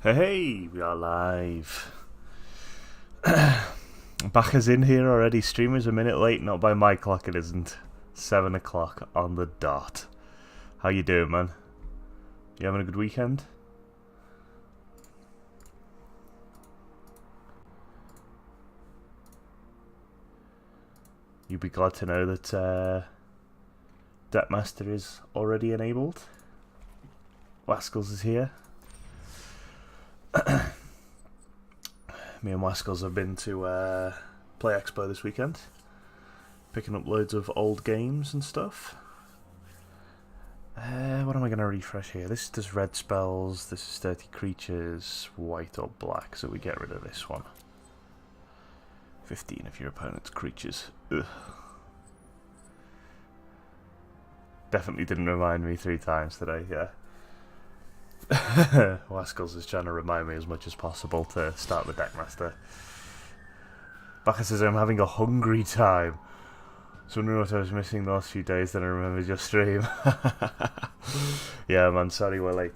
Hey, we are live. Bacca's in here already. Streamer's a minute late, not by my clock it isn't. 7 o'clock on the dot. How you doing, man? You having a good weekend? You'd be glad to know that Deckmaster is already enabled. Waskels is here. Me and Waskels have been to Play Expo this weekend, picking up loads of old games and stuff. What am I going to refresh here? This does red spells, this is 30 creatures, white or black, so we get rid of this one. 15 of your opponent's creatures. Ugh. Definitely didn't remind me 3 times today, yeah. Waskels is trying to remind me as much as possible to start with Deckmaster. Bacca says I'm having a hungry time. So wondering what I was missing the last few days, then I remembered your stream. Yeah, man, sorry we're late,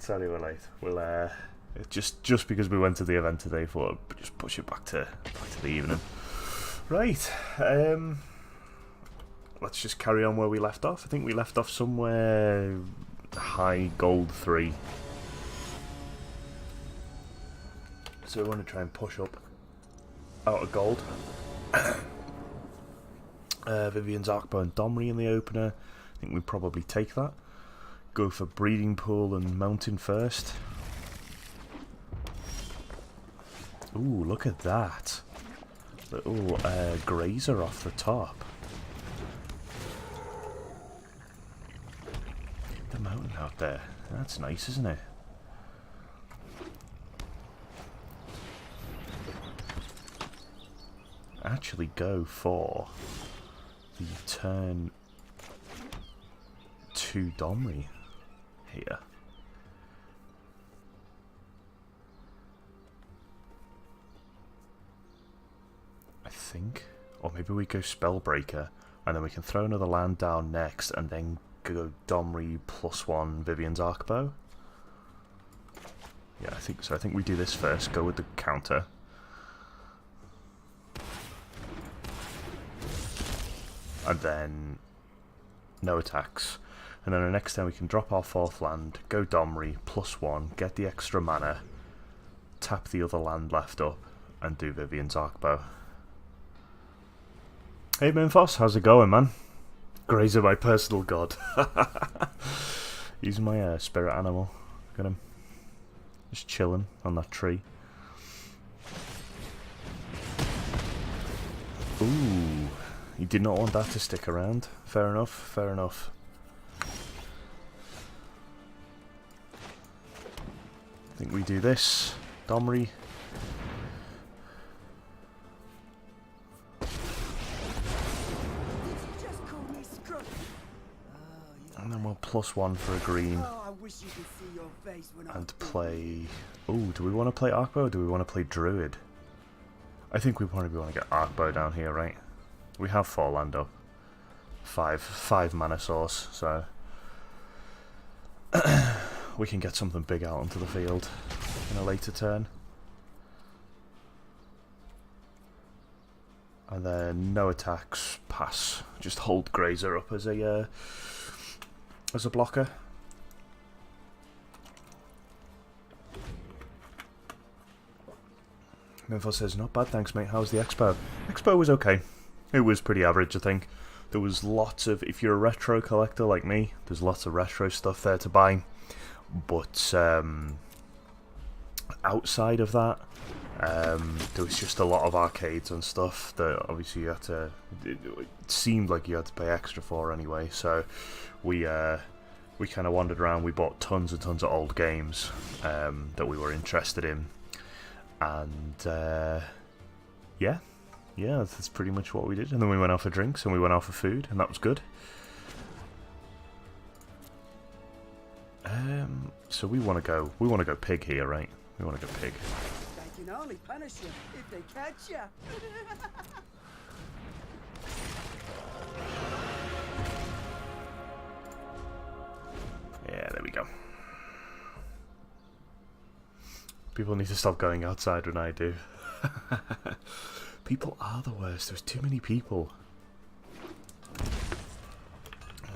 We'll just because we went to the event today, thought I'd just push it back to the evening. Right, let's just carry on where we left off. I think we left off somewhere high gold 3. So we want to try and push up out of gold. Vivian's Arkbow and Domri in the opener. I think we probably take that. Go for Breeding Pool and Mountain first. Ooh, look at that. Little grazer off the top. The mountain out there. That's nice, isn't it? Actually go for the turn 2 Domri here. I think. Or maybe we go Spellbreaker and then we can throw another land down next and then go Domri +1 Vivian's Arkbow. Yeah, I think so. I think we do this first, go with the counter. And then no attacks. And then the next time we can drop our 4th land, go Domri +1, get the extra mana, tap the other land left up, and do Vivian's Arkbow. Hey Minfos, how's it going, man? Grazer, my personal god. He's my spirit animal. Got him. Just chilling on that tree. Ooh. You did not want that to stick around. Fair enough, fair enough. I think we do this. Domri. And then we'll +1 for a green. And play... Ooh, do we want to play Arkbow or do we want to play Druid? I think we probably want to get Arkbow down here, right? We have 4 land up. 5 mana source, so we can get something big out onto the field in a later turn. And then no attacks, pass. Just hold Grazer up as a blocker. Minfo says, not bad, thanks mate, how's the expo? Expo was okay. It was pretty average, I think. There was lots of, if you're a retro collector like me, there's lots of retro stuff there to buy. But outside of that, there was just a lot of arcades and stuff that obviously you had to, it seemed like you had to pay extra for anyway. So we kind of wandered around, we bought tons and tons of old games that we were interested in. And yeah, that's pretty much what we did. And then we went out for drinks and we went out for food, and that was good. So we want to go pig here, right? We want to go pig. They can only punish you if they catch you. Yeah, there we go. People need to stop going outside when I do. People are the worst. There's too many people.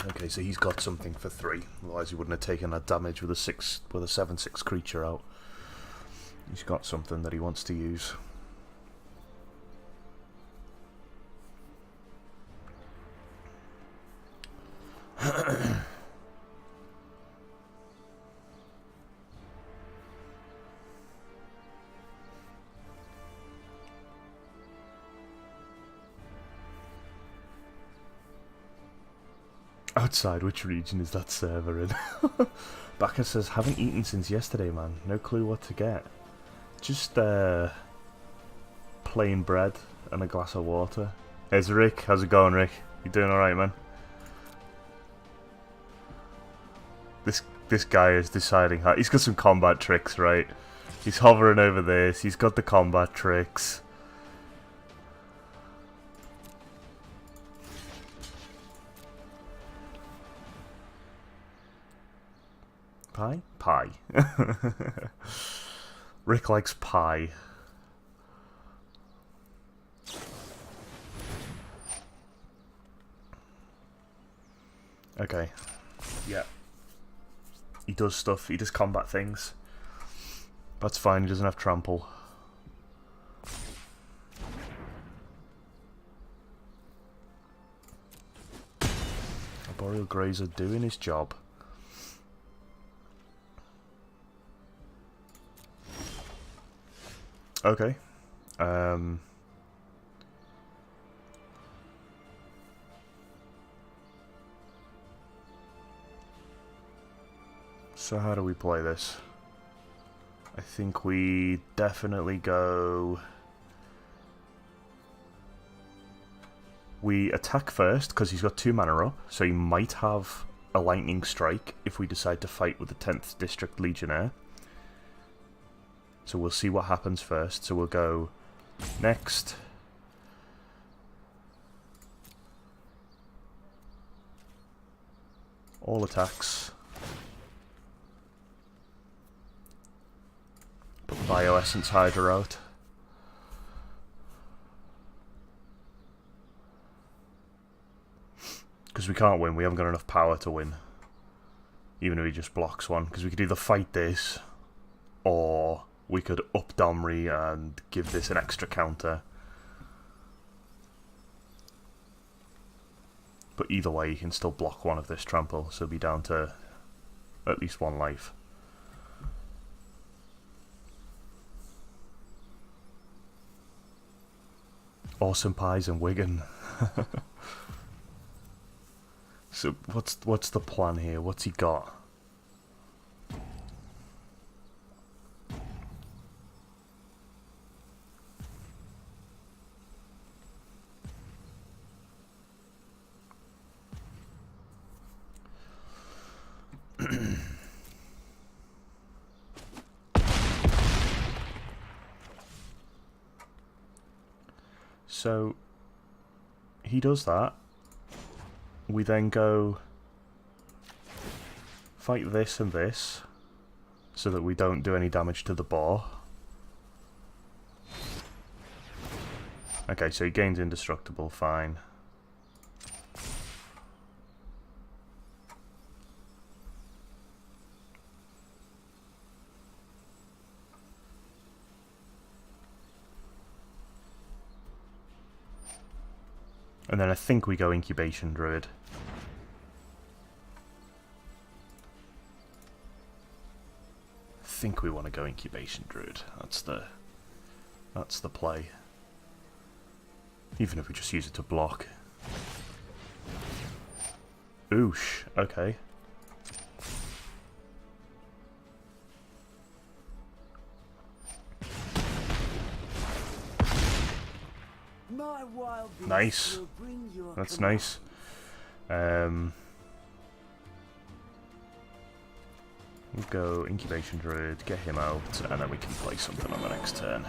Okay, so he's got something for 3. Otherwise, he wouldn't have taken that damage with a 7/6 creature out. He's got something that he wants to use. Outside, which region is that server in? Baka says, haven't eaten since yesterday, man. No clue what to get. Just, plain bread and a glass of water. There's Rick. How's it going, Rick? You doing alright, man? This guy is deciding how... He's got some combat tricks, right? He's hovering over this. He's got the combat tricks. Pie? Pie. Rick likes pie. Okay. Yeah. He does stuff. He does combat things. That's fine. He doesn't have trample. Arboreal Grazer doing his job. Okay. So how do we play this? I think we definitely go... We attack first, because he's got 2 mana up, so he might have a lightning strike if we decide to fight with the 10th District Legionnaire. So we'll see what happens first. So we'll go next. All attacks. Put the Bioessence Hydra out. Because we can't win. We haven't got enough power to win. Even if he just blocks one. Because we could either fight this, or we could up Domri and give this an extra counter. But either way, he can still block one of this trample, so he'll be down to at least 1 life. Awesome pies in Wigan. So what's the plan here? What's he got? So he does that. We then go fight this and this so that we don't do any damage to the boar. Okay, so he gains indestructible, fine. And then I think we go Incubation Druid. I think we want to go Incubation Druid. That's the play. Even if we just use it to block. Oosh, okay. Nice. That's nice. We'll go Incubation Druid, get him out, and then we can play something on the next turn.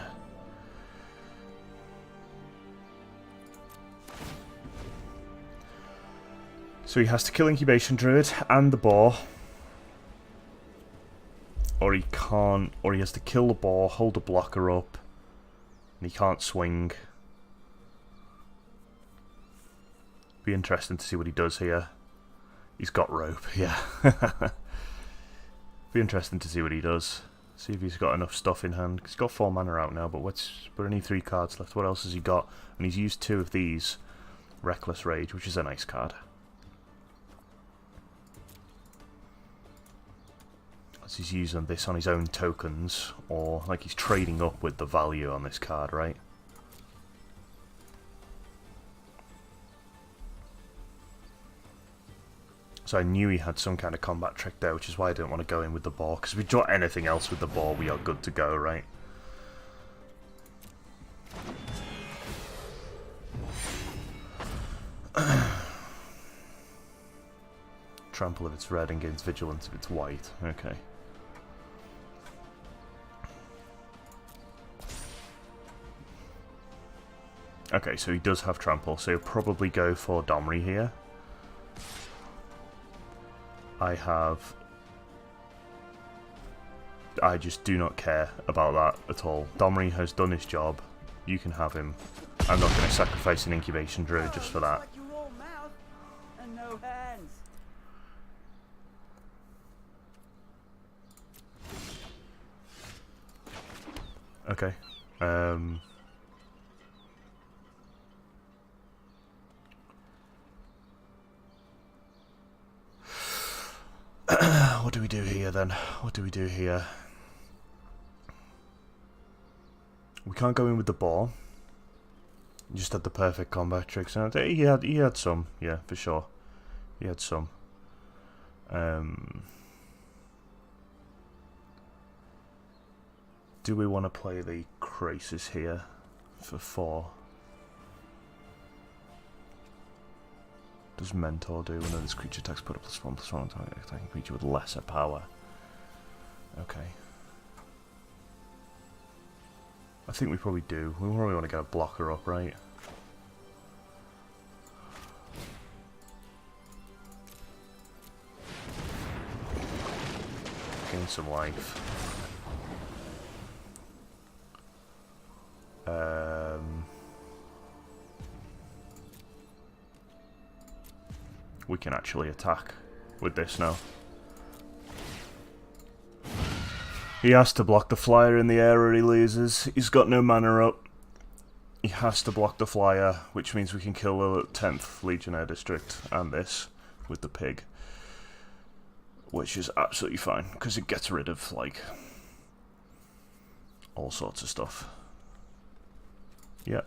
So he has to kill Incubation Druid and the boar. or he can't, or he has to kill the ball, hold the blocker up, and he can't swing. Be interesting to see what he does here. He's got rope, yeah. Be interesting to see what he does. See if he's got enough stuff in hand. He's got 4 mana out now, but we're only 3 cards left. What else has he got? And he's used 2 of these. Reckless Rage, which is a nice card. As he's using this on his own tokens, or like he's trading up with the value on this card, right? So I knew he had some kind of combat trick there, which is why I didn't want to go in with the ball, because if we draw anything else with the ball, we are good to go, right? Trample if it's red and gains vigilance if it's white. Okay. Okay, so he does have trample, so he'll probably go for Domri here. I just do not care about that at all. Domri has done his job. You can have him. I'm not going to sacrifice an incubation druid just for that. Okay. What do we do here then? What do we do here? We can't go in with the ball. He just had the perfect combat tricks. And he had some, yeah, for sure. He had some. Do we want to play the Crisis here for 4? Does Mentor do? When this creature attacks, put a +1/+1 on attacking creature with lesser power. Okay. I think we probably do. We probably want to get a blocker up, right? Gain some life. We can actually attack with this now. He has to block the flyer in the air or he loses. He's got no mana up. He has to block the flyer, which means we can kill the 10th Legionnaire District and this with the pig. Which is absolutely fine, because it gets rid of, like, all sorts of stuff. Yeah.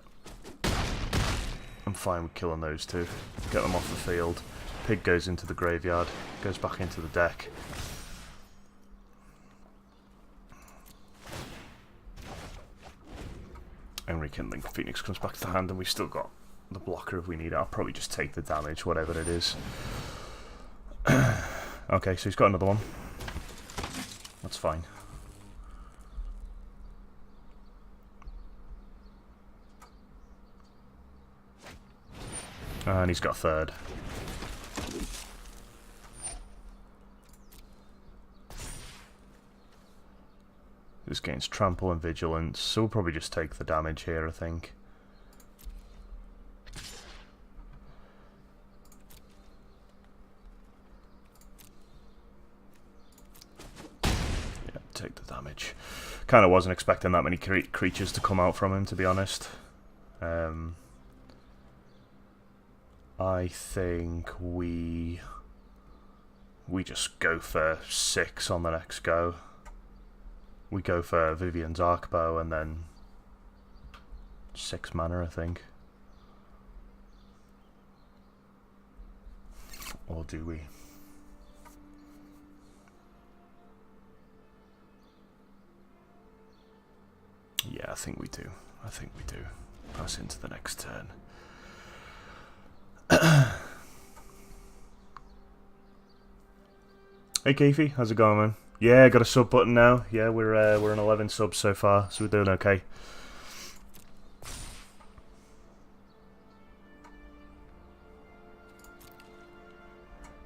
I'm fine with killing those two. Get them off the field. Pig goes into the graveyard, goes back into the deck. And Rekindling Phoenix comes back to the hand, and we've still got the blocker if we need it. I'll probably just take the damage, whatever it is. Okay, so he's got another one. That's fine. And he's got a 3rd. This gains trample and vigilance, so we'll probably just take the damage here, I think. Yeah, take the damage. Kind of wasn't expecting that many creatures to come out from him, to be honest. I think we just go for 6 on the next go. We go for Vivian's Arcbow and then 6 mana, I think. Or do we? Yeah, I think we do. I think we do. Pass into the next turn. Hey Keefe, how's it going, man? Yeah, got a sub button now. Yeah, we're in 11 subs so far, so we're doing okay.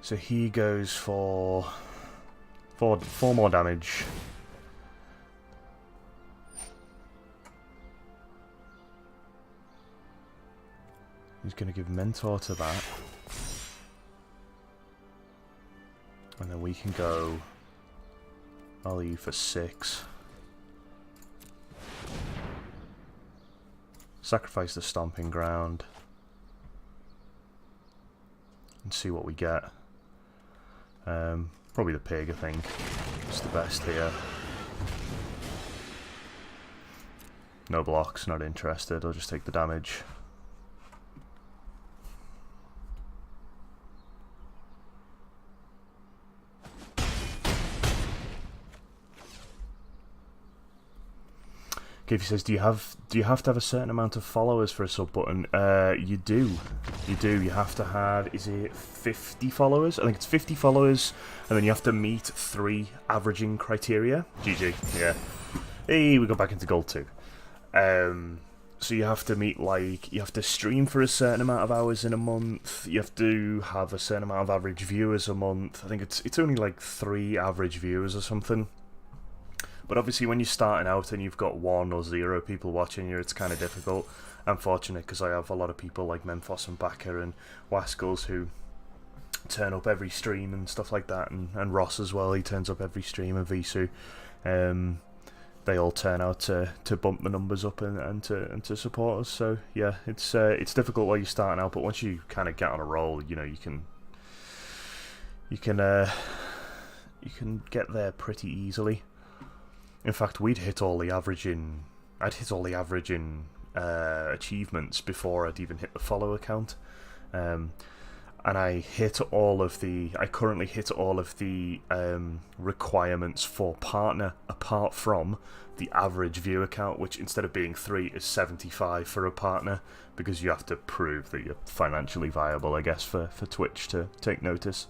So he goes for 4 more damage. He's going to give Mentor to that. And then we can go value for 6. Sacrifice the Stomping Ground. And see what we get. Probably the pig, I think. It's the best here. No blocks, not interested. I'll just take the damage. Gavey says, do you have to have a certain amount of followers for a sub button? You do. You have to have, is it 50 followers? I think it's 50 followers, and then you have to meet 3 averaging criteria. GG, yeah. Hey, we got back into gold 2. So you have to meet, like, you have to stream for a certain amount of hours in a month. You have to have a certain amount of average viewers a month. I think it's only like 3 average viewers or something. But obviously when you're starting out and you've got 1 or 0 people watching you, it's kind of difficult. I'm fortunate because I have a lot of people like Memphos and Backer and Waskels who turn up every stream and stuff like that, and Ross as well, he turns up every stream, and Visu. They all turn out to bump the numbers up and to support us. So yeah, it's difficult while you're starting out, but once you kind of get on a roll, you know, you can get there pretty easily. In fact, I'd hit all the averaging achievements before I'd even hit the follower count. And I currently hit all of the requirements for partner, apart from the average viewer count, which instead of being 3 is 75 for a partner, because you have to prove that you're financially viable, I guess, for Twitch to take notice.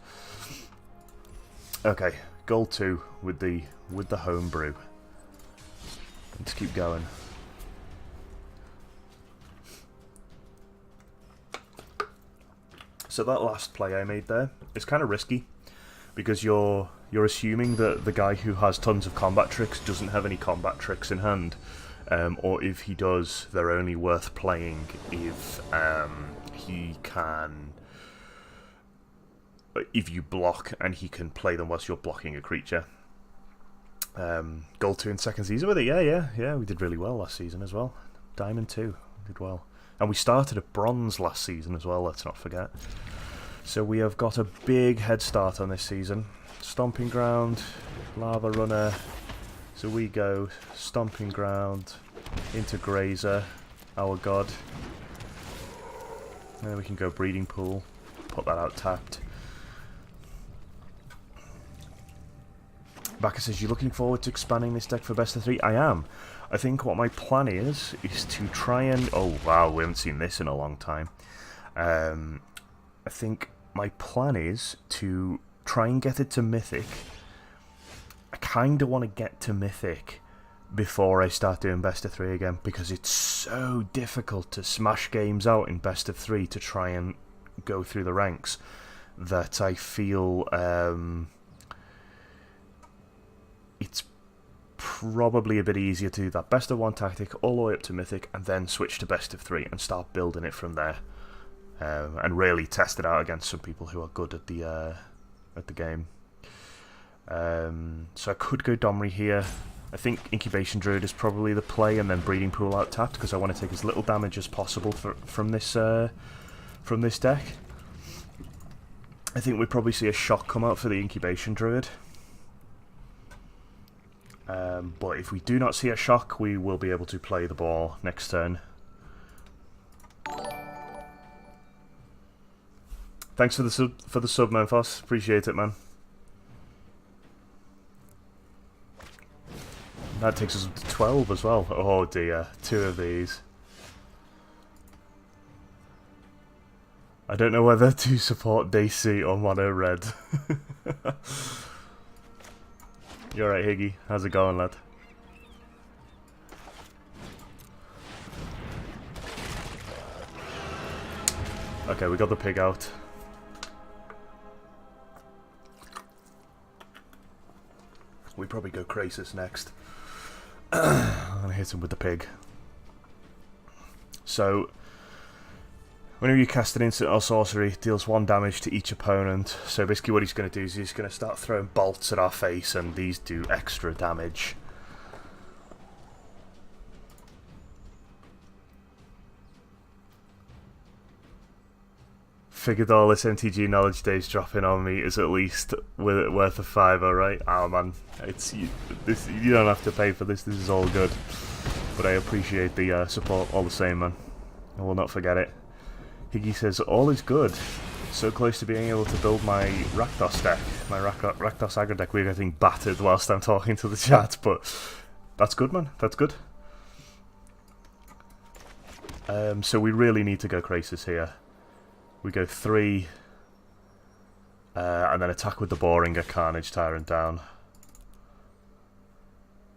Okay, goal 2 with the homebrew. Let's keep going. So that last play I made there is kind of risky, because you're assuming that the guy who has tons of combat tricks doesn't have any combat tricks in hand, or if he does, they're only worth playing if if you block and he can play them whilst you're blocking a creature. Gold 2 in second season with it, yeah, we did really well last season as well. Diamond 2, we did well. And we started at bronze last season as well, let's not forget. So we have got a big head start on this season. Stomping Ground, Lava Runner. So we go Stomping Ground into Grazer, our god. And then we can go Breeding Pool, put that out tapped. Backer says, you looking forward to expanding this deck for best of 3? I am. I think what my plan is to try and... Oh, wow, we haven't seen this in a long time. I think my plan is to try and get it to Mythic. I kind of want to get to Mythic before I start doing best of 3 again, because it's so difficult to smash games out in best of 3 to try and go through the ranks, that I feel it's probably a bit easier to do that best of 1 tactic all the way up to Mythic and then switch to best of 3 and start building it from there, and really test it out against some people who are good at the game. So I could go Domri here. I think Incubation Druid is probably the play, and then Breeding Pool out tapped, because I want to take as little damage as possible from this deck. I think we'd probably see a shock come out for the Incubation Druid. But if we do not see a shock, we will be able to play the ball next turn. Thanks for the sub, Memphos. Appreciate it, man. That takes us up to 12 as well. Oh dear, 2 of these. I don't know whether to support DayC or Mono Red. You alright, Higgy? How's it going, lad? Okay, we got the pig out. We probably go Krasis next. I'm gonna hit him with the pig. So Whenever you cast an instant or sorcery, it deals 1 damage to each opponent. So basically what he's going to do is he's going to start throwing bolts at our face, and these do extra damage. Figured all this MTG knowledge Dave's dropping on me is at least worth a $5, right? Oh man, you don't have to pay for this. This is all good, but I appreciate the support all the same, man. I will not forget it. Higgy says all is good. So close to being able to build my Rakdos deck, my Rakdos aggro deck. We're getting battered whilst I'm talking to the chat, but that's good, man. That's good. So we really need to go Krasis here. We go 3, and then attack with the boring, get Carnage Tyrant down.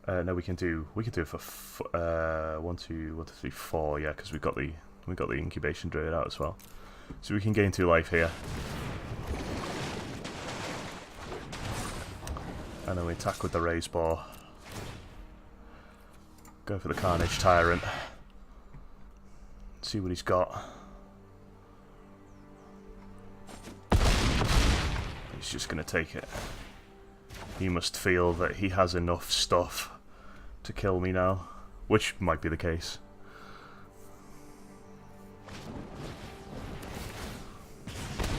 No, we can do it for 1, 2, 3, 4. Yeah, because we got the Incubation Druid out as well, so we can gain 2 life here. And then we attack with the Raise Boar. Go for the Carnage Tyrant. See what he's got. He's just going to take it. He must feel that he has enough stuff to kill me now, which might be the case.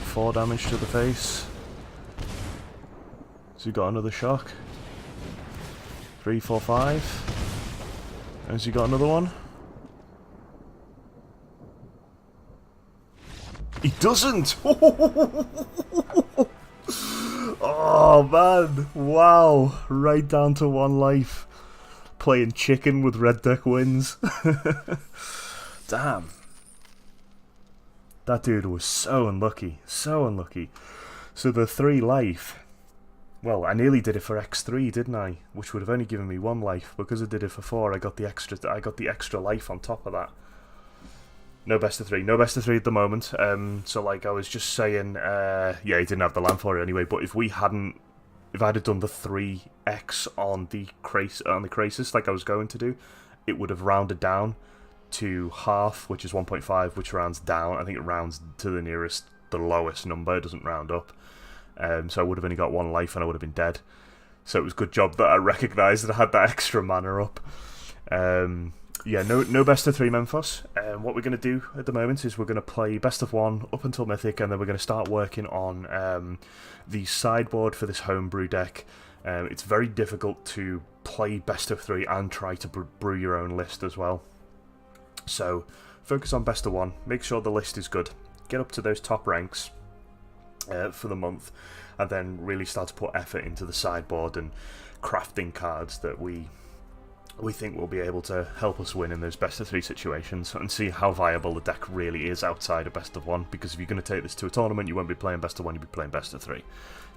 Four damage to the face. Has he got another shock? 3, 4, 5. Has he got another one? He doesn't! Oh man, wow, right down to 1 life. Playing chicken with red deck wins. Damn. That dude was so unlucky, so unlucky. So the 3 life, well, I nearly did it for X3, didn't I? Which would have only given me 1 life. Because I did it for 4, I got the extra life on top of that. No best of 3. No best of 3 at the moment. So like I was just saying, yeah, he didn't have the land for it anyway, but if I'd have done the 3x on the Krasis like I was going to do, it would have rounded down to half, which is 1.5, which rounds down. I think it rounds to the lowest number. It doesn't round up. So I would have only got 1 life and I would have been dead. So it was a good job that I recognised that I had that extra mana up. Yeah, no best of 3 Memphis. What we're going to do at the moment is we're going to play best of 1 up until Mythic, and then we're going to start working on the sideboard for this homebrew deck. It's very difficult to play best of 3 and try to brew your own list as well. So focus on best of 1, make sure the list is good, get up to those top ranks for the month, and then really start to put effort into the sideboard and crafting cards that we think will be able to help us win in those best of 3 situations, and see how viable the deck really is outside of best of 1, because if you're going to take this to a tournament, you won't be playing best of 1, you'll be playing best of 3.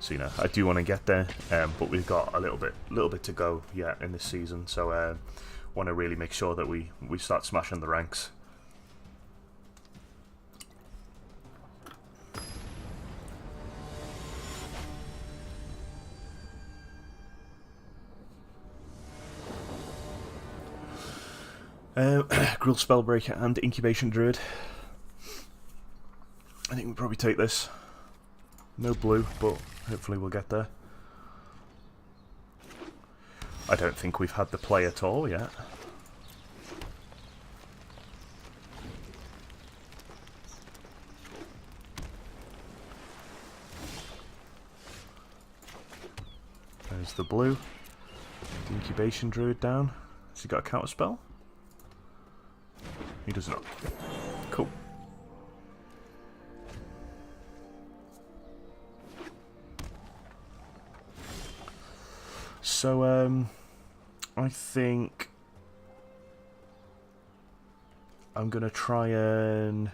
So, you know, I do want to get there, but we've got a little bit to go yet in this season, so want to really make sure that we start smashing the ranks. Grill Spellbreaker and Incubation Druid. I think we'll probably take this. No blue, but hopefully we'll get there. I don't think we've had the play at all yet. There's the blue. The Incubation Druid down. Has he got a counter spell? He does not. Cool. So, I think I'm going to try and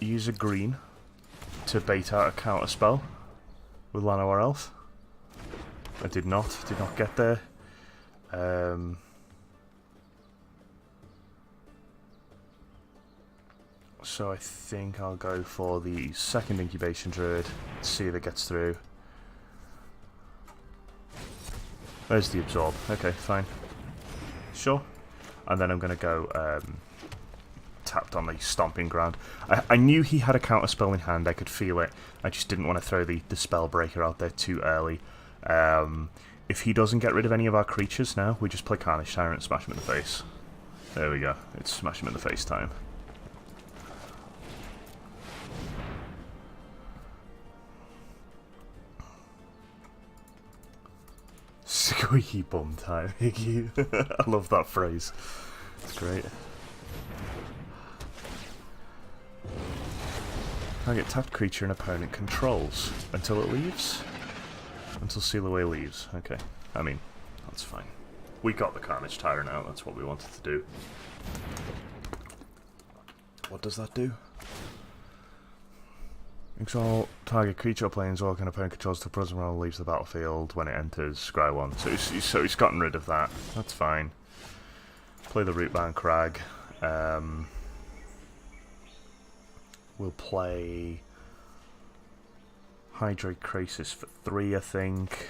use a green to bait out a counter spell with Llanowar Elf. I did not get there. So I think I'll go for the second Incubation Druid, see if it gets through. There's the Absorb. Okay, fine. Sure. and then I'm going to go tapped on the Stomping Ground. I knew he had a counterspell in hand, I could feel it. I just didn't want to throw the Spellbreaker out there too early. If he doesn't get rid of any of our creatures now, we just play Carnage Tyrant and smash him in the face. There we go, it's smash him in the face time. Squeaky bum time, Iggy. I love that phrase. It's great. Target tapped creature an opponent controls until it leaves? Until Seal Away leaves. Okay. I mean, that's fine. We got the Carnage Tyrant out, that's what we wanted to do. What does that do? Exalt target creature or planeswalker an opponent controls to prison roll leaves the battlefield when it enters scry 1. So he's gotten rid of that. That's fine. Play the Rootbound Crag. We'll play Hydrate Krasis for 3, I think.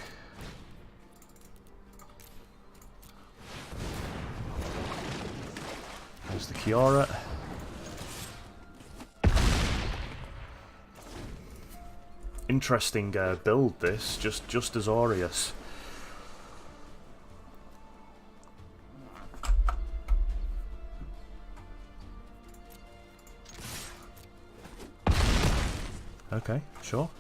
There's the Kiora. Interesting build this, just as Aureus. Okay, sure.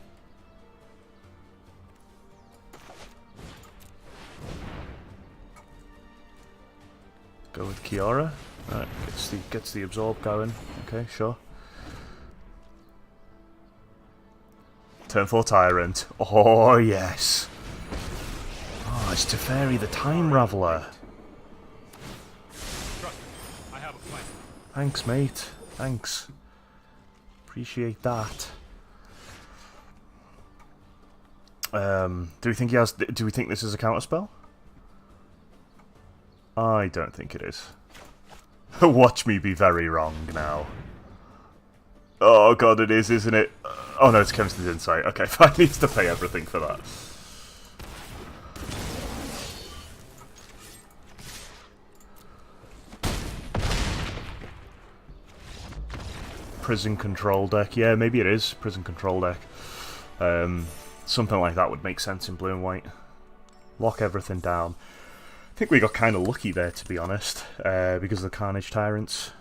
Go with Kiora. Right, gets the absorb going. Okay, sure. Turn 4 Tyrant. Oh, yes. Oh, it's Teferi the Time Raveler. I have a plan. Thanks, mate. Thanks. Appreciate that. Do we think he has... Do we think this is a counterspell? I don't think it is. Watch me be very wrong now. Oh god, it is, isn't it? Oh no, it's Chemist's Insight. Okay, fine, needs to pay everything for that. Prison Control deck. Yeah, maybe it is. Prison Control deck. Something like that would make sense in blue and white. Lock everything down. I think we got kind of lucky there, to be honest, because of the Carnage Tyrants.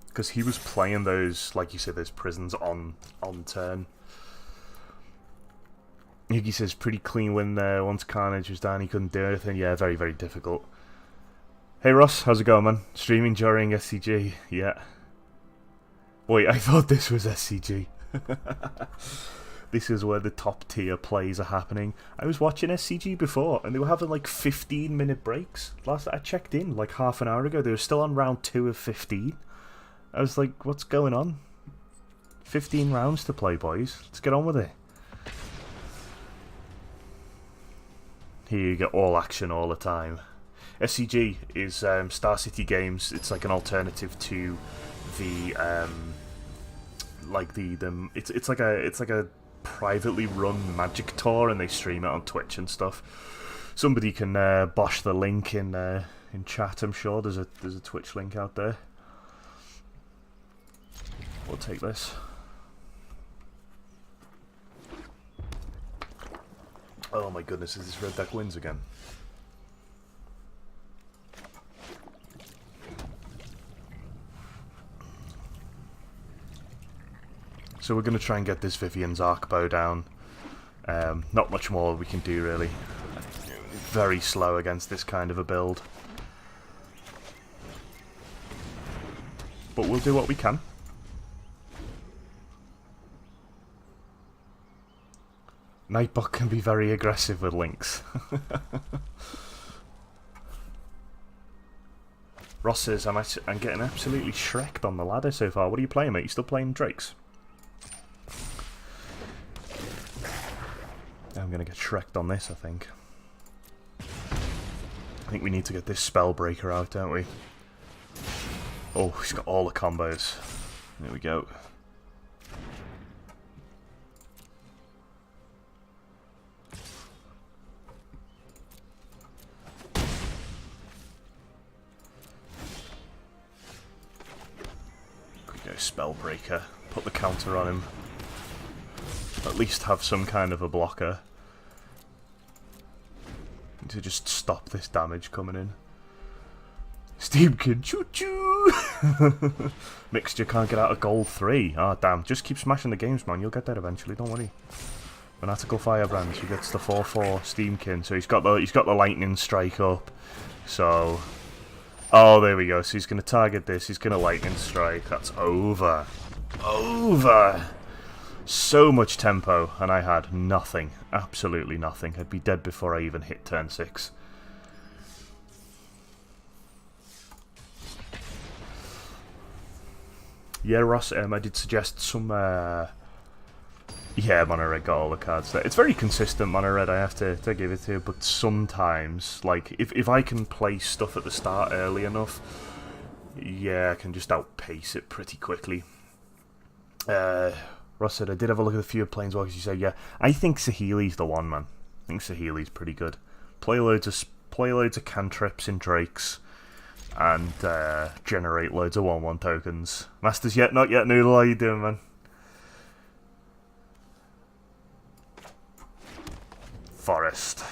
Because he was playing those, like you said, those prisons on turn. Yugi says, pretty clean win there. Once Carnage was down, he couldn't do anything. Yeah, very, very difficult. Hey Ross, how's it going, man? Streaming during SCG, yeah. Wait, I thought this was SCG. This is where the top tier plays are happening. I was watching SCG before, and they were having like 15-minute breaks. Last I checked in, like half an hour ago, they were still on round 2 of 15. I was like, what's going on? 15 rounds to play, boys. Let's get on with it. Here you get all action all the time. SCG is Star City Games. It's like an alternative to the it's like a privately run Magic tour, and they stream it on Twitch and stuff. Somebody can bosh the link in chat. I'm sure there's a Twitch link out there. We'll take this. Oh my goodness, is this red deck wins again? So we're going to try and get this Vivian's Arc Bow down. Not much more we can do, really. Very slow against this kind of a build. But we'll do what we can. Nightbot can be very aggressive with links. Ross says, I'm getting absolutely shreked on the ladder so far. What are you playing, mate? You still playing Drakes? I'm going to get shreked on this, I think. I think we need to get this Spellbreaker out, don't we? Oh, he's got all the combos. There we go. Spellbreaker. Put the counter on him. At least have some kind of a blocker to just stop this damage coming in. Steamkin, choo choo! Mixture can't get out of gold 3. Ah, damn. Just keep smashing the games, man. You'll get there eventually, don't worry. Fanatical Firebrand, he gets the 4/4 Steamkin. So he's got the lightning strike up. So, oh, there we go. So he's gonna target this. He's gonna lightning strike. That's over. Over. So much tempo, and I had nothing. Absolutely nothing. I'd be dead before I even hit turn 6. Yeah, Ross, I did suggest some, yeah, Mono Red got all the cards there. It's very consistent, Mono Red, I have to give it to you, but sometimes, like, if I can play stuff at the start early enough, yeah, I can just outpace it pretty quickly. Ross said, I did have a look at a few Planeswalkers. You said, yeah, I think Saheeli's the one, man. I think Saheeli's pretty good. Play loads of cantrips in Drakes, and generate loads of 1/1 tokens. Masters yet? Not yet, Noodle. How you doing, man? Forest.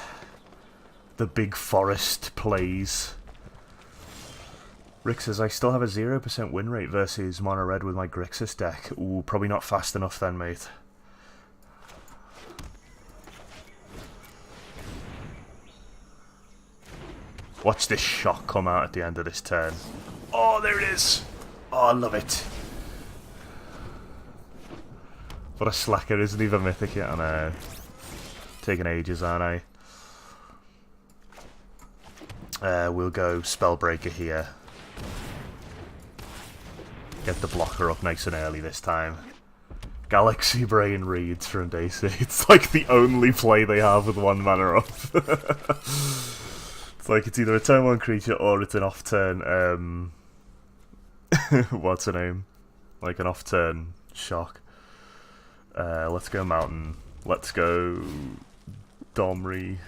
The big forest plays. Rick says, I still have a 0% win rate versus Mono Red with my Grixis deck. Ooh, probably not fast enough then, mate. Watch this shock come out at the end of this turn. Oh, there it is! Oh, I love it. What a slacker, isn't even mythic yet? I know. Taking ages, aren't I? We'll go Spellbreaker here. Get the blocker up nice and early this time. Galaxy Brain reads from DayC. It's like the only play they have with 1 mana up. It's like it's either a turn 1 creature or it's an off turn, what's her name? Like an off turn shock. Let's go Mountain. Let's go Domri.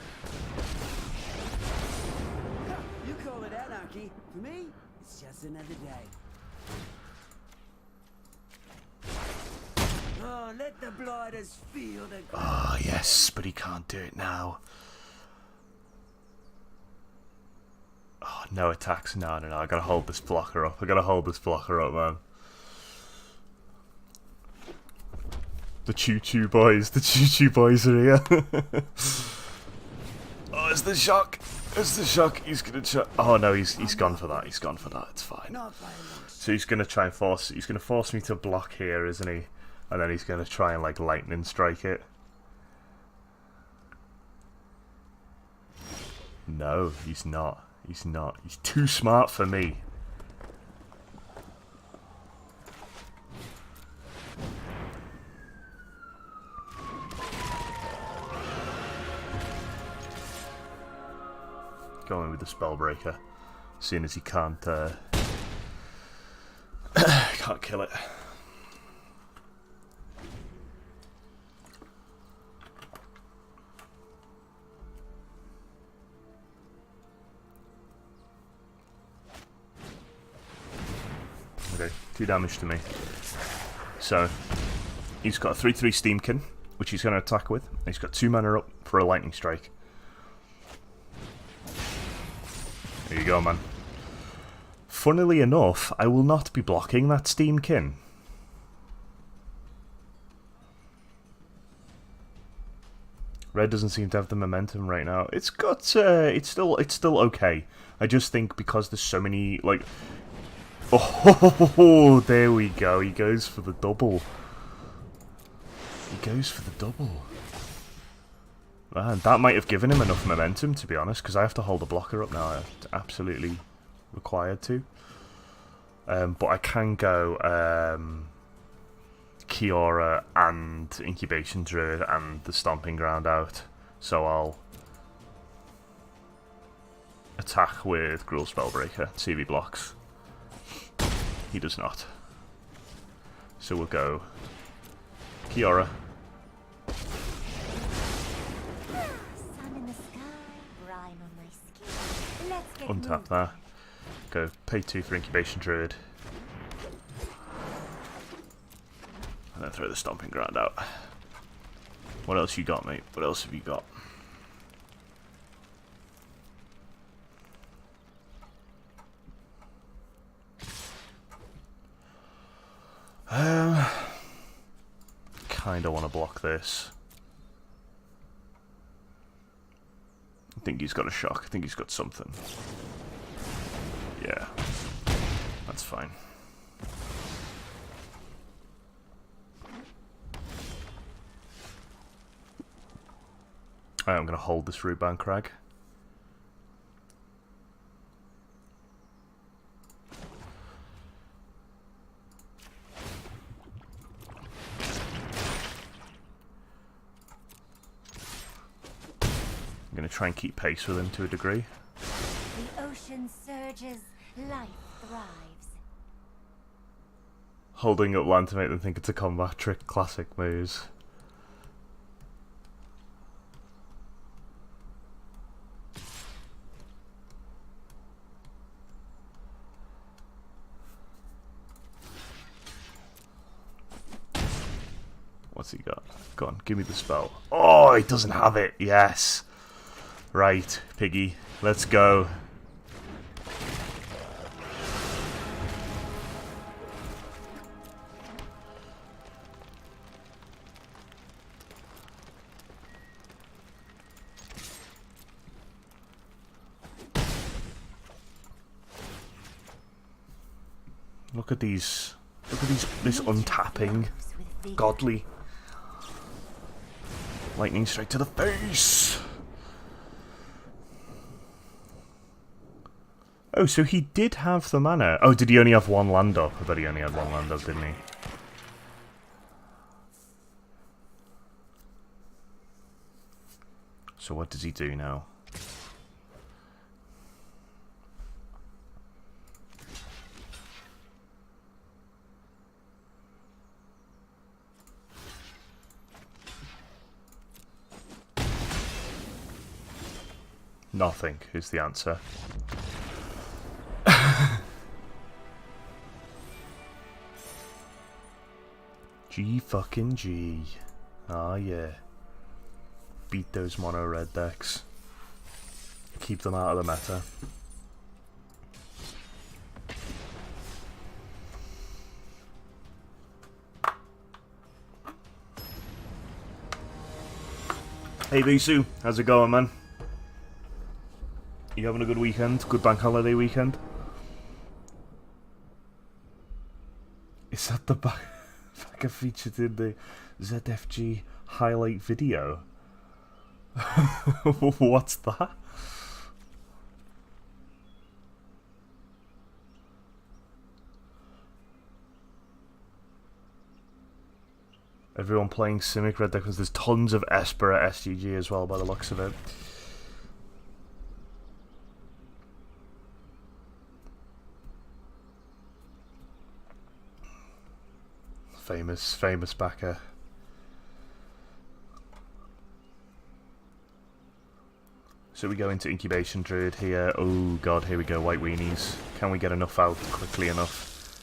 You call it anarchy. For me, it's just another day. Oh, let the blighters feel the... Oh, yes, but he can't do it now. Oh, no attacks. No, I gotta hold this blocker up. I gotta hold this blocker up, man. The choo-choo boys. The choo-choo boys are here. Oh, it's the shock. It's the shock. He's gonna try... Oh, no, he's gone for that. He's gone for that. It's fine. So he's gonna try and force... He's gonna force me to block here, isn't he? And then he's gonna try and, like, lightning strike it. No, he's not. He's not. He's too smart for me. Going with the Spellbreaker, seeing as he can't can't kill it. Okay, 2 damage to me. So, he's got a 3/3 Steamkin, which he's going to attack with. And he's got 2 mana up for a lightning strike. There you go, man. Funnily enough, I will not be blocking that Steamkin. Red doesn't seem to have the momentum right now. It's got, it's still okay. I just think because there's so many, like... Oh, there we go. He goes for the double. He goes for the double. Man, that might have given him enough momentum, to be honest, because I have to hold the blocker up now. I'm absolutely required to. But I can go Kiora and Incubation Druid and the Stomping Ground out. So I'll attack with Gruul Spellbreaker, see if he blocks. He does not. So we'll go Kiora. Untap that. Go pay 2 for Incubation Druid. And then throw the stomping ground out. What else you got, mate? What else have you got? Kinda want to block this. I think he's got a shock. I think he's got something. Yeah. That's fine. Alright, I'm going to hold this root bound crag. I'm going to try and keep pace with him to a degree. The ocean surges, life thrives. Holding up land to make them think it's a combat trick, classic moves. What's he got? Go on, give me the spell. Oh, he doesn't have it. Yes. Right, Piggy. Let's go. Look at these. Look at these. This untapping. Godly. Lightning straight to the face. Oh, so he did have the mana. Oh, did he only have one land up? I bet he only had one land up, didn't he? So what does he do now? Nothing is the answer. G fucking G. Ah yeah. Beat those mono red decks. Keep them out of the meta. Hey Visu, how's it going, man? You having a good weekend? Good bank holiday weekend? Is that the back of featured in the ZFG highlight video? What's that? Everyone playing Simic red deck because there's tons of Esper at SGG as well by the looks of it. Famous backer. So we go into Incubation Druid here. Oh god, here we go, white weenies. Can we get enough out quickly enough?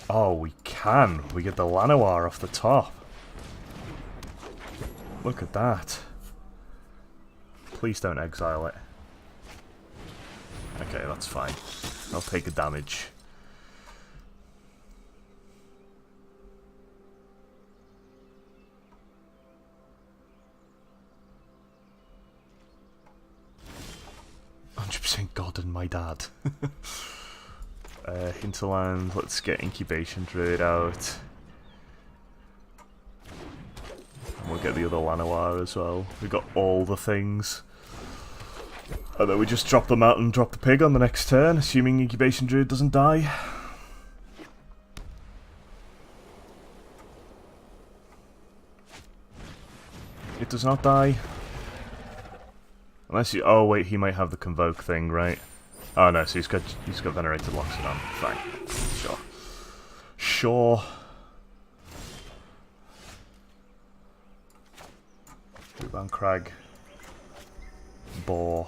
Oh, we can. We get the Lanoir off the top. Look at that. Please don't exile it. Okay, that's fine. I'll take a damage. God and my dad. Hinterland, let's get Incubation Druid out. And we'll get the other Lanoir as well. We've got all the things. And then we just drop them out and drop the pig on the next turn, assuming Incubation Druid doesn't die. It does not die. Unless you... Oh, wait, he might have the Convoke thing, right? Oh, no, so he's got Venerated Loxodon. Fine. Sure. Sure. Rebound Crag. Boar.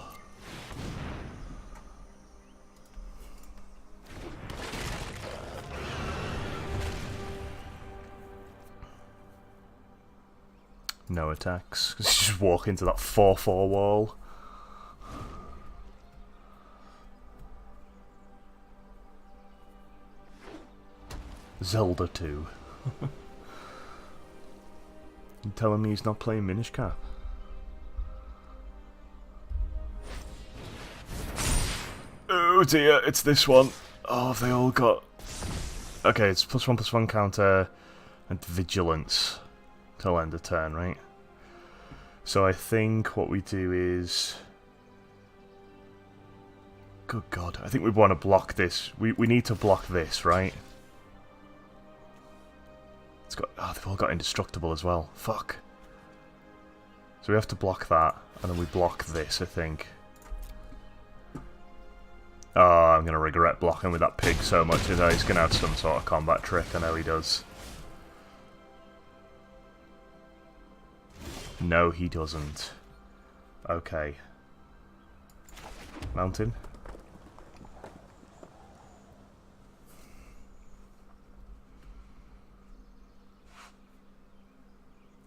No attacks. Just walk into that 4/4 wall. Zelda 2. You telling me he's not playing Minish Cap? Oh dear, it's this one. Oh, have they all got... Okay, it's +1/+1 counter and vigilance till end of turn, right? So I think what we do is... Good God, I think we want to block this. We need to block this, right? It's got... Oh, they've all got indestructible as well. Fuck. So we have to block that, and then we block this, I think. Oh, I'm going to regret blocking with that pig so much. He's going to have some sort of combat trick, I know he does. No, he doesn't. Okay. Mountain.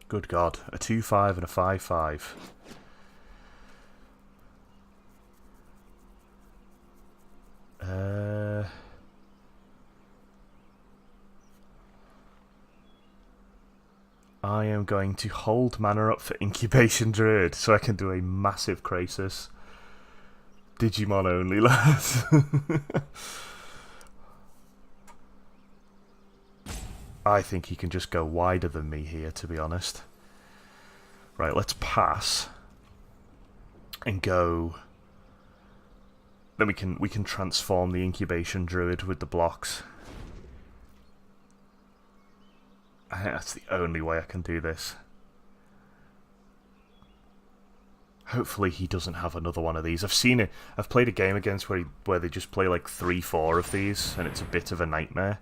Good God. A 2/5 and a 5/5. I am going to hold mana up for Incubation Druid so I can do a massive Crisis. Digimon only, lads. I think he can just go wider than me here, to be honest. Right, let's pass and go. Then we can transform the Incubation Druid with the blocks. I think that's the only way I can do this. Hopefully he doesn't have another one of these. I've seen it. I've played a game against where they just play like 3-4 of these, and it's a bit of a nightmare.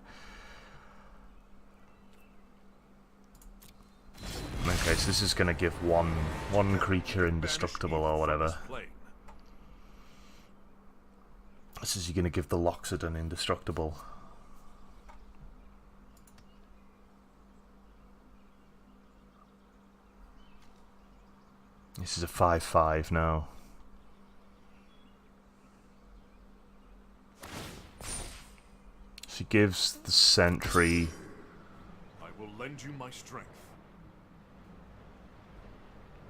Okay, so this is going to give one creature indestructible or whatever. This is going to give the Loxodon indestructible. This is a 5/5 now. She gives the sentry. I will lend you my strength.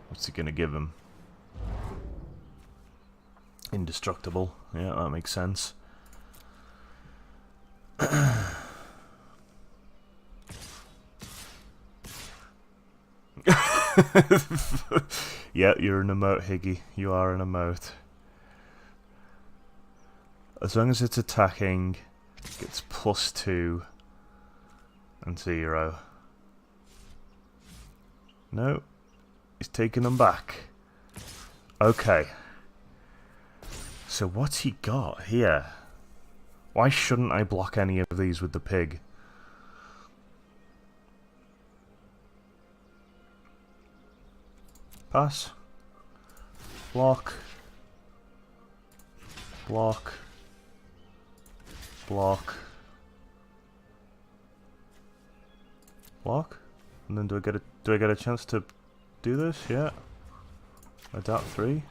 What's he gonna give him? Indestructible. Yeah, that makes sense. Yeah, you're an emote, Higgy. You are an emote. As long as it's attacking, it gets +2 and 0. No, he's taking them back. Okay. So what's he got here? Why shouldn't I block any of these with the pig? Pass. Block. Block. Block. Block. And then do I get a chance to do this? Yeah. Adapt 3.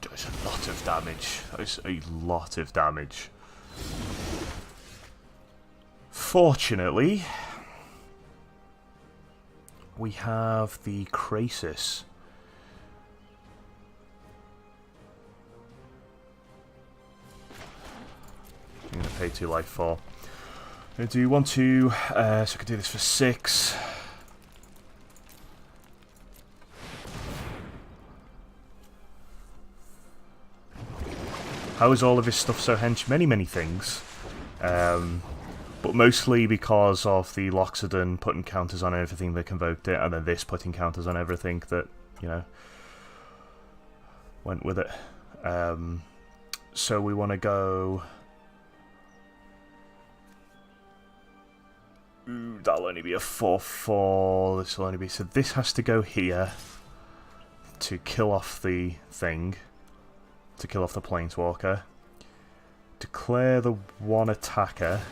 That's a lot of damage. That is a lot of damage. Fortunately, we have the Crisis. I'm going to pay 2 life for. I'm going to do 1, 2, so I can do this for 6. How is all of his stuff so hench? Many things. But mostly because of the Loxodon putting counters on everything that convoked it, and then this putting counters on everything that, you know, went with it. So we want to go... Ooh, that'll only be a 4/4. This will only be... So this has to go here to kill off the thing. To kill off the Planeswalker. declare the one attacker.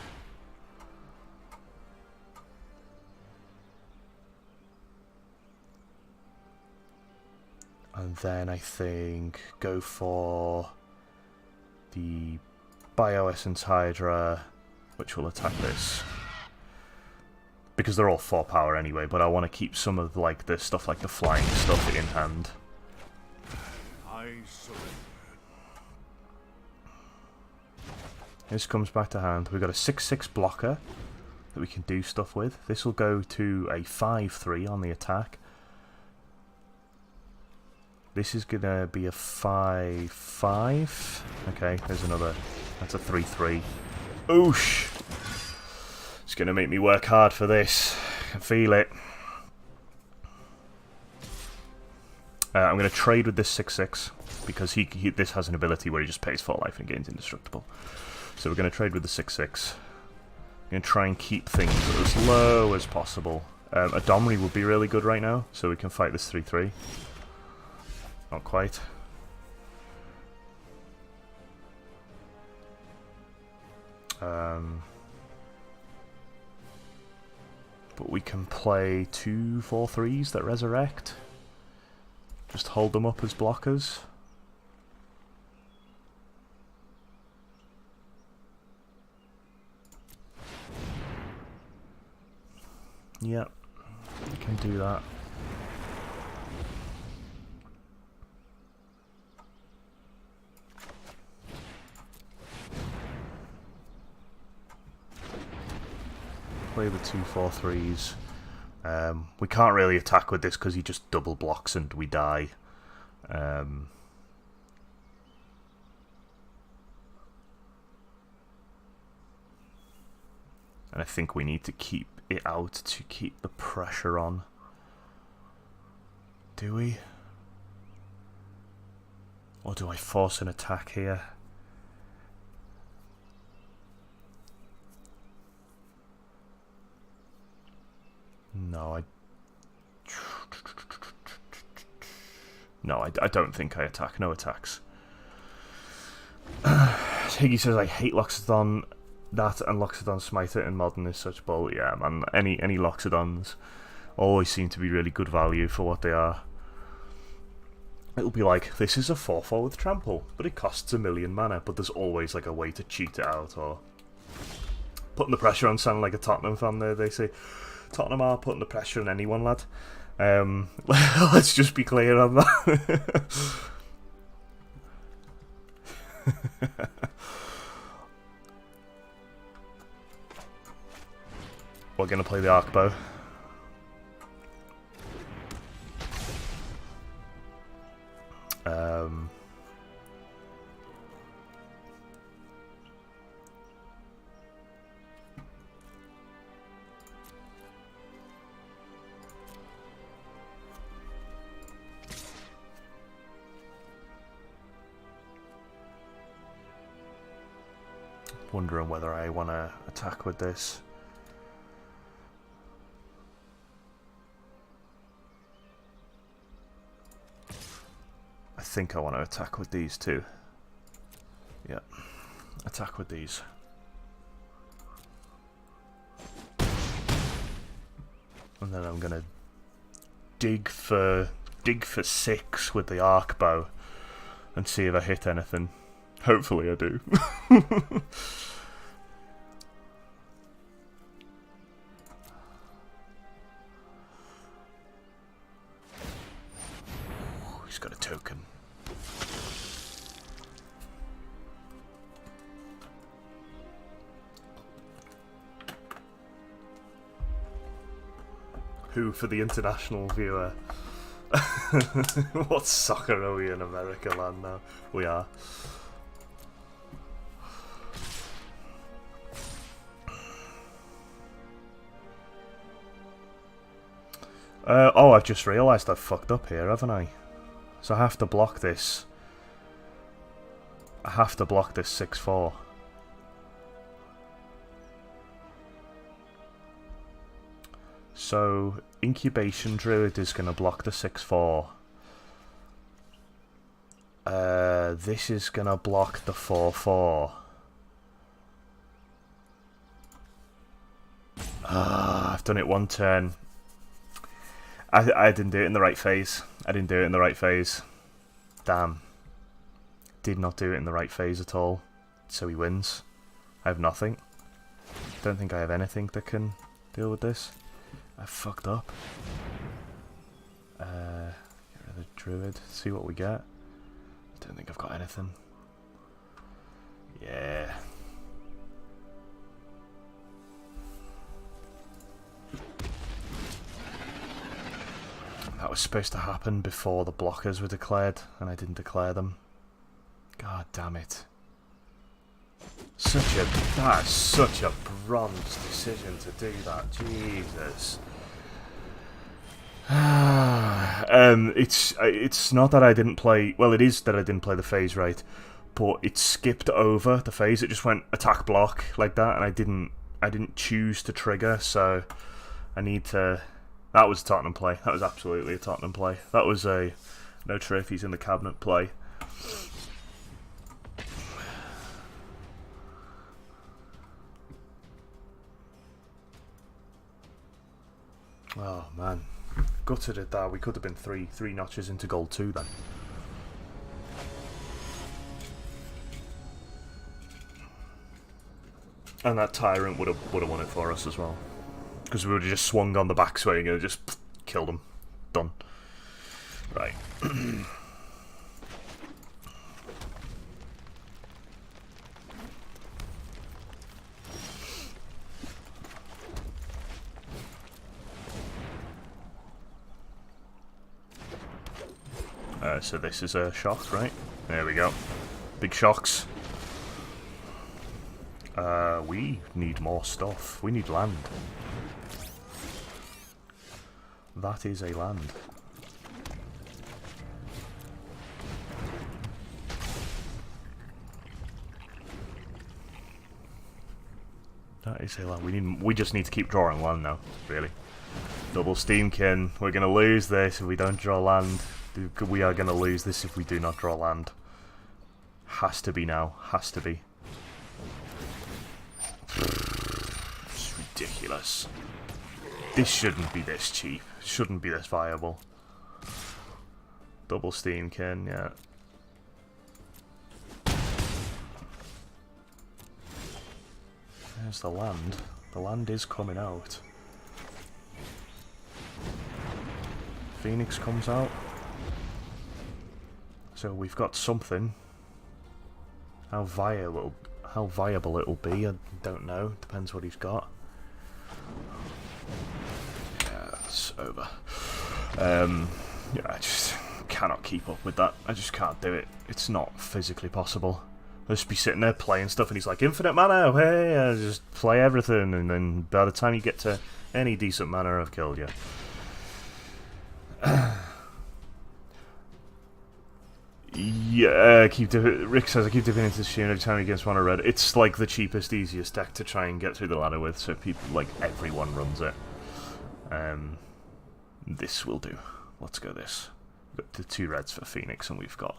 And then I think go for the Bioessence Hydra, which will attack this. Because they're all 4 power anyway, but I want to keep some of like the stuff like the flying stuff in hand. I surrender. This comes back to hand. We've got a 6/6 blocker that we can do stuff with. This will go to a 5/3 on the attack. This is gonna be a 5/5. Okay, there's another. That's a 3/3. Oosh! It's gonna make me work hard for this. I can feel it. I'm gonna trade with this 6/6 because this has an ability where he just pays 4 life and gains indestructible. So we're gonna trade with the 6/6. I'm gonna try and keep things as low as possible. A Domri would be really good right now, so we can fight this 3/3. Not quite. But we can play 2 4/3s that resurrect. Just hold them up as blockers. Yep, we can do that. Play the 2 4/3s. We can't really attack with this because he just double blocks and we die. And I think we need to keep it out to keep the pressure on. Do we? Or do I force an attack here? No, I don't think I attack. No attacks. Higgy says I hate Loxodon. That and Loxodon Smiter in Modern is such bull. Yeah, man. Any Loxodons always seem to be really good value for what they are. It'll be like, this is a 4/4 with trample, but it costs 1,000,000 mana, but there's always like a way to cheat it out, or putting the pressure on sounding like a Tottenham fan there, they say. Tottenham are putting the pressure on anyone, lad. Let's just be clear on that. We're going to play the arc bow. Wondering whether I want to attack with this. I think I want to attack with these too. Yeah, attack with these. And then I'm gonna dig for 6 with the arc bow and see if I hit anything. Hopefully I do. He's got a token. Who for the international viewer? What soccer are we in America land now? We are. Oh, I've just realised I've fucked up here, haven't I? So I have to block this. I have to block this 6/4. So Incubation Druid is going to block the 6/4. This is going to block the 4/4. done it one turn. I didn't do it in the right phase. Damn. Did not do it in the right phase at all. So he wins. I have nothing. Don't think I have anything that can deal with this. I fucked up. Get rid of the druid. See what we get. Don't think I've got anything. Yeah. That was supposed to happen before the blockers were declared, and I didn't declare them. God damn it. That's such a bronze decision to do that. Jesus. It's not that I didn't play. Well, it is that I didn't play the phase right, but it skipped over the phase. It just went attack block like that, and I didn't choose to trigger. So I need to. That was a Tottenham play. That was absolutely a Tottenham play. That was a no trophies in the cabinet play. Oh man, gutted at that. We could have been three notches into gold 2 then. And that tyrant would have won it for us as well, because we would have just swung on the backswing and just killed him. Done. Right. So this is a shock, right? There we go. Big shocks. We need more stuff. We need land. That is a land. That is a land. We just need to keep drawing land now, really. Double Steamkin. We're gonna lose this if we don't draw land. We are gonna lose this if we do not draw land. Has to be now. Has to be. It's ridiculous. This shouldn't be this cheap. It shouldn't be this viable. Double Steamkin, yeah. There's the land. The land is coming out. Phoenix comes out. So we've got something. How viable it'll be, I don't know. Depends what he's got. Yeah, it's over. Yeah, I just cannot keep up with that. I just can't do it. It's not physically possible. I'll just be sitting there playing stuff and he's like, infinite mana, hey, I just play everything, and then by the time you get to any decent mana, I've killed you. Yeah, Rick says I keep dipping into the stream every time he gets one I read. It's like the cheapest, easiest deck to try and get through the ladder with, so people, like, everyone runs it. This will do. Let's go this. We've got the 2 reds for Phoenix, and we've got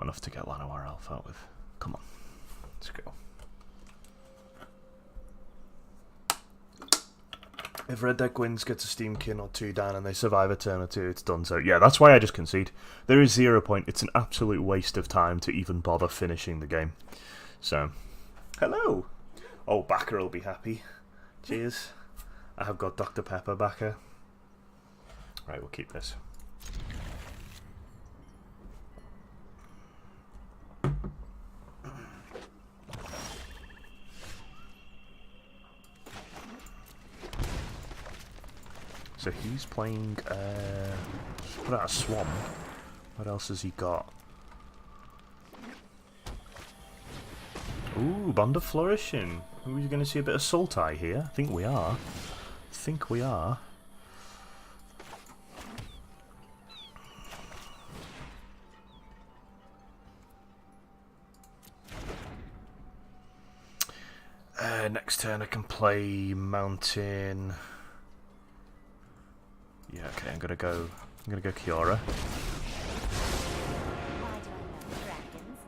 enough to get Llanowar Elf out with. Come on, let's go. If red deck wins, gets a Steamkin or 2 down, and they survive a turn or 2, it's done. So yeah, that's why I just concede. There is 0 point. It's an absolute waste of time to even bother finishing the game. So, hello. Oh, Backer will be happy. Cheers. I have got Dr. Pepper Backer. Right, we'll keep this. So he's playing, put out a Swamp. What else has he got? Ooh, Bond of Flourishing. Are we going to see a bit of Sultai here? I think we are. Next turn I can play Mountain. Yeah, okay, I'm gonna go Kiora. Why do I love dragons?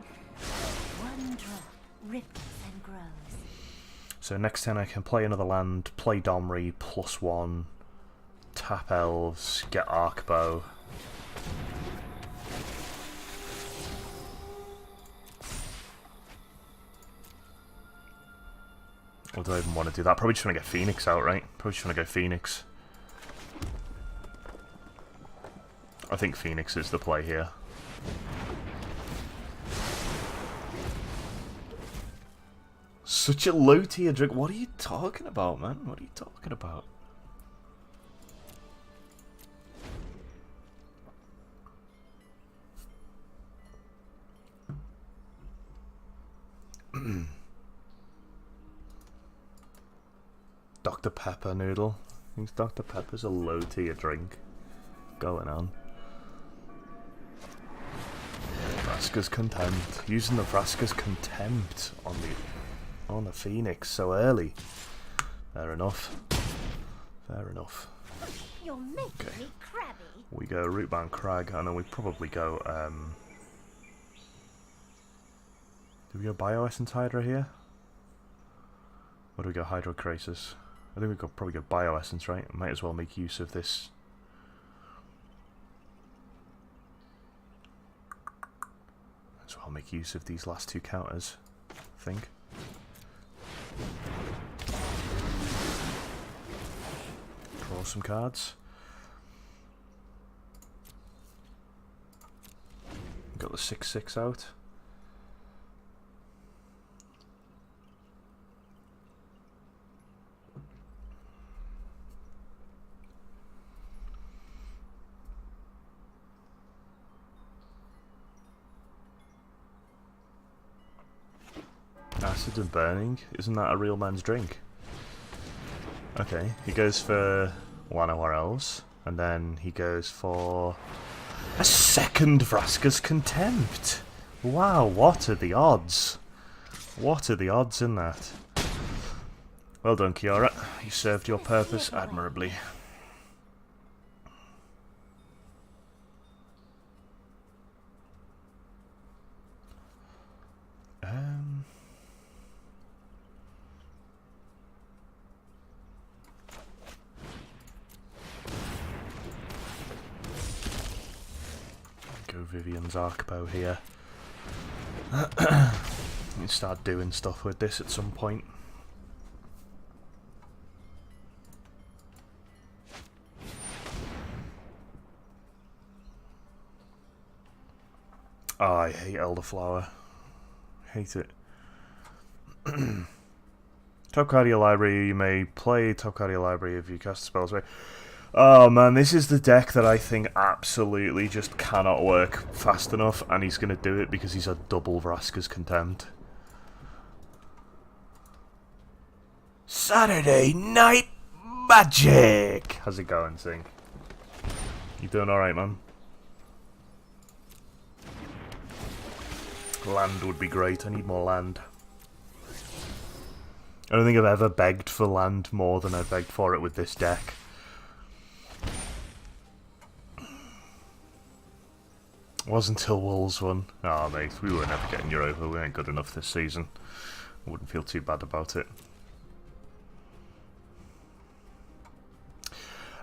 One drop ripples and grows. So next turn I can play another land, play Domri, +1, tap elves, get Arcbow. Or do I even want to do that? Probably just want to get Phoenix out, right? Probably just want to go Phoenix. I think Phoenix is the play here. Such a low tier drink. What are you talking about, man? What are you talking about? Dr. Pepper noodle. I think Dr. Pepper's a low tier drink. Going on. Vraska's Contempt. Using the Vraska's Contempt on the Phoenix so early. Fair enough. Fair enough. You're making me crabby. We go Rootbound Crag, and then we probably go do we go Bioessence Hydra here? Or do we go Hydrocrisis? I think we could probably go Bioessence, right? Might as well make use of this. Might as well make use of these last two counters, I think. Draw some cards. Got the 6/6 out. Acid and Burning? Isn't that a real man's drink? Okay, he goes for Llanowar Elves, and then he goes for a second Vraska's Contempt! Wow, what are the odds? What are the odds in that? Well done, Kiara. You served your purpose admirably. Go Vivian's Arcbow here. You start doing stuff with this at some point. Oh, I hate Elderflower. Hate it. Top card of your library, you may play top card of your library if you cast spells away. Oh man, this is the deck that I think absolutely just cannot work fast enough, and he's going to do it because he's a double Vraska's Contempt. Saturday Night Magic! How's it going, Sink? You doing alright, man? Land would be great. I need more land. I don't think I've ever begged for land more than I begged for it with this deck. It wasn't until Wolves won. Oh mate, we were never getting Europa. We ain't good enough this season. I wouldn't feel too bad about it.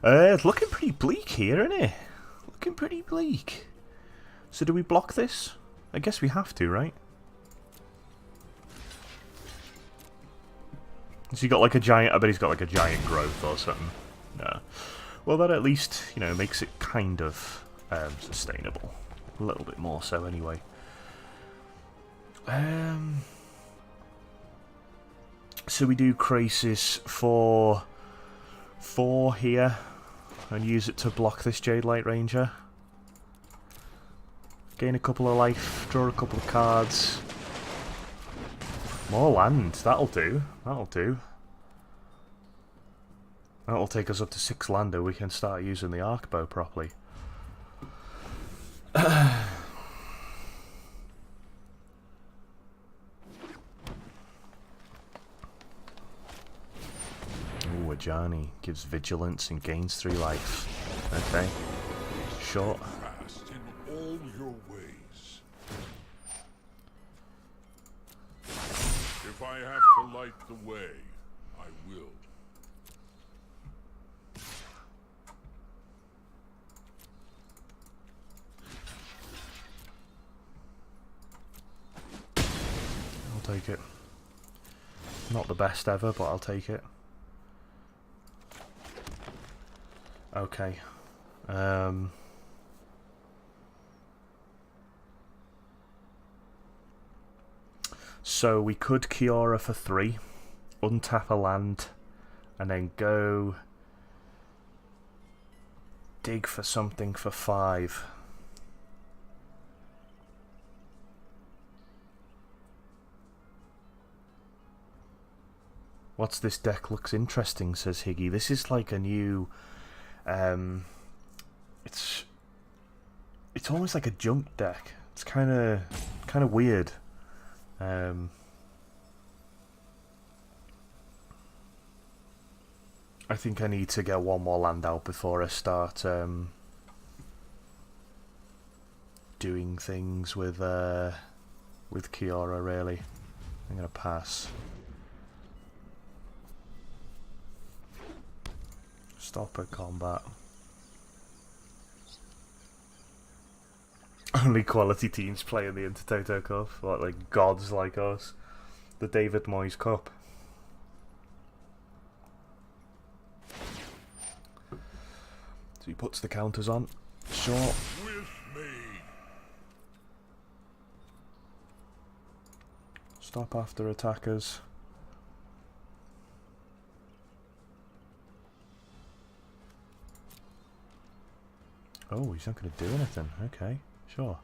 It's looking pretty bleak here, isn't it? Looking pretty bleak. So do we block this? I guess we have to, right? Has he got like a giant... I bet he's got like a giant growth or something. No. Well, that at least, you know, makes it kind of sustainable. A little bit more so, anyway. So we do Crisis for 4 here. And use it to block this Jade Light Ranger. Gain a couple of life, draw a couple of cards. More land, that'll do. That'll do. That'll take us up to 6 land and we can start using the Arcbow properly. Ooh, Ajani gives vigilance and gains 3 life. Okay. Short. Fast in all your ways. If I have to light the way, will. I'll take it. Not the best ever, but I'll take it. Okay. So we could Kiora for 3, untap a land, and then go dig for something for 5. What's this deck? Looks interesting, says Higgy. This is like a new it's almost like a junk deck. It's kind of weird. I think I need to get one more land out before I start doing things with Kiora. Really, I'm gonna pass. Stop at combat. Only quality teams play in the Intertoto Cup, like gods like us. The David Moyes Cup. So he puts the counters on. Sure. With me. Stop after attackers. Oh, he's not going to do anything. Okay, sure.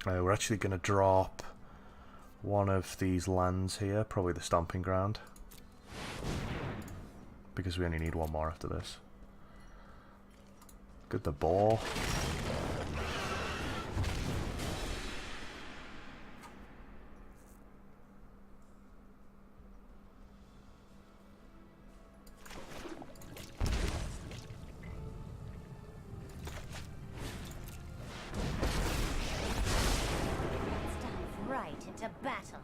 We're actually going to drop one of these lands here, probably the Stomping Ground, because we only need one more after this. Good, the ball. Into battle.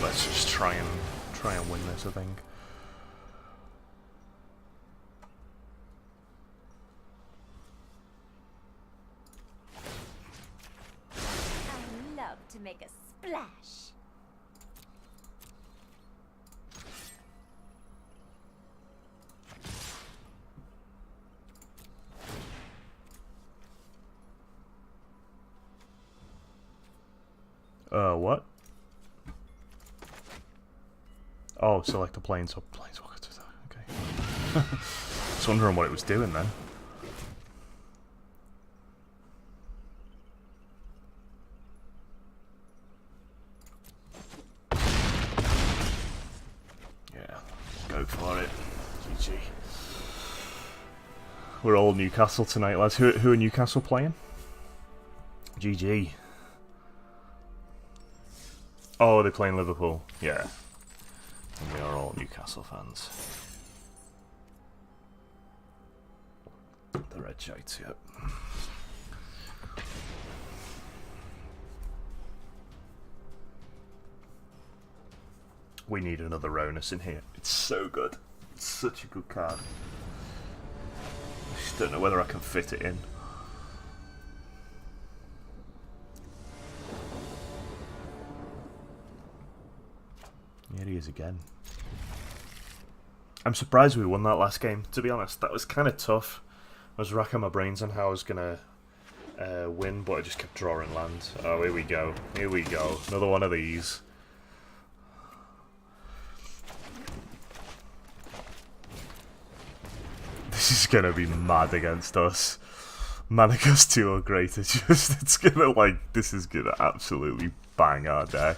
Let's just try and win this, I think. To make a splash. What? Oh, select a planeswalker. Okay. I was wondering what it was doing then. Go for it. GG. We're all Newcastle tonight, lads. Who are Newcastle playing? GG. Oh, they're playing Liverpool. Yeah. And we are all Newcastle fans. The red shites, yep. We need another Ronus in here. It's so good. It's such a good card. I just don't know whether I can fit it in. Here he is again. I'm surprised we won that last game, to be honest. That was kind of tough. I was racking my brains on how I was going to win, but I just kept drawing lands. Oh, here we go. Here we go. Another one of these. This is going to be mad against us. Manica's 2 are great. It's going to, like, this is going to absolutely bang our deck.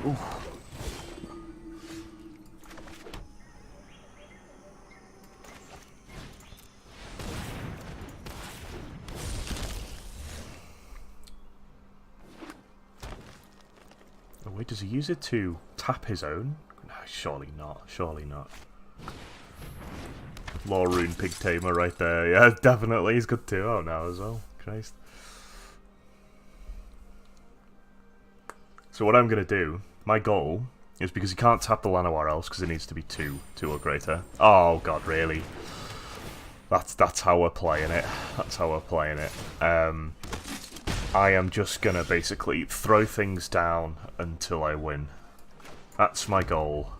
Ooh. Wait, does he use it to tap his own? No, surely not. Surely not. Law Rune Pig Tamer right there. Yeah, definitely. He's got 2 out now as well. Christ. So what I'm going to do, my goal, is because he can't tap the Llanowar else because it needs to be 2 or greater. Oh god, really? That's how we're playing it. That's how we're playing it. I am just going to basically throw things down until I win. That's my goal.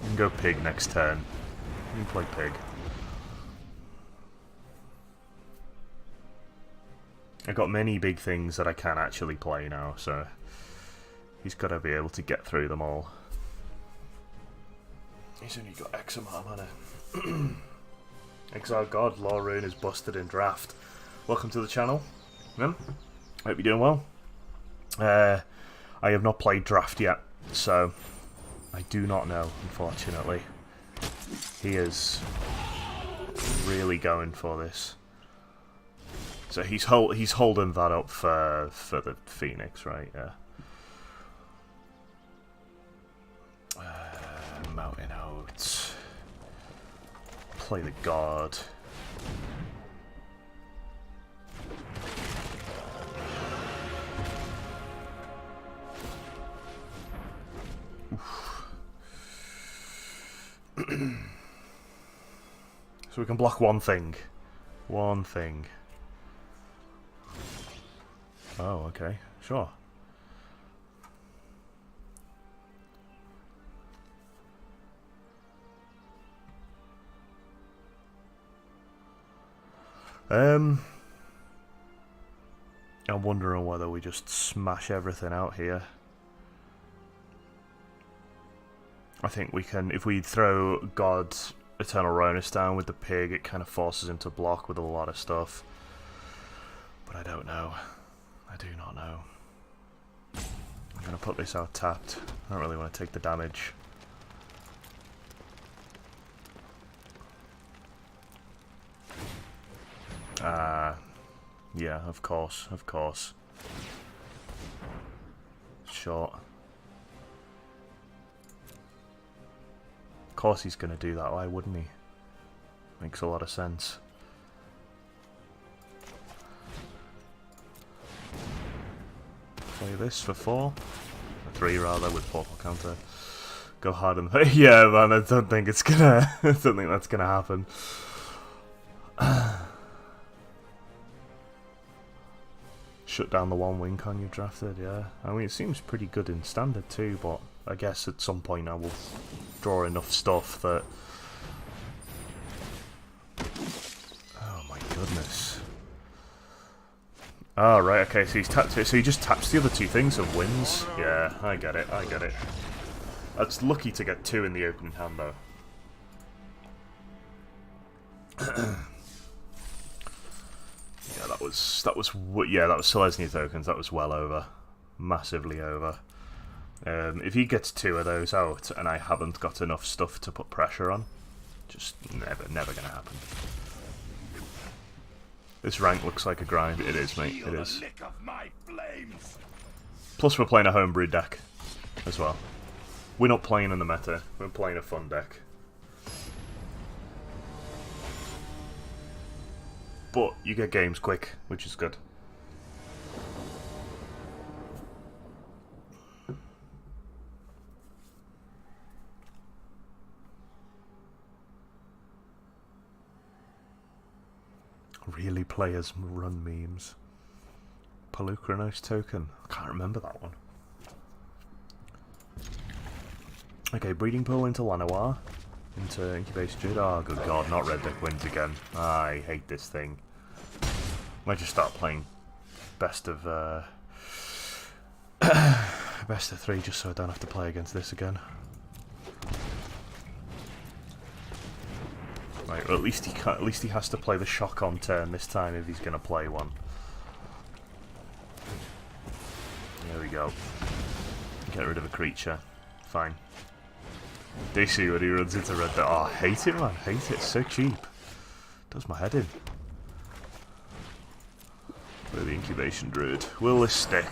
You can go pig next turn. You can play pig. I've got many big things that I can actually play now, so he's got to be able to get through them all. He's only got X amount of mana. Exile God, Law Rune is busted in draft. Welcome to the channel. Hope you're doing well. I have not played draft yet, so I do not know, unfortunately. He is really going for this. So he's holding that up for the Phoenix, right? Yeah. Mountain Oats. Play the God. So we can block one thing. One thing. Oh, okay. Sure. I'm wondering whether we just smash everything out here. I think we can, if we throw God Eternal Ronus down with the pig, it kind of forces him to block with a lot of stuff. But I don't know. I do not know. I'm going to put this out tapped. I don't really want to take the damage. Yeah, of course, of course. Short. Of course he's going to do that, why wouldn't he? Makes a lot of sense. Play this for 4. For 3 rather, with portal counter. Go hard on the yeah, man, I don't think it's gonna I don't think that's gonna happen. Shut down the one wing con you drafted, yeah. I mean, it seems pretty good in standard too, but I guess at some point I will draw enough stuff that... Oh my goodness. Oh, right, okay, so he's tapped it. So he just taps the other 2 things and wins? Yeah, I get it, I get it. That's lucky to get 2 in the opening hand, though. Yeah, that was Selesnya tokens. That was well over, massively over. If he gets 2 of those out, and I haven't got enough stuff to put pressure on, just never gonna happen. This rank looks like a grind. It is, mate. It is. Plus, we're playing a homebrew deck as well. We're not playing in the meta. We're playing a fun deck. But you get games quick, which is good. Really, players run memes. Pelucranos token. I can't remember that one. Okay, breeding pool into Llanowar. Into Incubation Druid. Oh, good god, not red deck wins again. I hate this thing. Might just start playing best of best of 3 just so I don't have to play against this again. Right, well, at least he has to play the shock on turn this time if he's gonna play one. There we go. Get rid of a creature. Fine. DayC when he runs into red deck. Oh, I hate it, man. Hate it. It's so cheap. Does my head in. Play the Incubation Druid. Will this stick?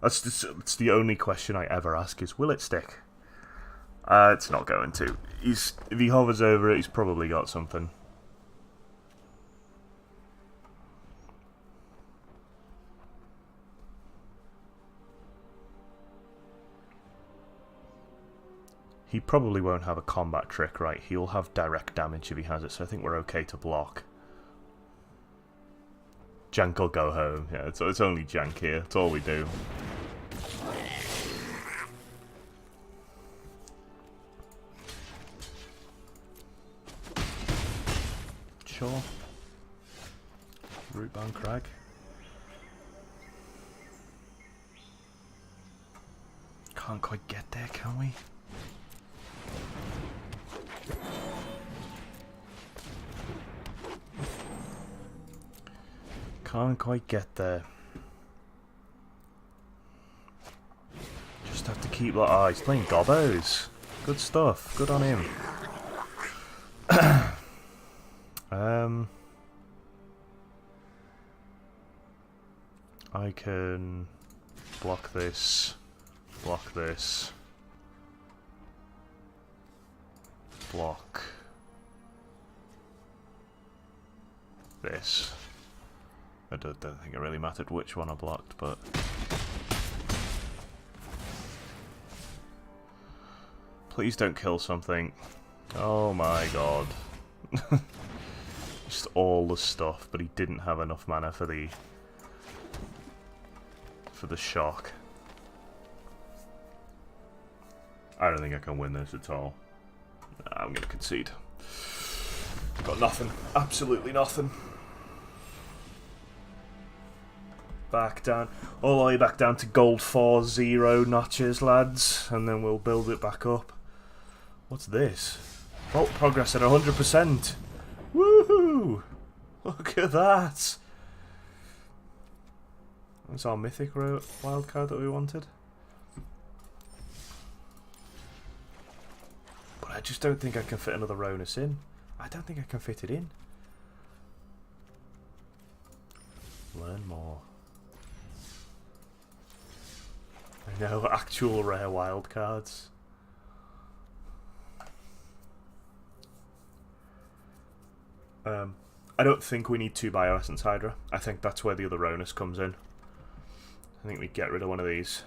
That's the only question I ever ask is, will it stick? It's not going to. If he hovers over it, he's probably got something. He probably won't have a combat trick, right? He'll have direct damage if he has it, so I think we're okay to block. Jank will go home. Yeah, it's only Jank here. That's all we do. Sure. Rootbound Crag. Can't quite get there, can we? Can't quite get there. Just have to keep like, oh, he's playing Gobbos. Good stuff. Good on him. I can block this, block this, block this. I don't think it really mattered which one I blocked, but please don't kill something. Oh my god. Just all the stuff, but he didn't have enough mana for the shock. I don't think I can win this at all. Nah, I'm gonna concede. Got nothing. Absolutely nothing. Back down. All the way back down to gold 4-0 notches, lads. And then we'll build it back up. What's this? Vault progress at 100%. Woohoo! Look at that. That's our mythic wildcard that we wanted. But I just don't think I can fit another Ronus in. I don't think I can fit it in. Learn more. I know, actual rare wildcards. I don't think we need 2 Bioessence Hydra. I think that's where the other Ronus comes in. I think we get rid of one of these.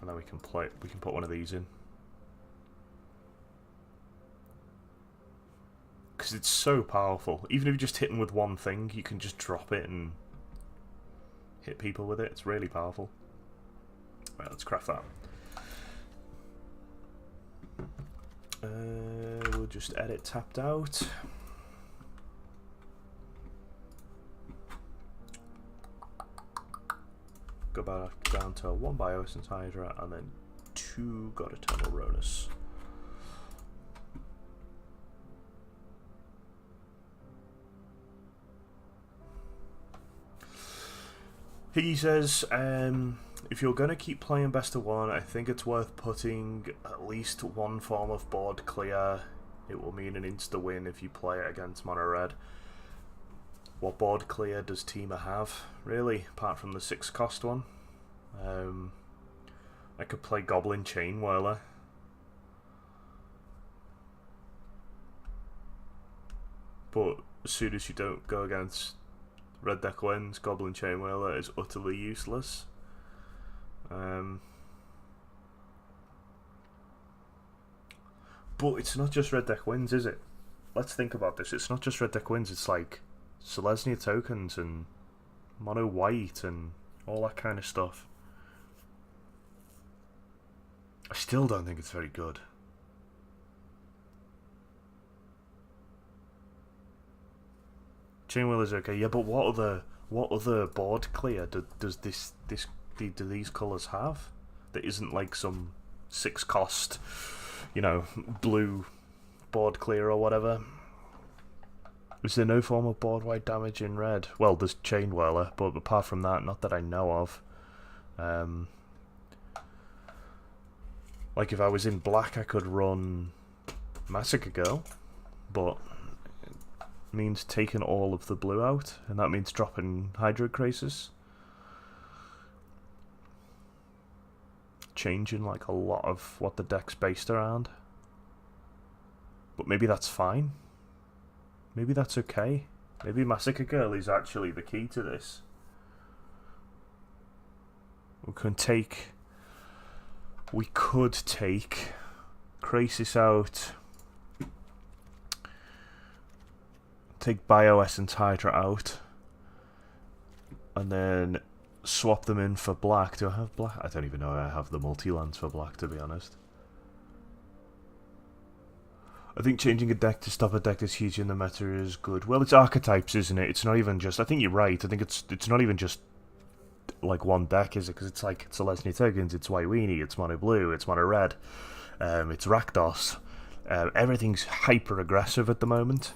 And then we can put one of these in. Because it's so powerful. Even if you're just hitting with one thing, you can just drop it and hit people with it. It's really powerful. Right, let's craft that. We'll just edit tapped out. Go back down to 1 Bioessence Hydra and then 2 God Eternal Ronus. He says, if you're going to keep playing best of 1, I think it's worth putting at least 1 form of board clear. It will mean an insta-win if you play it against mono red. What board clear does Teema have, really, apart from the 6 cost one? I could play Goblin Chain Whirler. But as soon as you don't go against red deck wins, Goblin Chain Whirler is utterly useless. But it's not just red deck wins, is it? Let's think about this. It's not just red deck wins, it's like Selesnya tokens and mono white and all that kind of stuff. I still don't think it's very good. Chainwheel is okay, yeah, but what other board clear do these colours have that isn't like some 6 cost, you know, blue board clear or whatever? Is there no form of board white damage in red? Well, there's Chain Whirler, but apart from that, not that I know of. Like if I was in black, I could run Massacre Girl, but it means taking all of the blue out, and that means dropping Hydro Crisis. changing like a lot of what the deck's based around. But maybe that's fine. Maybe that's okay. Maybe Massacre Girl is actually the key to this. We could take Crisis out, take BioS and Hydra out, and then swap them in for black. Do I have black? I don't even know I have the multi-lands for black, to be honest. I think changing a deck to stop a deck that's huge in the meta is good. Well, it's archetypes, isn't it? It's not even just... I think you're right. I think it's not even just like one deck, is it? Because it's like, it's Lesney Tokens, it's White Weenie, it's Mono Blue, it's Mono Red, it's Rakdos. Everything's hyper aggressive at the moment.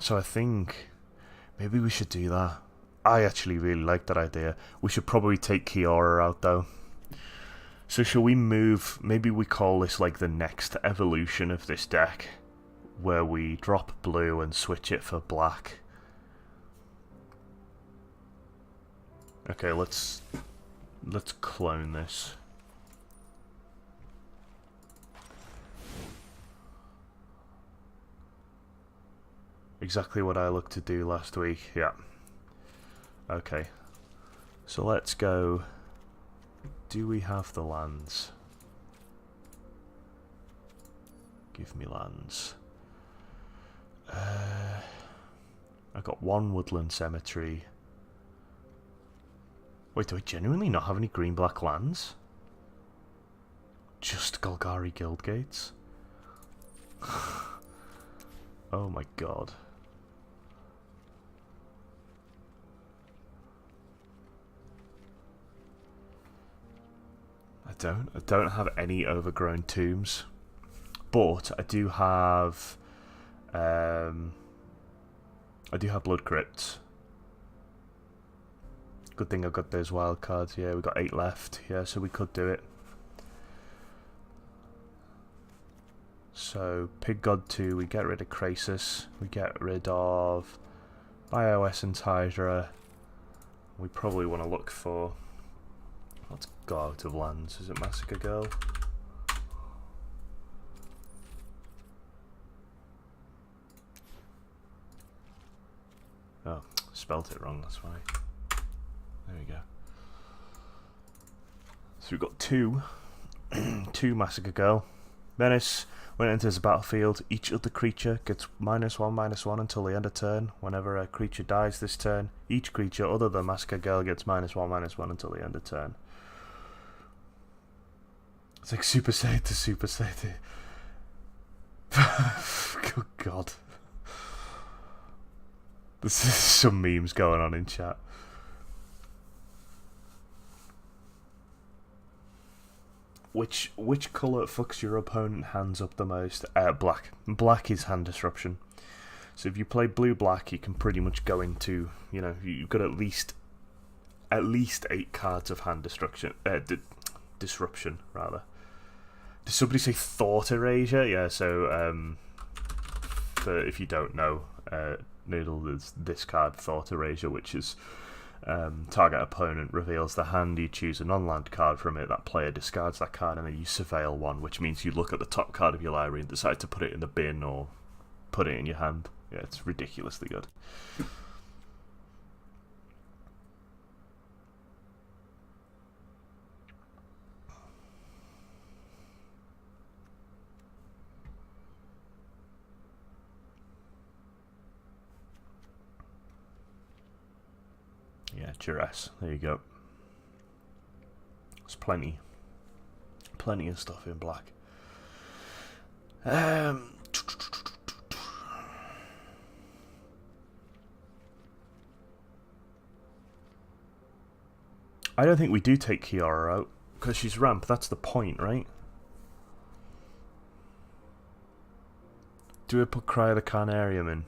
So I think maybe we should do that. I actually really like that idea. We should probably take Kiora out though. So shall we move, maybe we call this like the next evolution of this deck, where we drop blue and switch it for black. Okay, let's clone this. Exactly what I looked to do last week, yeah. Okay, so let's go. Do we have the lands? Give me lands. I got one Woodland Cemetery. Wait, do I genuinely not have any green-black lands? Just Golgari Guildgates? Oh my god. I don't have any overgrown tombs, but I do have blood crypts. Good thing I've got those wild cards. Yeah, we've got 8 left. Yeah, so we could do it. So Pig God 2, we get rid of Crisis, we get rid of BioS and Hydra. We probably want to look for... Let's go out of lands. Is it Massacre Girl? Oh, spelt it wrong, that's why. There we go. So we've got two Massacre Girl. Menace, when it enters the battlefield, each other creature gets -1/-1 until the end of turn. Whenever a creature dies this turn, each creature other than Massacre Girl gets -1/-1 until the end of turn. It's like Super Saiyan to Super Saiyan. Good God. This is some memes going on in chat. Which colour fucks your opponent hands up the most? Black. Black is hand disruption. So if you play blue-black, you can pretty much go into, you know, you've got at least 8 cards of hand destruction, disruption rather. Did somebody say thought erasure? Yeah. So if you don't know, Noodle, there's this card, thought erasure, which is target opponent reveals the hand, you choose a non-land card from it, that player discards that card, and then you surveil one, which means you look at the top card of your library and decide to put it in the bin or put it in your hand. Yeah, it's ridiculously good. Yeah, Duress. There you go. There's plenty of stuff in black. I don't think we do take Kiara out because she's ramp. That's the point, right? Do we put Cry of the Carnarium in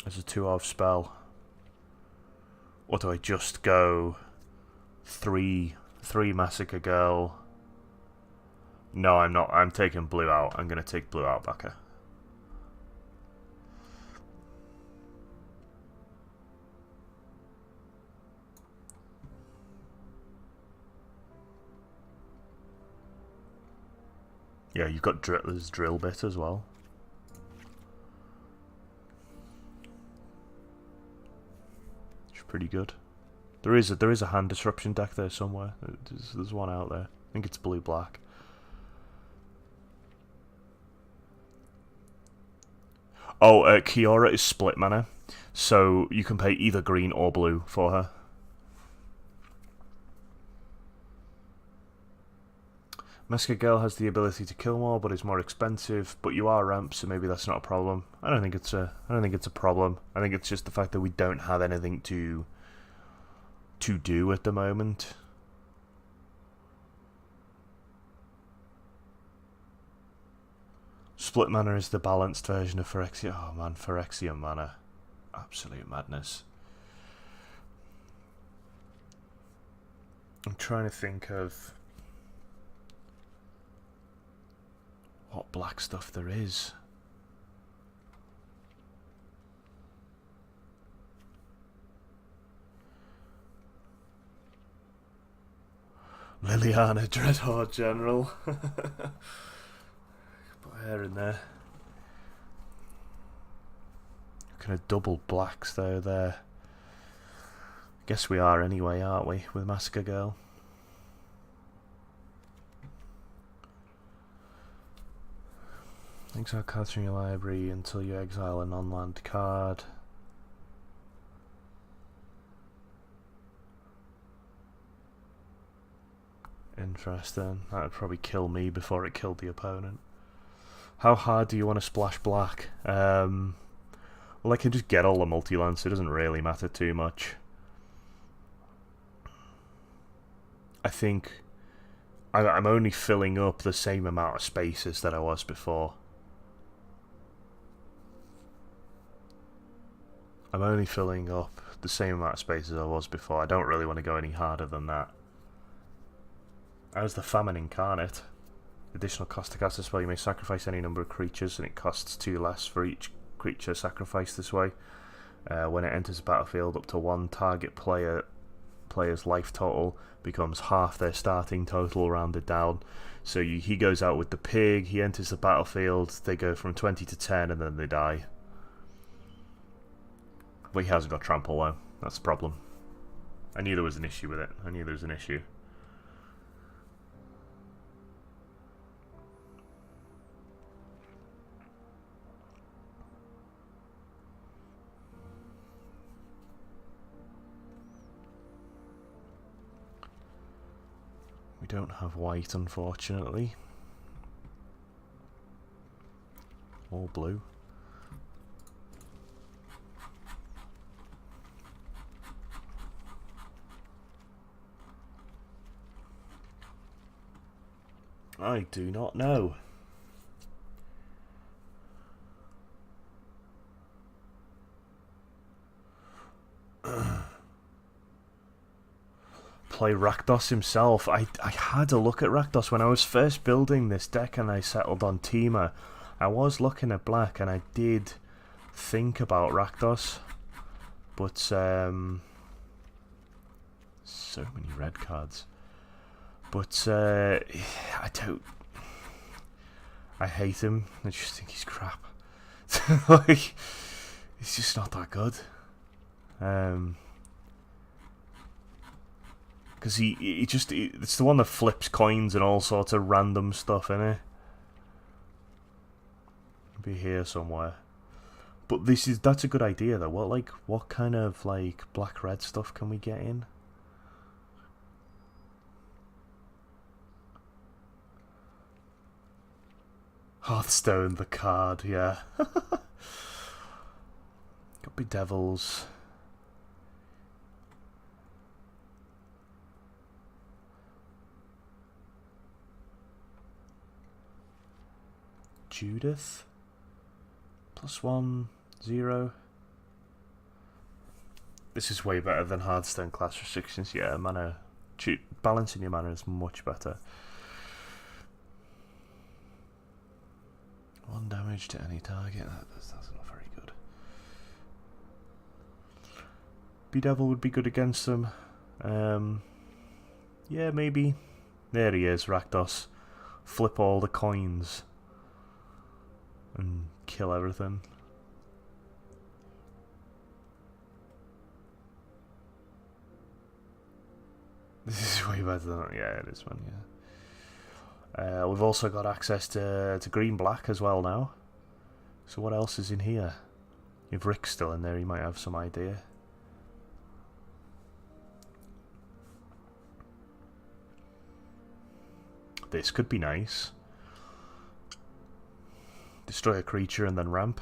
as a 2-of spell? Or do I just go 3 Massacre Girl? No, I'm not. I'm taking blue out. I'm going to take blue out, Baka. Yeah, you've got there's drill bit as well. Which is pretty good. There is a hand disruption deck there somewhere. There's one out there. I think it's blue-black. Oh, Kiora is split mana, so you can pay either green or blue for her. Massacre Girl has the ability to kill more, but is more expensive. But you are ramp, so maybe that's not a problem. I don't think it's a problem. I think it's just the fact that we don't have anything to do at the moment. Split mana is the balanced version of Phyrexian. Oh man, Phyrexian mana. Absolute madness. I'm trying to think of what black stuff there is. Liliana, Dreadhorde General. Put her in there. Kind of double blacks though there. Guess we are anyway, aren't we, with Massacre Girl? Exile cards from your library until you exile a non-land card. Interesting. That would probably kill me before it killed the opponent. How hard do you want to splash black? Well, I can just get all the multi-lands, so it doesn't really matter too much. I think I'm only filling up the same amount of spaces that I was before. I'm only filling up the same amount of spaces I was before. I don't really want to go any harder than that. How's the Famine Incarnate? Additional cost to cast this spell. You may sacrifice any number of creatures, and it costs 2 less for each creature sacrificed this way. When it enters the battlefield, up to one target player's life total becomes half their starting total rounded down. So he goes out with the pig, he enters the battlefield, they go from 20 to 10, and then they die. But he hasn't got trample though. That's the problem. I knew there was an issue with it. I knew there was an issue. We don't have white, unfortunately. Or blue. I do not know. Play Rakdos himself. I had a look at Rakdos when I was first building this deck and I settled on Teema. I was looking at black and I did think about Rakdos, but so many red cards. But I don't. I hate him. I just think he's crap. Like, he's just not that good. Because it's the one that flips coins and all sorts of random stuff, innit? Be here somewhere. But that's a good idea though. What kind of like black red stuff can we get in? Hearthstone, the card, yeah. Got Bedevils. Judith. +1, 0. This is way better than Hearthstone class restrictions. Yeah, mana. Balancing your mana is much better. 1 damage to any target. That's not very good. Bedevil would be good against them. Yeah, maybe. There he is, Rakdos. flip all the coins and kill everything. This is way better than... Yeah, it is, man, yeah. We've also got access to green-black as well now. So what else is in here? If Rick's still in there, he might have some idea. This could be nice. Destroy a creature and then ramp.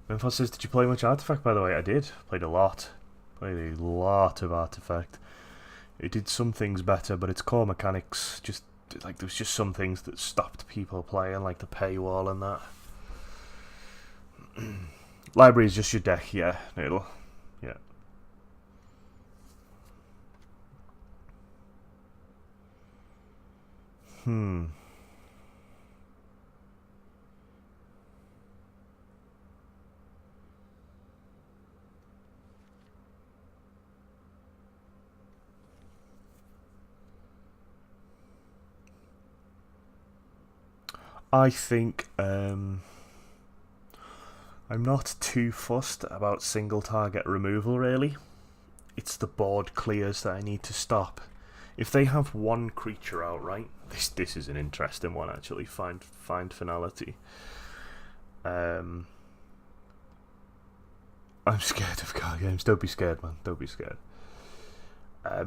Memphis says, did you play much Artifact, by the way? I did. Played a lot. Played a lot of Artifact. It did some things better, but its core mechanics just... Like, there was just some things that stopped people playing, like the paywall and that. Library is just your deck, yeah, Noodle. Yeah. I think I'm not too fussed about single target removal, really. It's the board clears that I need to stop. If they have one creature outright, this is an interesting one actually. Find finality. I'm scared of card games. Don't be scared, man. Don't be scared.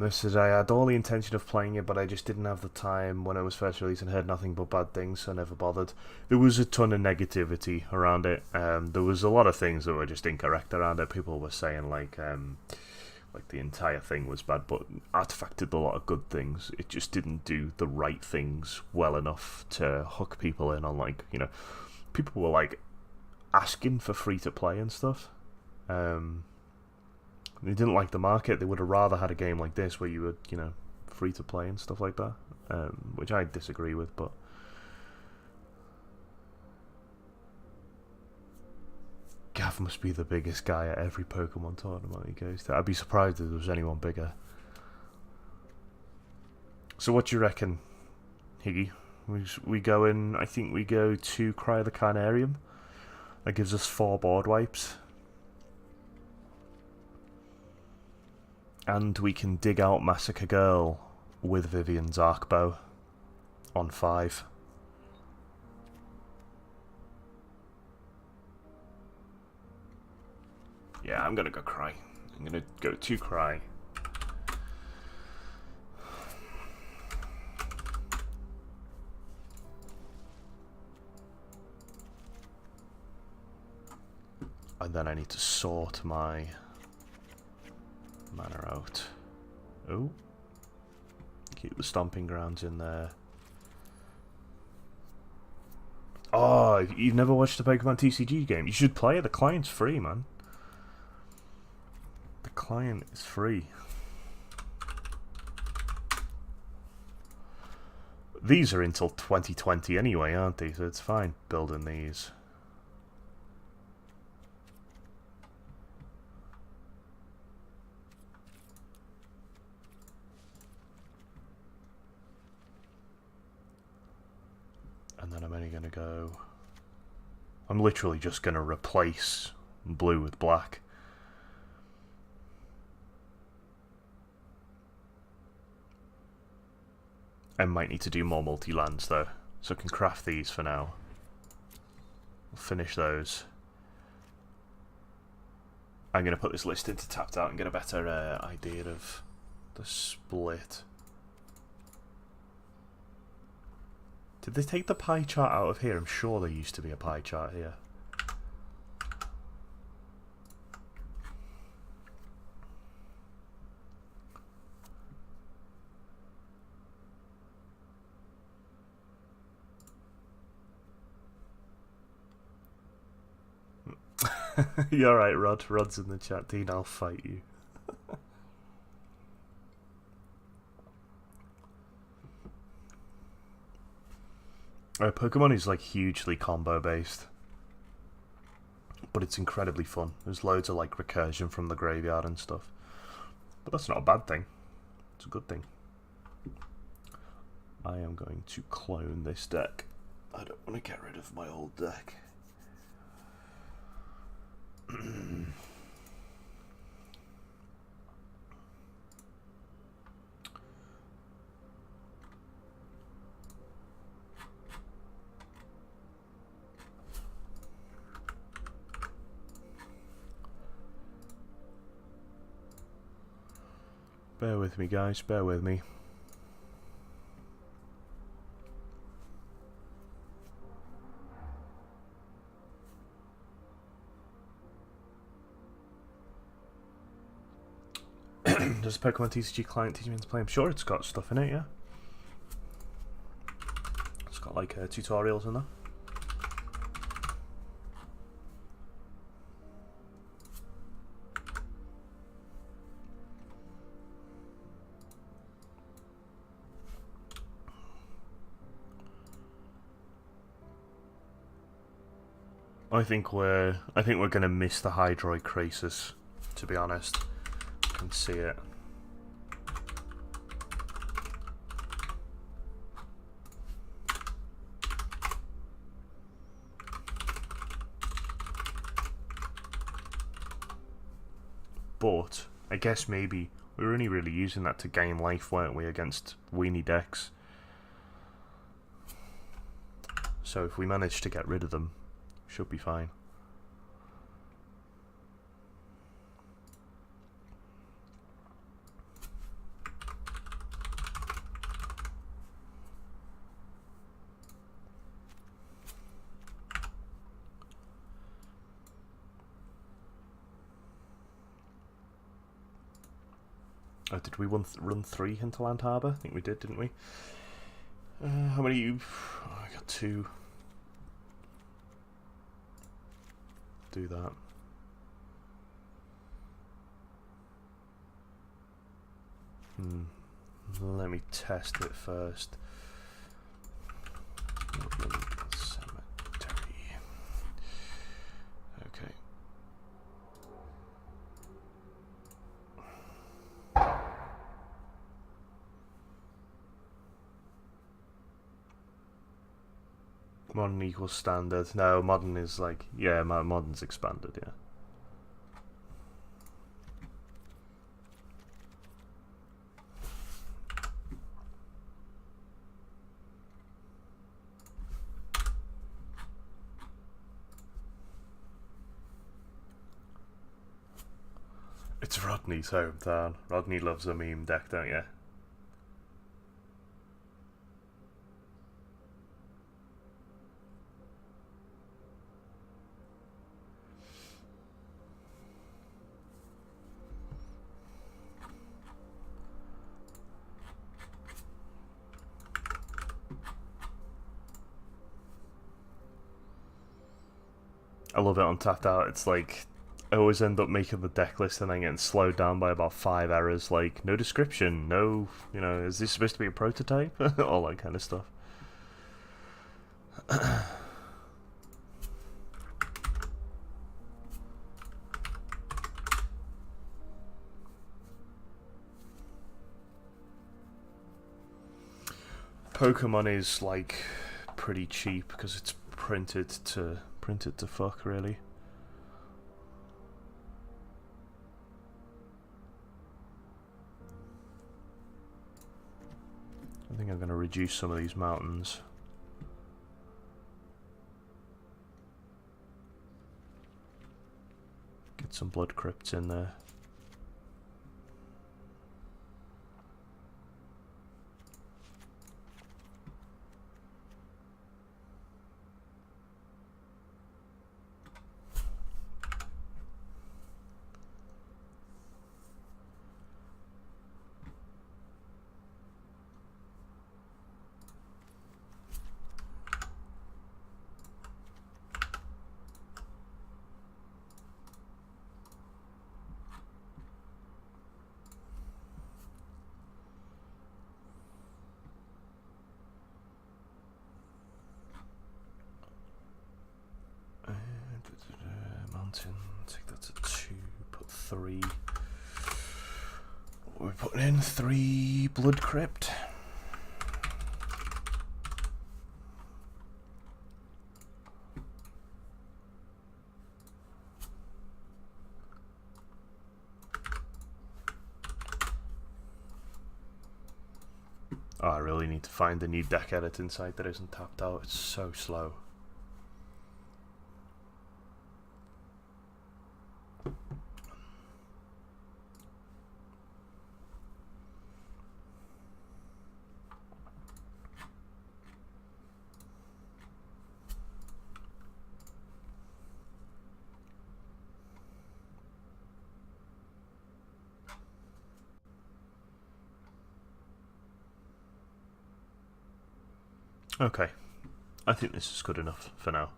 Says, I had all the intention of playing it, but I just didn't have the time when it was first released and heard nothing but bad things, so I never bothered. There was a ton of negativity around it. There was a lot of things that were just incorrect around it. People were saying like the entire thing was bad, but Artifact did a lot of good things. It just didn't do the right things well enough to hook people in on, like, you know, people were like asking for free to play and stuff. They didn't like the market. They would have rather had a game like this where you were, you know, free to play and stuff like that, which I disagree with, but Gav must be the biggest guy at every Pokemon tournament he goes to. I'd be surprised if there was anyone bigger. So what do you reckon, Higgy? We go in, I think we go to Cry the Carnarium. That gives us 4 board wipes. And we can dig out Massacre Girl with Vivian's Arc Bow on 5. Yeah, I'm gonna go Cry. I'm gonna go to Cry. And then I need to sort my mana out. Oh. Keep the Stomping Grounds in there. Oh, if you've never watched a Pokemon TCG game, you should play it. The client's free, man. The client is free. These are until 2020 anyway, aren't they? So it's fine building these. And then I'm only going to go... I'm literally just going to replace blue with black. I might need to do more multi-lands though, so I can craft these for now. We'll finish those. I'm going to put this list into tapped out and get a better idea of the split. Did they take the pie chart out of here? I'm sure there used to be a pie chart here. You're right, Rod. Rod's in the chat. Dean, I'll fight you. Pokemon is like hugely combo based, but it's incredibly fun. There's loads of like recursion from the graveyard and stuff, but that's not a bad thing. It's a good thing. I am going to clone this deck. I don't want to get rid of my old deck. Bear with me, guys, bear with me. Does Pokemon TCG client teach me to play? I'm sure it's got stuff in it, yeah. It's got like tutorials in there. I think we're gonna miss the Hydroid Crisis, to be honest. I can see it. But I guess maybe we were only really using that to gain life, weren't we, against weenie decks? So if we manage to get rid of them, should be fine. Oh, did we run 3 Hinterland Harbour? I think we did, didn't we? How many you? Oh, I got 2. Do that. Let me test it first. Cemetery. Okay. Modern equals standard. No, modern is like, yeah, modern's expanded, yeah. It's Rodney's hometown. Rodney loves a meme deck, don't you? I love it on Tapped Out. It's like, I always end up making the deck list and then getting slowed down by about 5 errors, like, no description, no, you know, is this supposed to be a prototype? All that kind of stuff. Pokemon is, like, pretty cheap because it's printed to fuck, really. I think I'm going to reduce some of these mountains. Get some blood crypts in there. mountain. Take that to 2. Put 3. We're putting in 3 blood crypt. Oh, I really need to find the new deck editing site that isn't tapped out. It's so slow. Okay, I think this is good enough for now.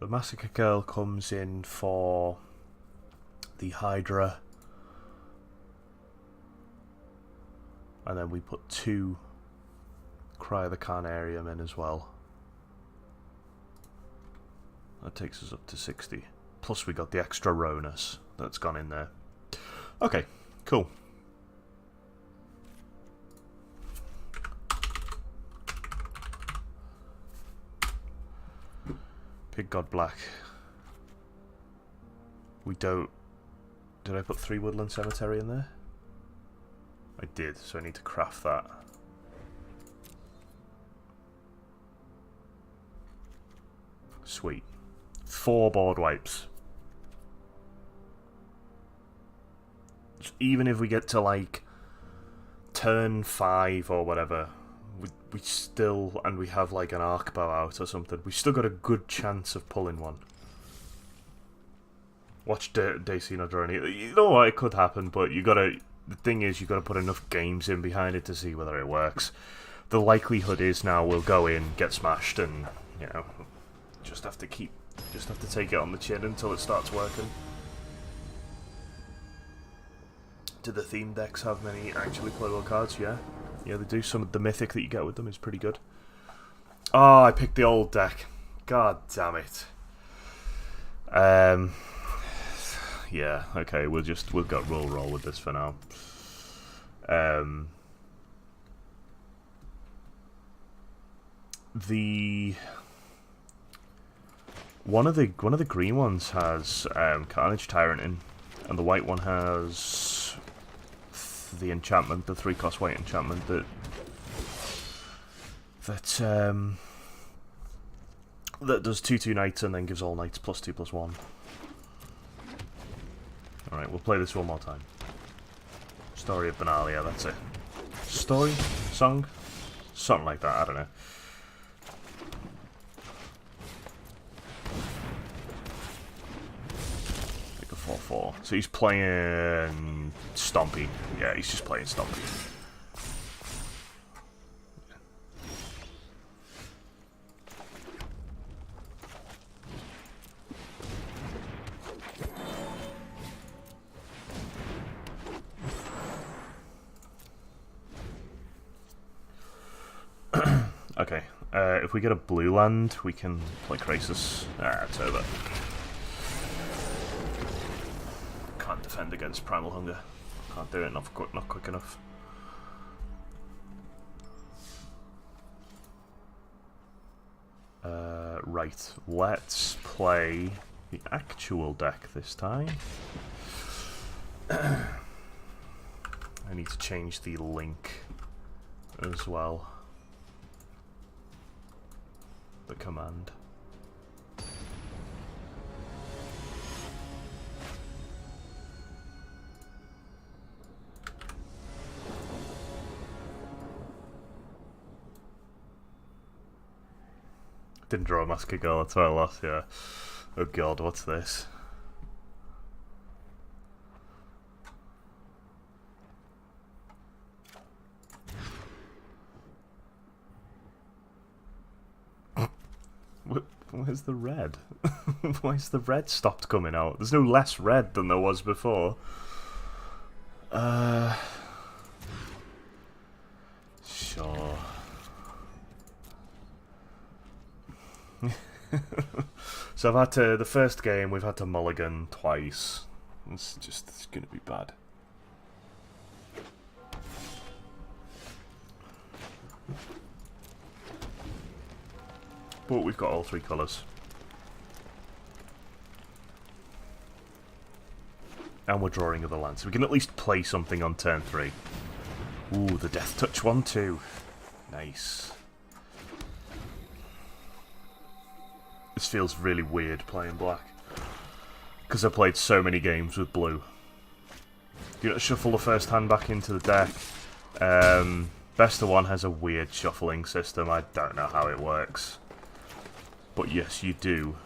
The Massacre Girl comes in for the Hydra, and then we put 2 Cry of the Carnarium in as well. That takes us up to 60. Plus we got the extra Ronus that's gone in there. Okay, cool. Pig God Black. We don't... Did I put 3 Woodland Cemetery in there? I did, so I need to craft that. Sweet. 4 board wipes. Even if we get to like turn 5 or whatever, we still, and we have like an arc bow out or something, we still got a good chance of pulling one. Watch DayC not drawing it. You know what, it could happen, but you gotta, the thing is, you gotta put enough games in behind it to see whether it works. The likelihood is now we'll go in, get smashed, and, you know, just have to take it on the chin until it starts working. Do the theme decks have many actually playable cards? Yeah. Yeah, they do. Some of the mythic that you get with them is pretty good. Oh, I picked the old deck. God damn it. Yeah, okay, we'll roll with this for now. One of the green ones has Carnage Tyrant in, and the white one has the enchantment, the 3-cost white enchantment that does 2/2 knights and then gives all knights +2/+1. Alright, we'll play this one more time. Story of Benalia, that's it. Story? Song? Something like that, I don't know. Like a 4/4. So he's playing Stompy. Yeah, he's just playing Stompy. Okay, if we get a blue land, we can play Crisis. Ah, it's over. Can't defend against Primal Hunger. Can't do it, not quick enough. Right, let's play the actual deck this time. I need to change the link as well. The command. Didn't draw a Massacre Girl, that's why I lost, yeah. Oh god, what's this? Where's the red? Why's the red stopped coming out? There's no less red than there was before. Sure. So I've had to, the first game we've had to mulligan twice. It's gonna be bad. But we've got all 3 colours. And we're drawing other lands. So we can at least play something on turn 3. Ooh, the Death Touch 1/2. Nice. This feels really weird playing black. Because I played so many games with blue. Do you not shuffle the first hand back into the deck? Best of One has a weird shuffling system. I don't know how it works. But yes, you do.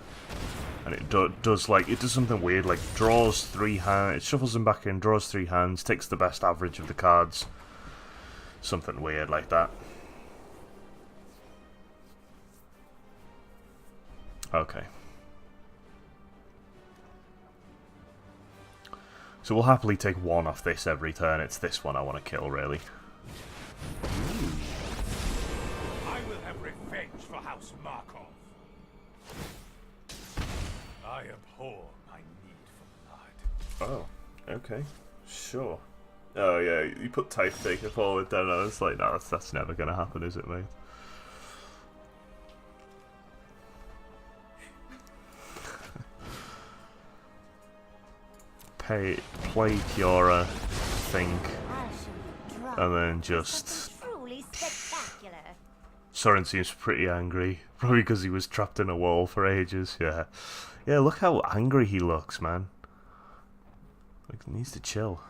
And it does something weird, like draws 3 hands, it shuffles them back in, draws 3 hands, takes the best average of the cards. Something weird like that. Okay. So we'll happily take 1 off this every turn. It's this one I want to kill, really. I will have revenge for House Markov. I abhor my need for blood. Oh, okay. Sure. Oh, yeah, you put Type Taker forward then. I was like, no, that's never going to happen, is it, mate? Play Kiora, think, and then just... Truly spectacular. Soren seems pretty angry, probably because he was trapped in a wall for ages. Yeah, yeah. Look how angry he looks, man. Like, he needs to chill.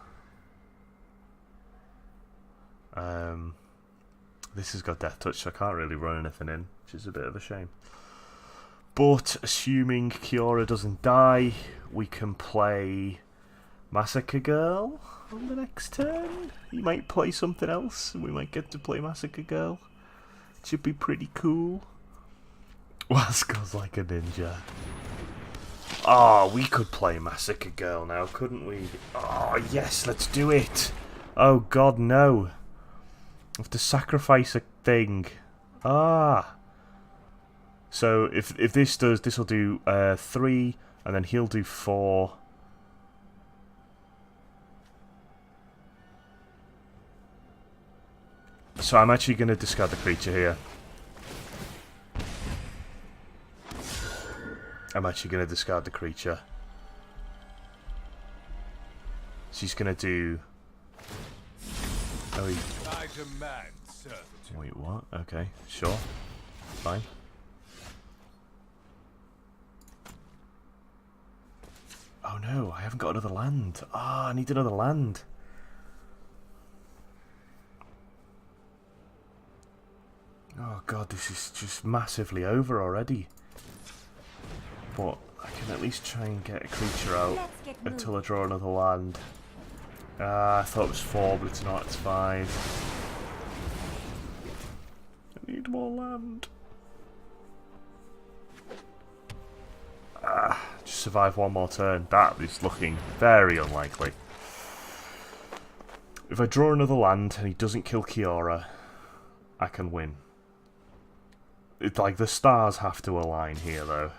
This has got Death Touch, so I can't really run anything in, which is a bit of a shame. But assuming Kiora doesn't die, we can play Massacre Girl on the next turn. He might play something else, and we might get to play Massacre Girl. It should be pretty cool. Wasco's like a ninja. Oh, we could play Massacre Girl now, couldn't we? Oh, yes, let's do it. Oh, God, no. I have to sacrifice a thing. Ah. So, if this does, this will do 3, and then he'll do 4. So I'm actually going to discard the creature here. I'm actually going to discard the creature. She's going to do... Oh, I demand servitude. wait, what? Okay, sure. Fine. Oh no, I haven't got another land. Ah, I need another land. Oh god, this is just massively over already. But I can at least try and get a creature out until I draw another land. I thought it was 4, but it's not, it's 5. I need more land. Just survive 1 more turn. That is looking very unlikely. If I draw another land and he doesn't kill Kiora, I can win. It's like the stars have to align here, though.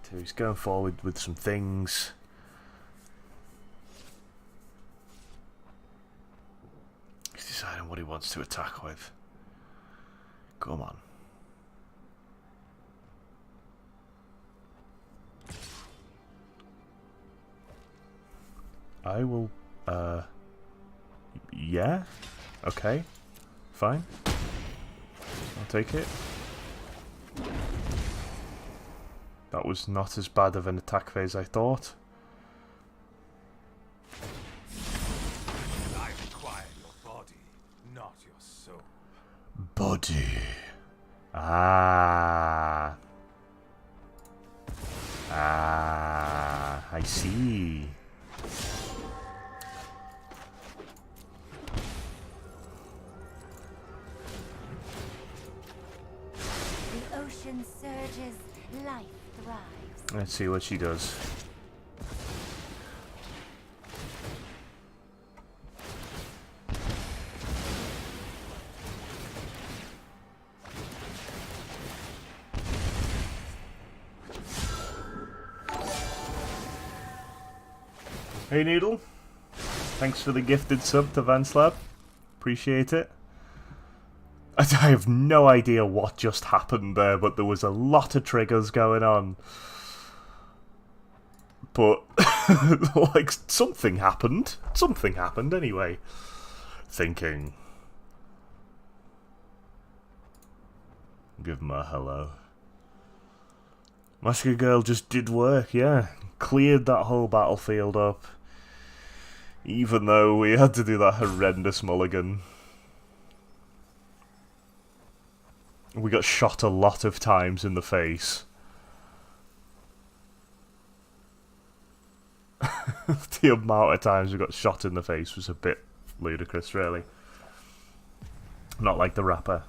So he's going forward with some things. He's deciding what he wants to attack with. Come on. I will, yeah? Okay. Fine. I'll take it. That was not as bad of an attack phase I thought. I require your body, not your soul. Body. Ah. Ah, I see. The ocean surges, life thrives. Let's see what she does. Hey Noodle, thanks for the gifted sub to Vanslab. Appreciate it. I have no idea what just happened there, but there was a lot of triggers going on. But, like, something happened. Something happened anyway. Thinking. Give him a hello. Massacre Girl just did work, yeah. Cleared that whole battlefield up. Even though we had to do that horrendous mulligan. We got shot a lot of times in the face. The amount of times we got shot in the face was a bit ludicrous, really. Not like the rapper.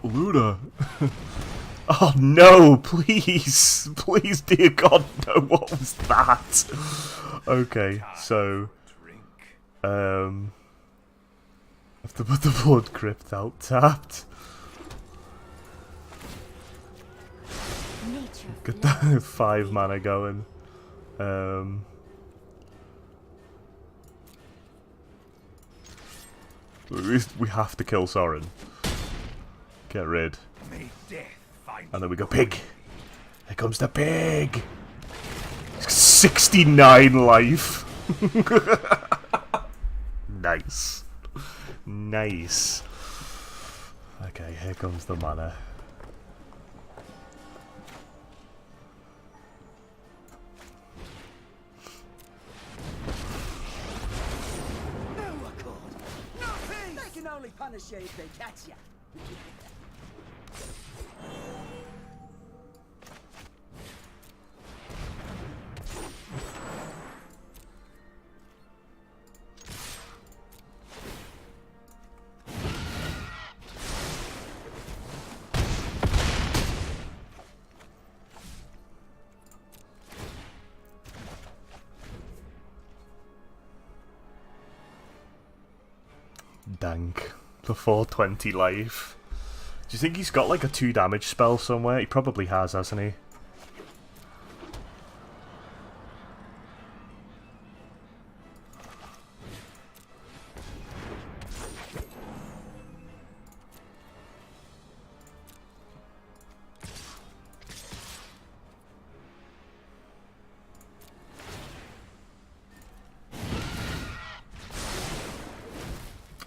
Luna! Oh no, please! Please, dear God, no, what was that? Okay, so... I have to put the blood crypt out tapped. Get that 5 mana going. We have to kill Sorin. Get rid. And then we go pig. Here comes the pig. 69 life. Nice. Nice. Okay, here comes the mana. No accord. No peace. They can only punish you if they catch you. Dank. For 420 life. Do you think he's got like a 2 damage spell somewhere? He probably has, hasn't he?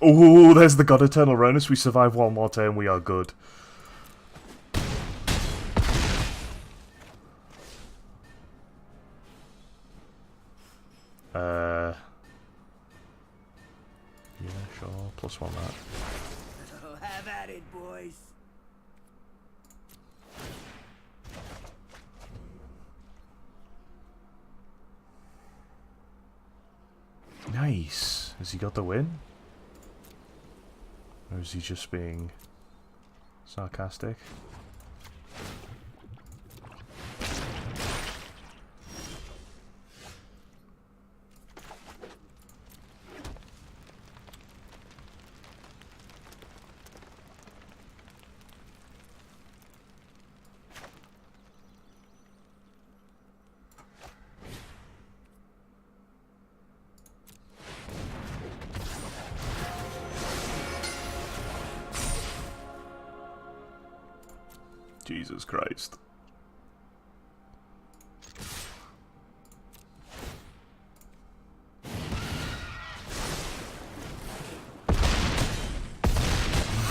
Oh, there's the God Eternal Ronus. We survive one more turn, we are good. Yeah, sure. +1 that. Oh, have at it, boys. Nice. Has he got the win? Or is he just being sarcastic? Jesus Christ.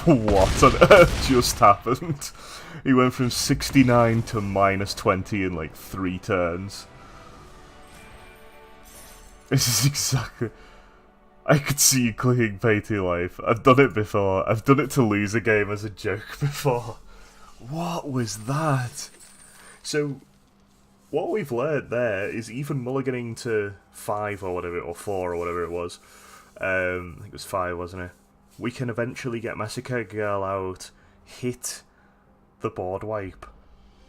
What on earth just happened? He went from 69 to -20 in like 3 turns. This is exactly... I could see you clicking pay to life. I've done it before. I've done it to lose a game as a joke before. What was that? So, what we've learned there is even mulliganing to 5 or whatever, or 4 or whatever it was. I think it was 5, wasn't it? We can eventually get Massacre Girl out, hit the board wipe,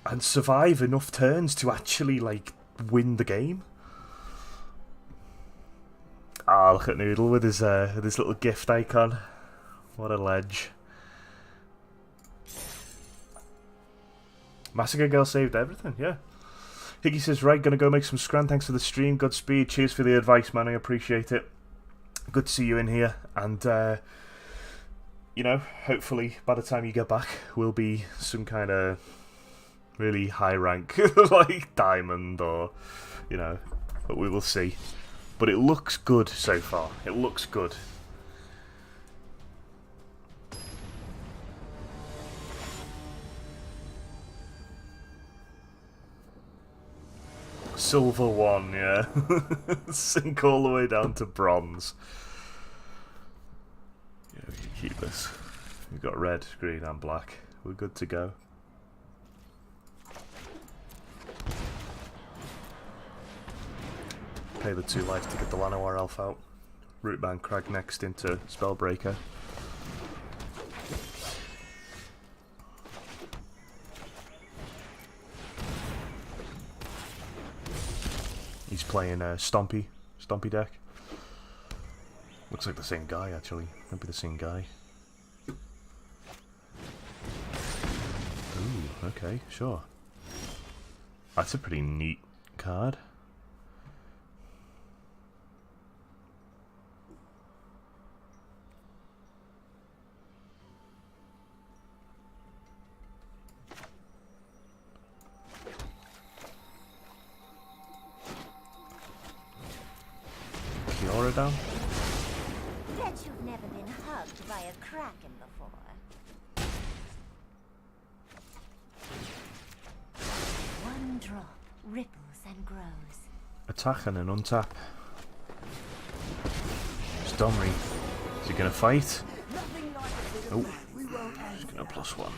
and survive enough turns to actually, like, win the game. Ah, look at Noodle with his little gift icon. What a ledge. Massacre Girl saved everything, yeah. Higgy says, right, gonna go make some scran. Thanks for the stream. Godspeed. Cheers for the advice, man. I appreciate it. Good to see you in here. And, you know, hopefully by the time you get back, we'll be some kind of really high rank, like diamond or, you know, but we will see. But it looks good so far. It looks good. Silver 1, yeah. Sink all the way down to bronze. Yeah, we can keep this. We've got red, green and black. We're good to go. Pay the 2 life to get the Llanowar elf out. Rootman Crag next into Spellbreaker. He's playing Stompy deck. Looks like the same guy actually. Might be the same guy. Ooh, okay, sure. That's a pretty neat card. Kiora down. Bet you've never been hugged by a kraken before. One drop ripples and grows. Attack and an untap. It's Domri. Is he gonna fight? Oh, he's gonna +1.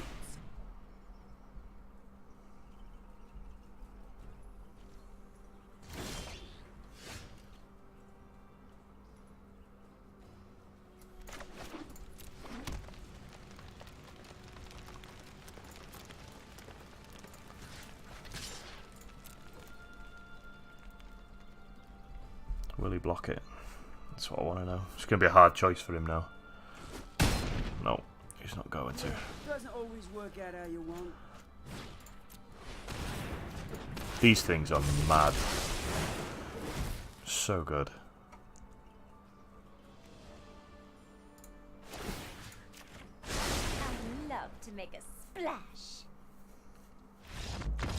Will he block it? That's what I want to know. It's going to be a hard choice for him now. No, he's not going to. Doesn't always work out how you want. These things are mad. So good. I love to make a splash.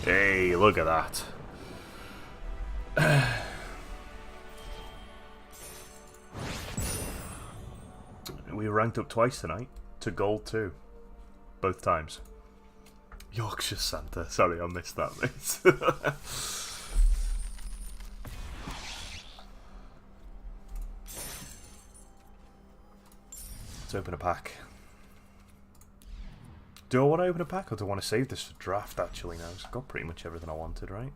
Hey, look at that. We ranked up twice tonight to gold 2. Both times. Yorkshire Santa. Sorry, I missed that, mate. Let's open a pack. Do I want to open a pack or do I want to save this for draft actually now? I've got pretty much everything I wanted, right?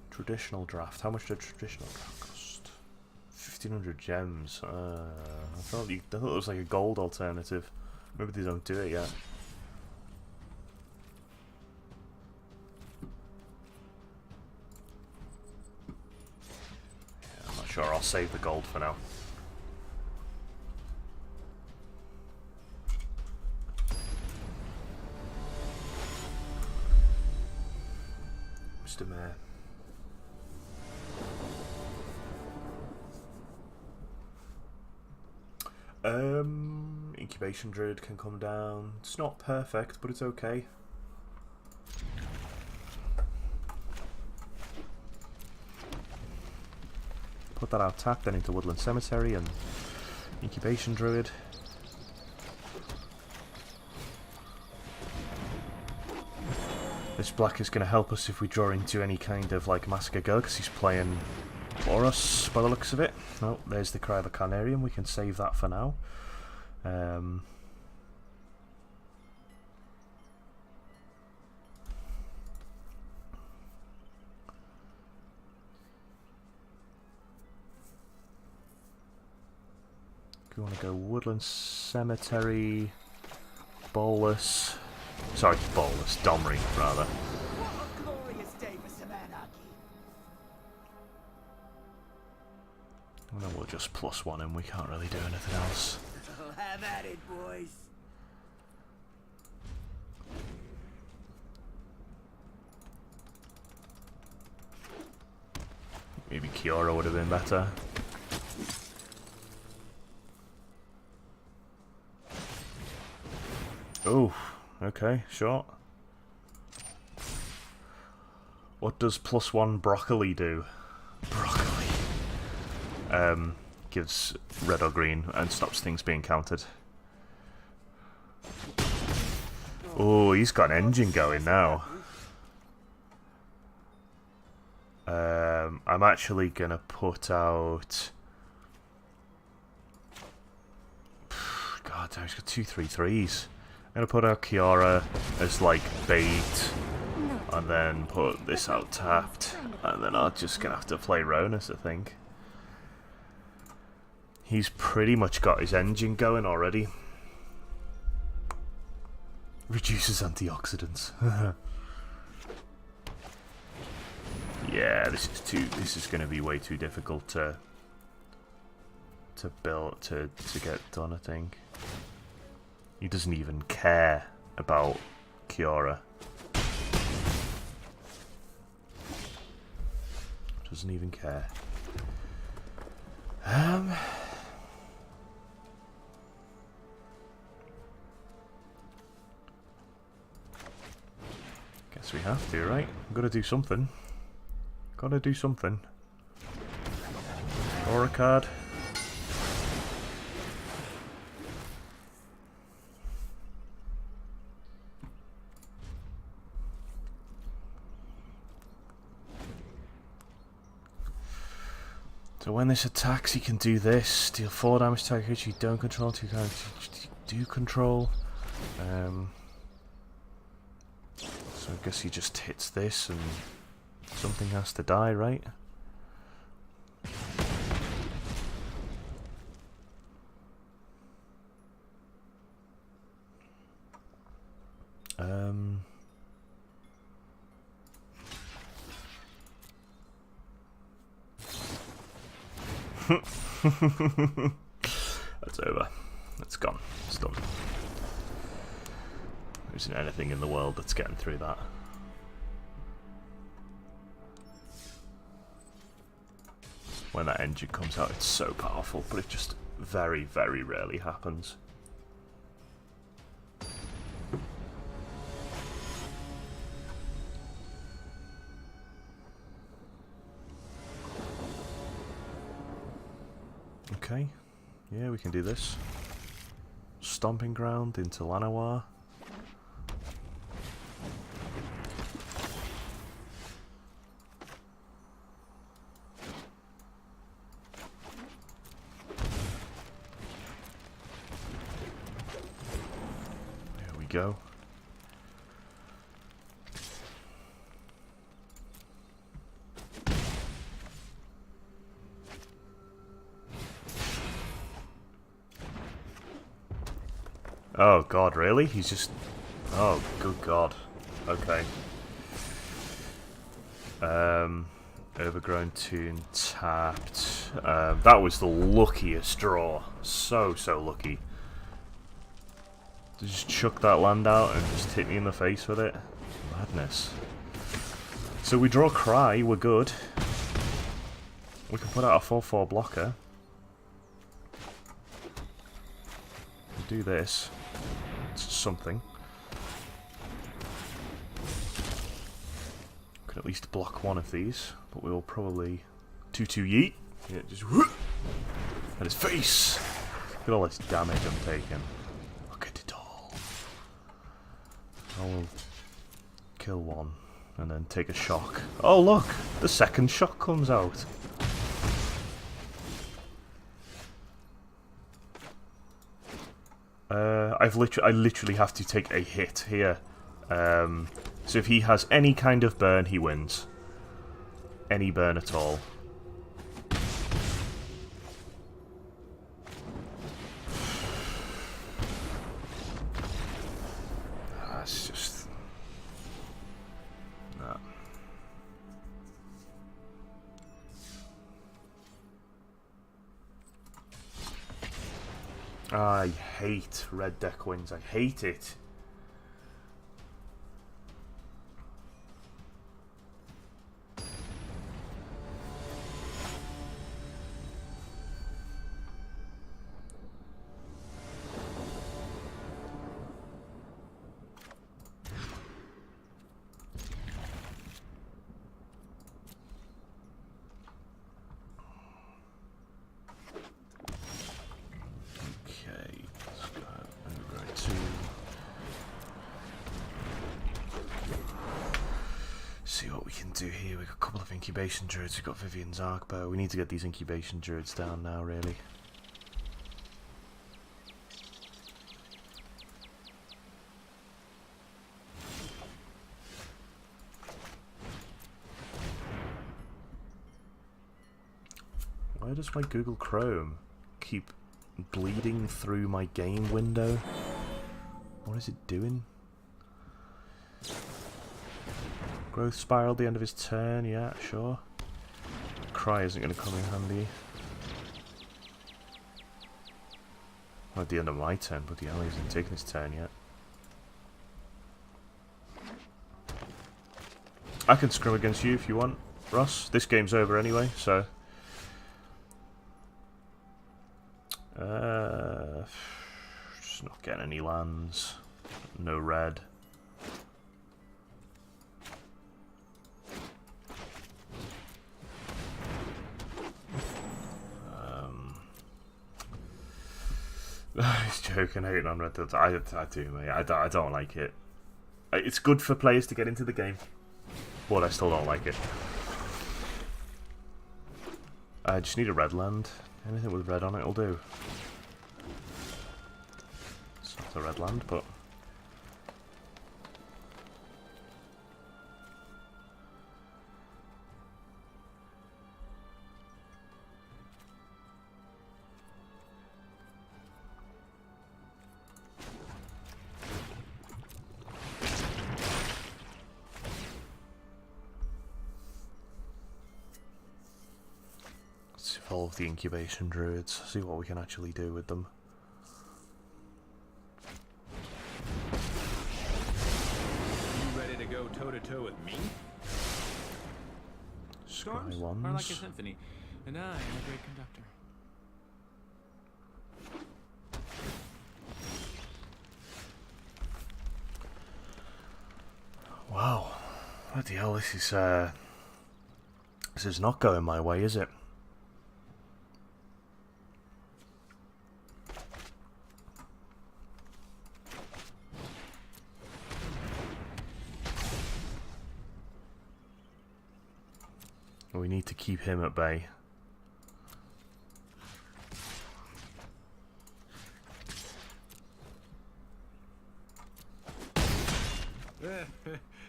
Traditional draft. How much did traditional draft cost? 1,500 gems. I thought it was like a gold alternative. Maybe they don't do it yet. Yeah, I'm not sure. I'll save the gold for now. Mr. Mayor. Incubation Druid can come down. It's not perfect, but it's okay. Put that out tapped, then into Woodland Cemetery and Incubation Druid. This black is going to help us if we draw into any kind of like Massacre Girl, because he's playing Boros by the looks of it. Oh, there's the Cry of the Carnarium. We can save that for now. We want to go Woodland Cemetery, Bolus. Sorry, Bolus, Domri, rather. What a glorious day for some anarchy. And then we'll just +1 and we can't really do anything else. Have at it, boys. Maybe Kiora would have been better. Oh, okay, sure. What does +1 broccoli do? Broccoli. Gives red or green and stops things being counted. Oh, he's got an engine going now. I'm actually gonna put out. God, he's got 2 3-3s. I'm gonna put out Kiara as like bait, and then put this out tapped, and then I'm just gonna have to play Ronus, I think. He's pretty much got his engine going already. Reduces antioxidants. Yeah, this is going to be way too difficult to build to get done, I think. He doesn't even care about Kiora. Doesn't even care. Guess we have to, right? I've got to do something. Gotta do something. Or a card. So when this attacks, you can do this. Deal 4 damage to target you don't control, 2 cards you do control. So I guess he just hits this and something has to die, right? That's over. It's gone. It's done. There isn't anything in the world that's getting through that. When that engine comes out, it's so powerful, but it just very, very rarely happens. Okay, yeah, we can do this. Stomping Ground into Llanowar. There we go. Oh god, really? He's just... Oh, good god. Okay. Overgrown Tune tapped. That was the luckiest draw. So lucky. Just chuck that land out and just hit me in the face with it. Madness. So we draw Cry, we're good. We can put out a 4/4 blocker. Do this. It's something. Could at least block one of these, but we'll probably 2/2 yeet. Yeah, just whoop at his face. Look at all this damage I'm taking. Look at it all. I will kill one and then take a shock. Oh look, the second shock comes out. I literally have to take a hit here. So if he has any kind of burn, he wins. Any burn at all. That's just... no. I hate red deck wins. I hate it. do here? We've got a couple of incubation druids. We've got Vivian's arc bow. We need to get these incubation druids down now, really. Why does my Google Chrome keep bleeding through my game window? What is it doing? Growth spiral at the end of his turn, yeah, sure. Cry isn't going to come in handy. Well, at the end of my turn, but the hell, he hasn't taken his turn yet. I can scrim against you if you want, Ross. This game's over anyway, so... just not getting any lands. No red. He's joking, hating on red. I do, mate. I don't like it. It's good for players to get into the game, but I still don't like it. I just need a red land. Anything with red on it will do. It's not a red land, but... Let's evolve the incubation druids, see what we can actually do with them. You ready to go toe-to-toe with me? Scry Storms ones. are like a symphony, and I am a great conductor. Wow. Bloody hell, this is not going my way, is it? We need to keep him at bay.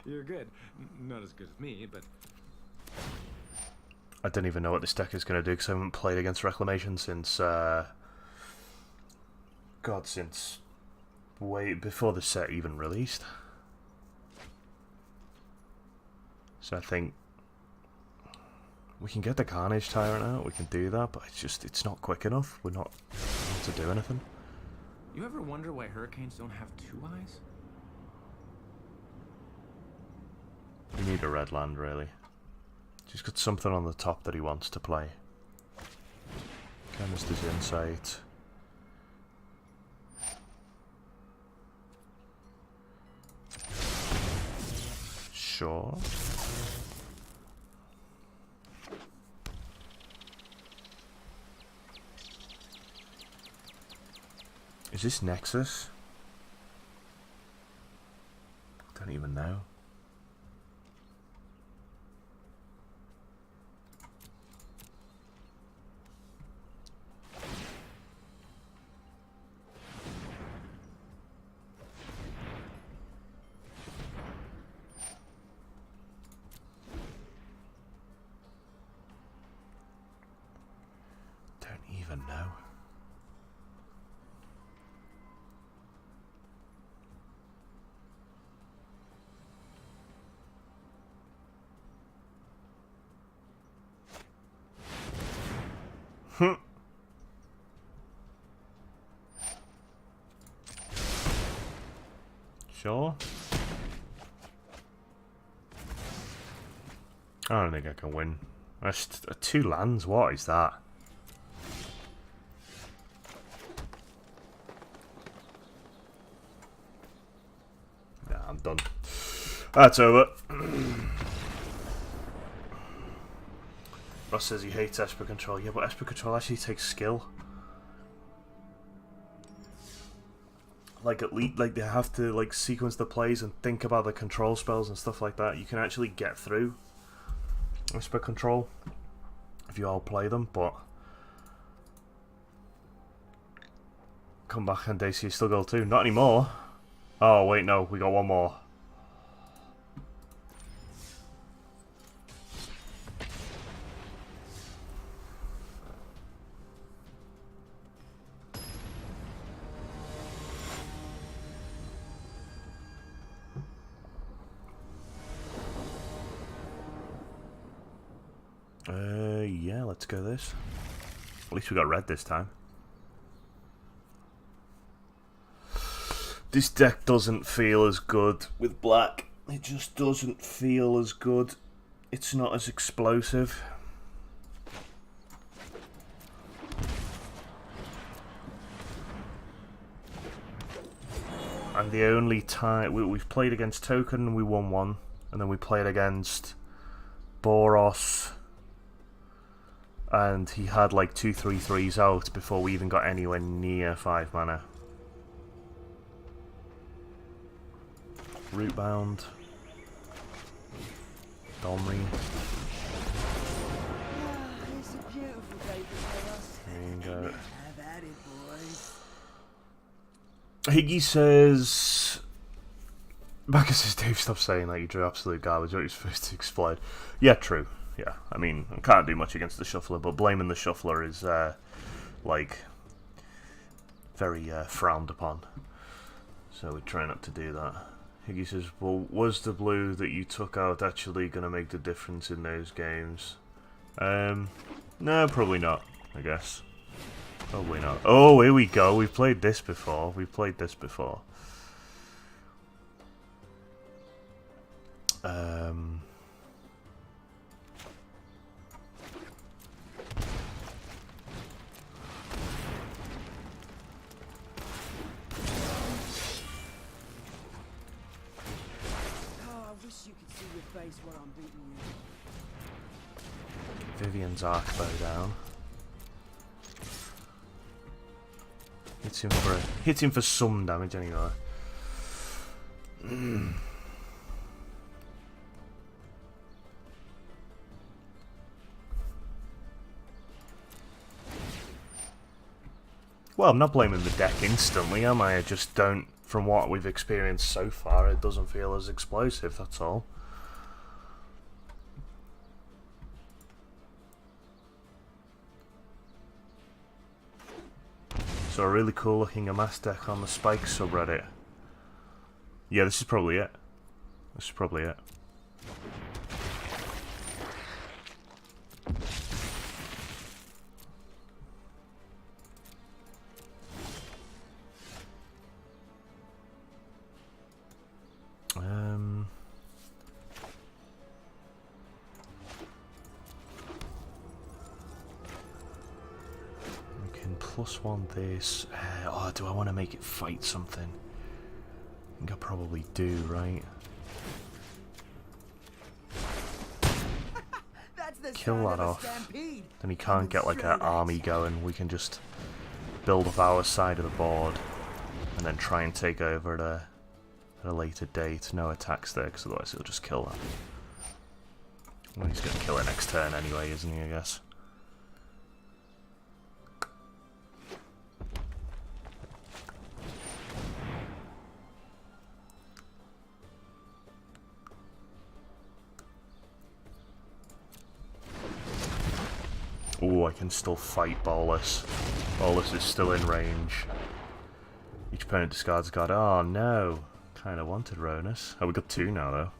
You're good. Not as good as me, but... I don't even know what this deck is going to do because I haven't played against Reclamation since... God, since... way before the set even released. So I think... we can get the Carnage Tyrant out, we can do that, but it's not quick enough. We're not able to do anything. You ever wonder why hurricanes don't have two eyes? We need a red land, really. He's got something on the top that he wants to play. Chemist's Insight. Sure. Is this Nexus? Don't even know. Don't even know. Sure. I don't think I can win. That's 2 lands. What is that? Nah, I'm done. That's over. Ross says he hates Esper Control. Yeah, but Esper Control actually takes skill. Like, at least, like, they have to, like, sequence the plays and think about the control spells and stuff like that. You can actually get through Whisper Control, if you all play them, but come back and DayC still go too. Not anymore. Oh wait, no, we got one more. Yeah, let's go this. At least we got red this time. This deck doesn't feel as good with black. It just doesn't feel as good. It's not as explosive. And the only time we've played against Token and we won one, and then we played against Boros, and he had like 2 3/3s out before we even got anywhere near 5 mana. Rootbound. Domri. It's a beautiful day for us. There you go. Have at it, boys. Higgy says... Becca says, Dave, stop saying that. You drew absolute garbage. You're supposed to explode. Yeah, true. Yeah, I mean, I can't do much against the Shuffler, but blaming the Shuffler is, like, very frowned upon. So we try not to do that. Higgy says, well, was the blue that you took out actually going to make the difference in those games? No, probably not, I guess. Probably not. Oh, here we go. We've played this before. We've played this before. While I'm beating you. Vivian's arc bow down. Hits him for some damage anyway. Well, I'm not blaming the deck instantly, am I? I just don't, from what we've experienced so far, it doesn't feel as explosive, that's all. So a really cool looking Amass deck on the Spike subreddit. Yeah, this is probably it. This is probably it. We can +1 this. Oh, do I want to make it fight something? I think I probably do, right? Kill that off. Then he can't get like an army going. We can just build up our side of the board and then try and take over at a later date. No attacks there, because otherwise he'll just kill that. Well, he's going to kill it next turn anyway, isn't he, I guess? Oh, I can still fight Bolus. Bolus is still in range. Each opponent discards a card. Oh no! Kinda wanted Ronus. Oh, we got 2 now though.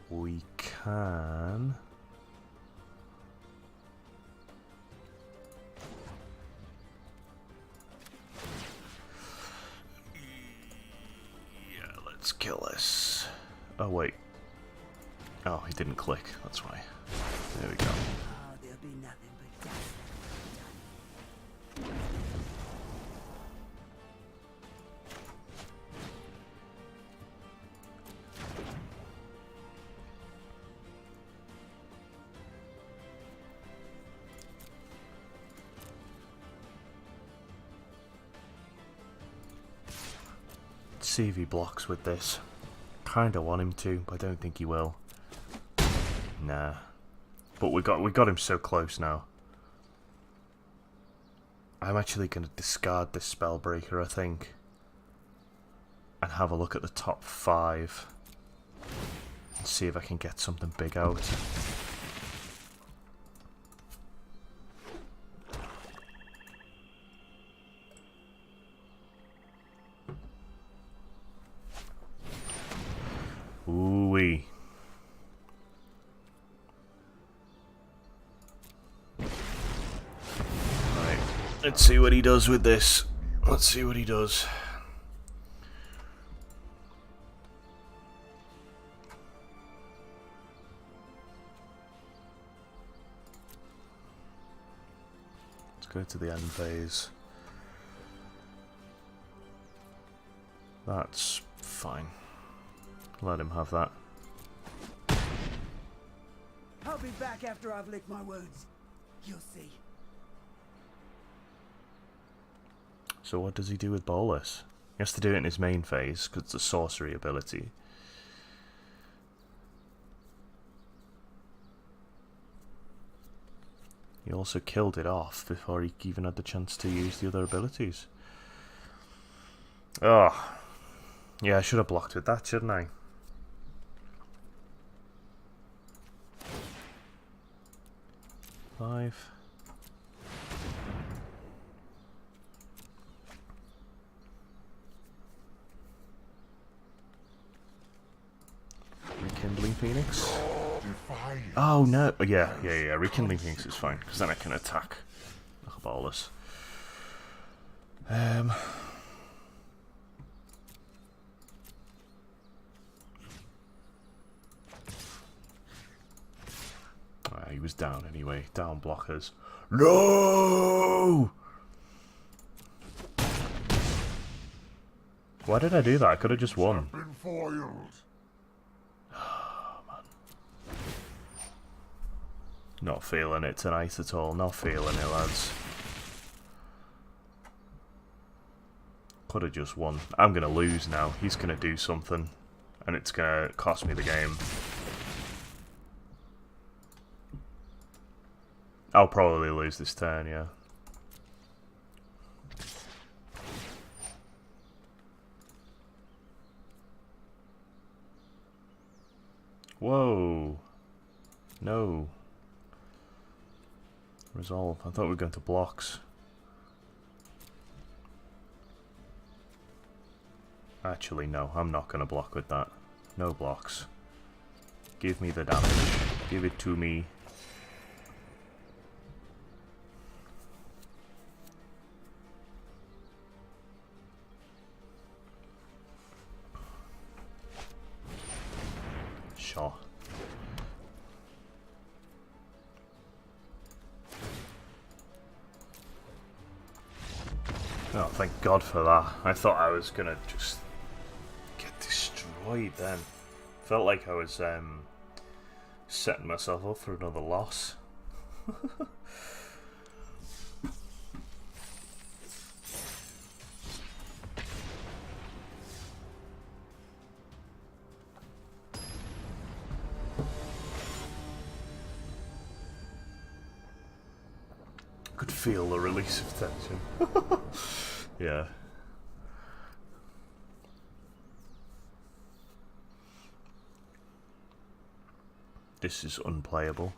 We can... Let's kill this. Oh, wait. Oh, he didn't click. That's why. There we go. Oh, there'll be nothing but dust. see if he blocks with this. Kinda want him to, but I don't think he will. Nah. But we got him so close now. I'm actually gonna discard this Spellbreaker, I think. And have a look at the top 5. And see if I can get something big out. Ooh-wee. Right, let's see what he does with this. Let's see what he does. Let's go to the end phase. That's fine. Let him have that. I'll be back after I've licked my wounds. You'll see. So what does he do with Bolus? He has to do it in his main phase, because it's a sorcery ability. He also killed it off before he even had the chance to use the other abilities. Oh. Yeah, I should have blocked with that, shouldn't I? Five. Rekindling Phoenix. Oh no! Yeah. Rekindling Phoenix is fine because then I can attack like a Bolus. He was down anyway. Down blockers. No! Why did I do that? I could have just won. Oh, man. Not feeling it tonight at all. Not feeling it, lads. Could have just won. I'm going to lose now. He's going to do something. And it's going to cost me the game. I'll probably lose this turn, yeah. Whoa. No. Resolve. I thought we were going to blocks. Actually, no. I'm not going to block with that. No blocks. Give me the damage. Give it to me. Sure. Oh, thank God for that. I thought I was gonna just get destroyed then. Felt like I was setting myself up for another loss. Could feel the release of tension. Yeah. This is unplayable.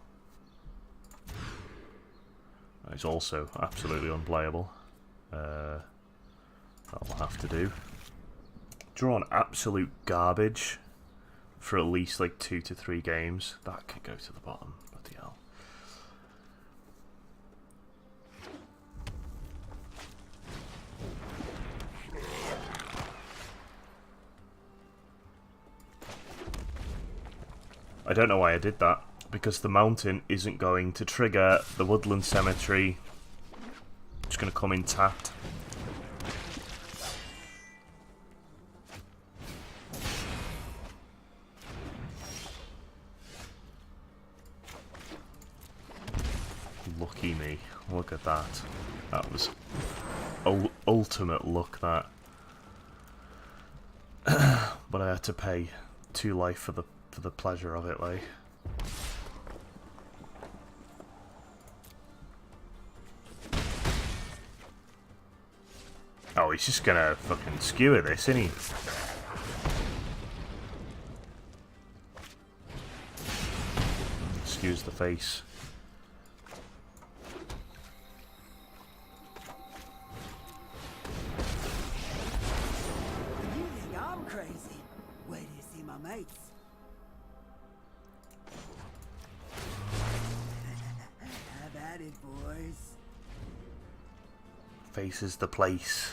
It's also absolutely unplayable. That'll have to do. Drawn absolute garbage for at least like 2 to 3 games. That could go to the bottom. Bloody hell. I don't know why I did that, because the mountain isn't going to trigger the woodland cemetery. It's going to come in tapped. Lucky me. Look at that. That was ultimate luck, that. but I had to pay 2 life for the pleasure of it, like. Oh, he's just gonna fucking skewer this, isn't he? Excuse the face. You think I'm crazy? Wait till you see my mates. Have at it, boys. Face is the place.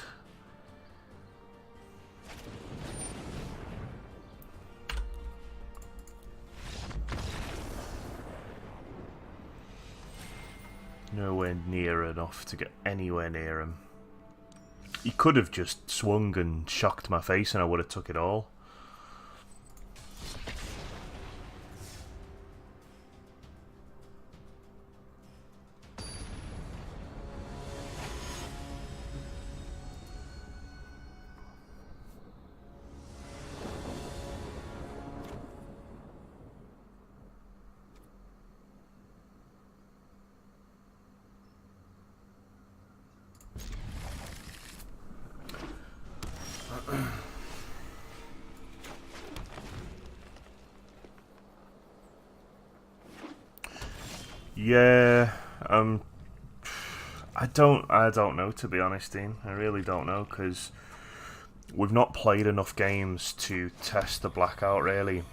Nowhere near enough to get anywhere near him. He could have just swung and shocked my face and I would have took it all. Yeah, I don't know, to be honest, Dean. I really don't know, because we've not played enough games to test the blackout, really.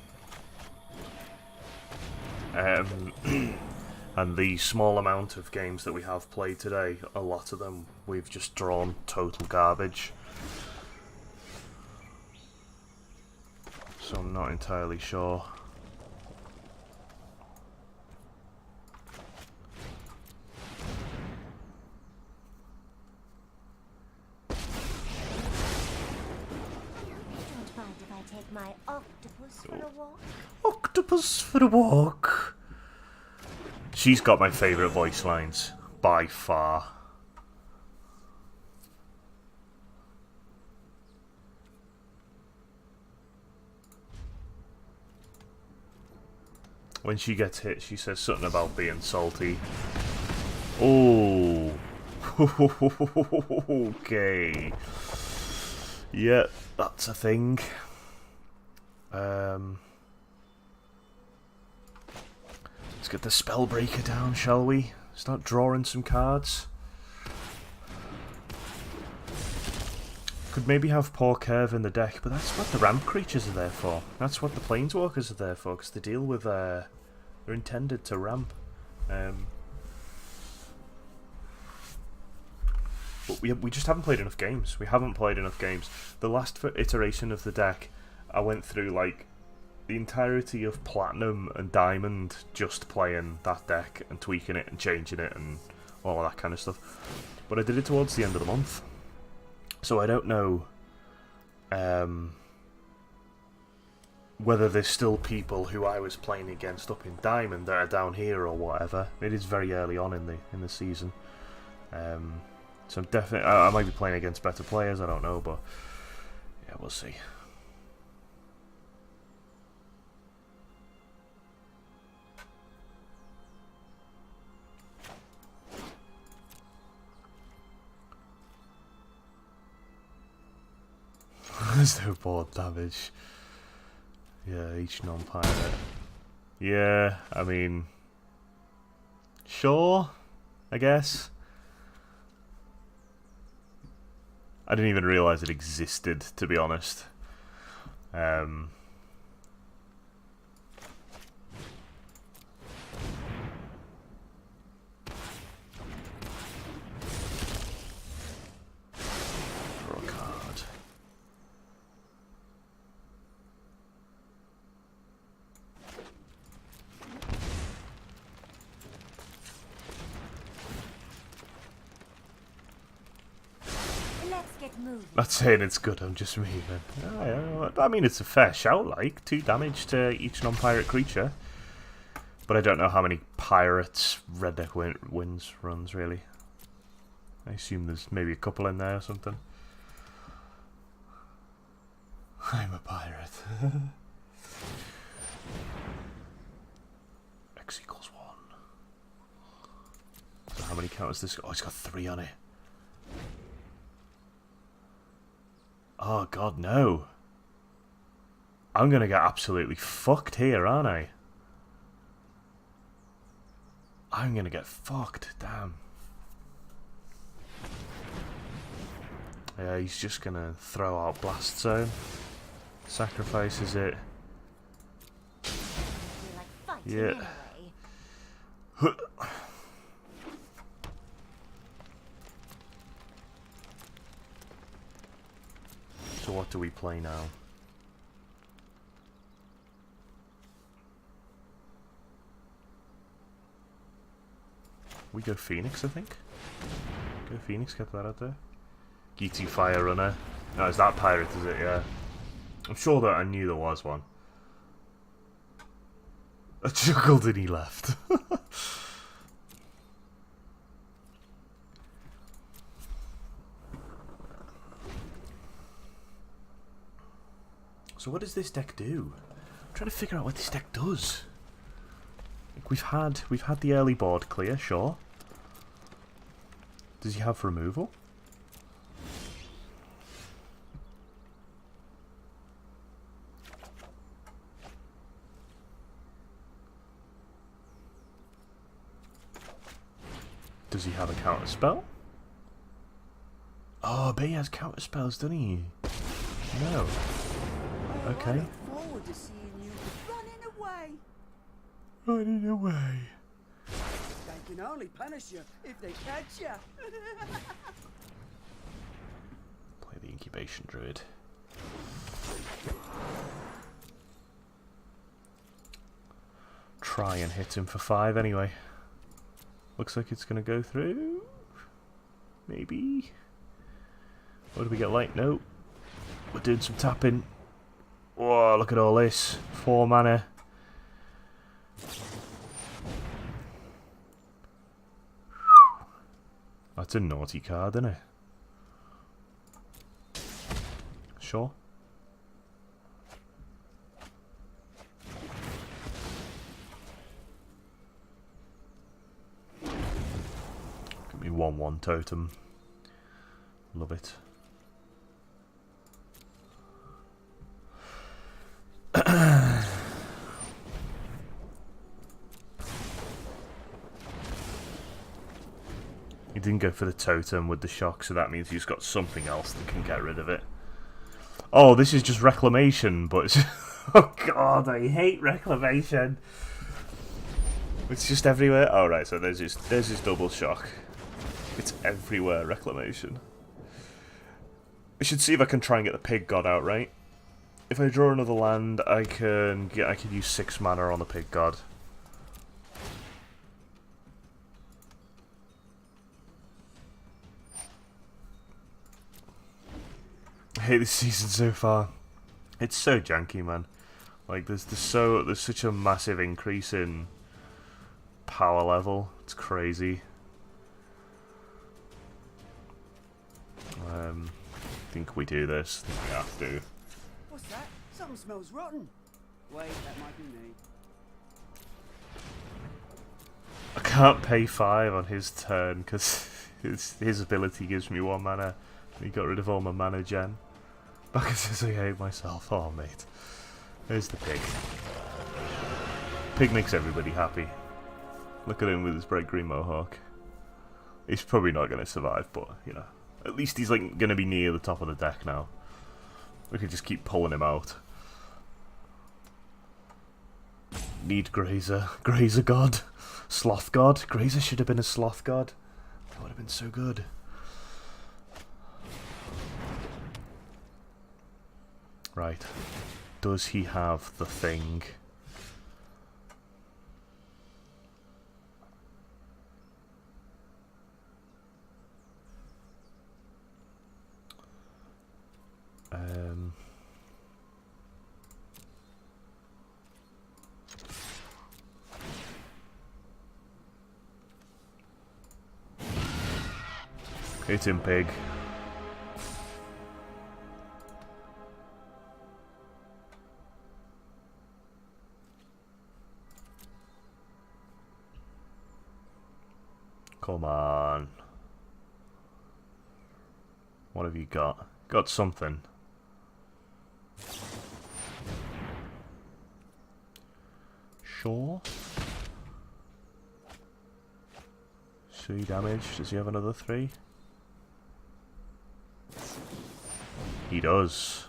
And the small amount of games that we have played today, a lot of them we've just drawn total garbage. So I'm not entirely sure. Take my octopus for a walk. Octopus for a walk. She's got my favourite voice lines, by far. When she gets hit, she says something about being salty. Oh. Okay. Yeah, that's a thing. Let's get the Spellbreaker down, shall we? Start drawing some cards. Could maybe have Poor Curve in the deck, but that's what the ramp creatures are there for. That's what the planeswalkers are there for, because they deal with, they're intended to ramp. But we just haven't played enough games. We haven't played enough games. The last iteration of the deck, I went through like the entirety of Platinum and Diamond just playing that deck and tweaking it and changing it and all of that kind of stuff. But I did it towards the end of the month. So I don't know whether there's still people who I was playing against up in Diamond that are down here or whatever. It is very early on in the season. So I'm definitely, I might be playing against better players, I don't know, but yeah, we'll see. There's no board damage. Yeah, each non-pirate. Yeah, I mean, sure, I guess. I didn't even realise it existed, to be honest. Draw a card. Not saying it's good, I'm just moving. I mean, it's a fair shout, like. 2 damage to each non-pirate creature. But I don't know how many pirates Red Deck runs, really. I assume there's maybe a couple in there or something. I'm a pirate. shit. X equals 1. So how many counters this? Oh, it's got 3 on it. Oh god, no. I'm gonna get absolutely fucked here, aren't I? I'm gonna get fucked, damn. Yeah, he's just gonna throw out Blast Zone. Sacrifices it. Yeah. So what do we play now? We go Phoenix, I think. Go Phoenix, get that out there. GT Fire Runner. No, it's that pirate, is it? Yeah. I'm sure that I knew there was one. I chuckled and he left. So what does this deck do? I'm trying to figure out what this deck does. Like we've had the early board clear, sure. Does he have removal? Does he have a counter spell? Oh, but he has counter spells, doesn't he? No. Okay. I look forward to seeing you running away. Running away. They can only punish you if they catch you. Play the Incubation Druid. Try and hit him for 5 anyway. Looks like it's going to go through. Maybe. What do we get like? No. We're doing some tapping. Whoa, look at all this. 4 mana. That's a naughty card, isn't it? Sure. Give me 1/1 totem. Love it. He didn't go for the totem with the shock, so that means he's got something else that can get rid of it. Oh, this is just Reclamation, but it's oh god, I hate Reclamation. It's just everywhere. Oh right, so there's his double shock. It's everywhere, Reclamation. I should see if I can try and get the Pig God out, right? If I draw another land, I can use 6 mana on the Pig God. I hate this season so far. It's so janky, man. Like there's such a massive increase in power level. It's crazy. I think we do this. I think we have to. What's that? Something smells rotten. Wait, that might be me. I can't pay 5 on his turn because his ability gives me 1 mana. He got rid of all my mana gen. Back says I hate myself. Oh mate. There's the pig. Pig makes everybody happy. Look at him with his bright green mohawk. He's probably not going to survive, but you know, at least he's like going to be near the top of the deck now. We can just keep pulling him out. Need Grazer. Grazer God. Sloth God. Grazer should have been a Sloth God. That would have been so good. Right. Does he have the thing? Hit him, pig. Come on. What have you got? Got something. Sure. 3 damage. Does he have another 3? He does.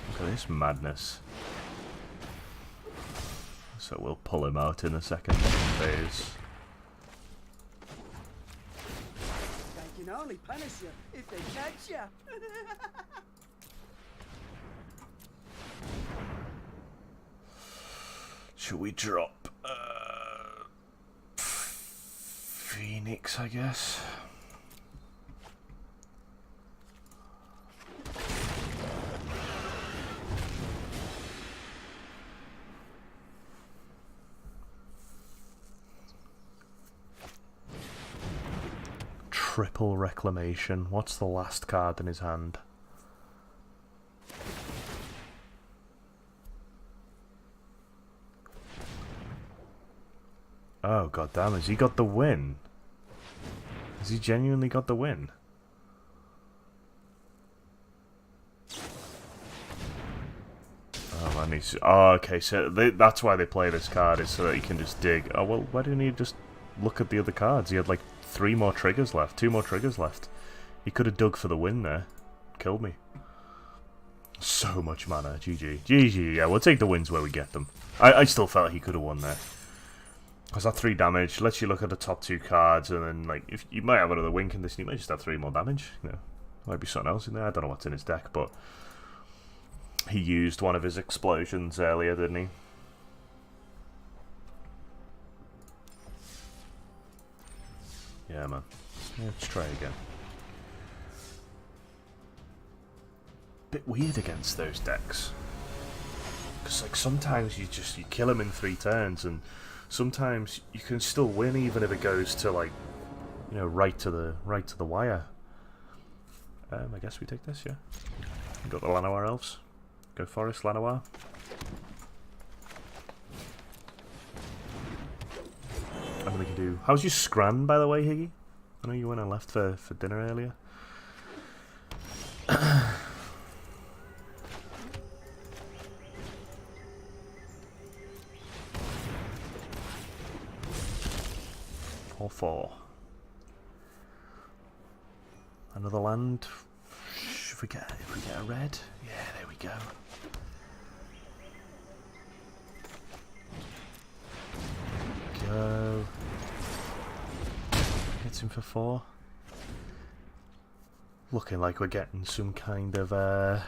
Look at this madness. So we'll pull him out in the second phase. They can only punish you if they catch you. Should we drop Phoenix, I guess? Triple Reclamation. What's the last card in his hand? Oh goddamn! Has he got the win? Has he genuinely got the win? Oh man, he's... Oh, okay, so that's why they play this card, is so that he can just dig. Oh well, why didn't he just look at the other cards? He had like 3 more triggers left, 2 more triggers left. He could have dug for the win there. Killed me. So much mana. GG. GG, yeah, we'll take the wins where we get them. I still felt he could have won there. Because that 3 damage lets you look at the top 2 cards, and then, like, if you might have another win condition, you might just have 3 more damage. You know, might be something else in there. I don't know what's in his deck, but he used one of his explosions earlier, didn't he? Yeah, man. Let's try again. Bit weird against those decks. Because, like, sometimes you kill him in 3 turns, and sometimes you can still win even if it goes to, like, you know, right to the wire. I guess we take this, yeah. We got the Llanowar elves. Go Forest Llanowar. And then we can do... How's your Scran, by the way, Higgy? I know you went and left for dinner earlier. 4/4. Another land. If we get a red, yeah, there we go. Go. Hits him for 4. Looking like we're getting some kind of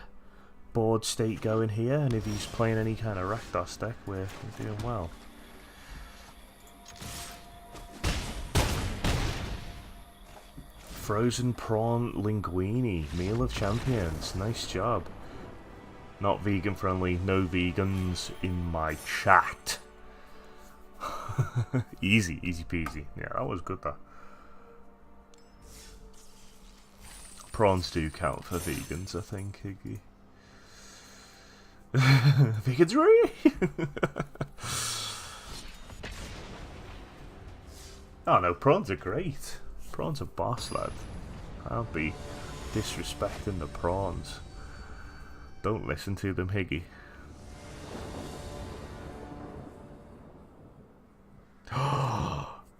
board state going here, and if he's playing any kind of Rakdos deck, we're doing well. Frozen prawn linguine, meal of champions. Nice job. Not vegan friendly, no vegans in my chat. Easy peasy. Yeah, that was good though. Prawns do count for vegans, I think, Higgy. Vegans really? Oh no, prawns are great. Prawns are boss, lad. I'll be disrespecting the prawns. Don't listen to them, Higgy.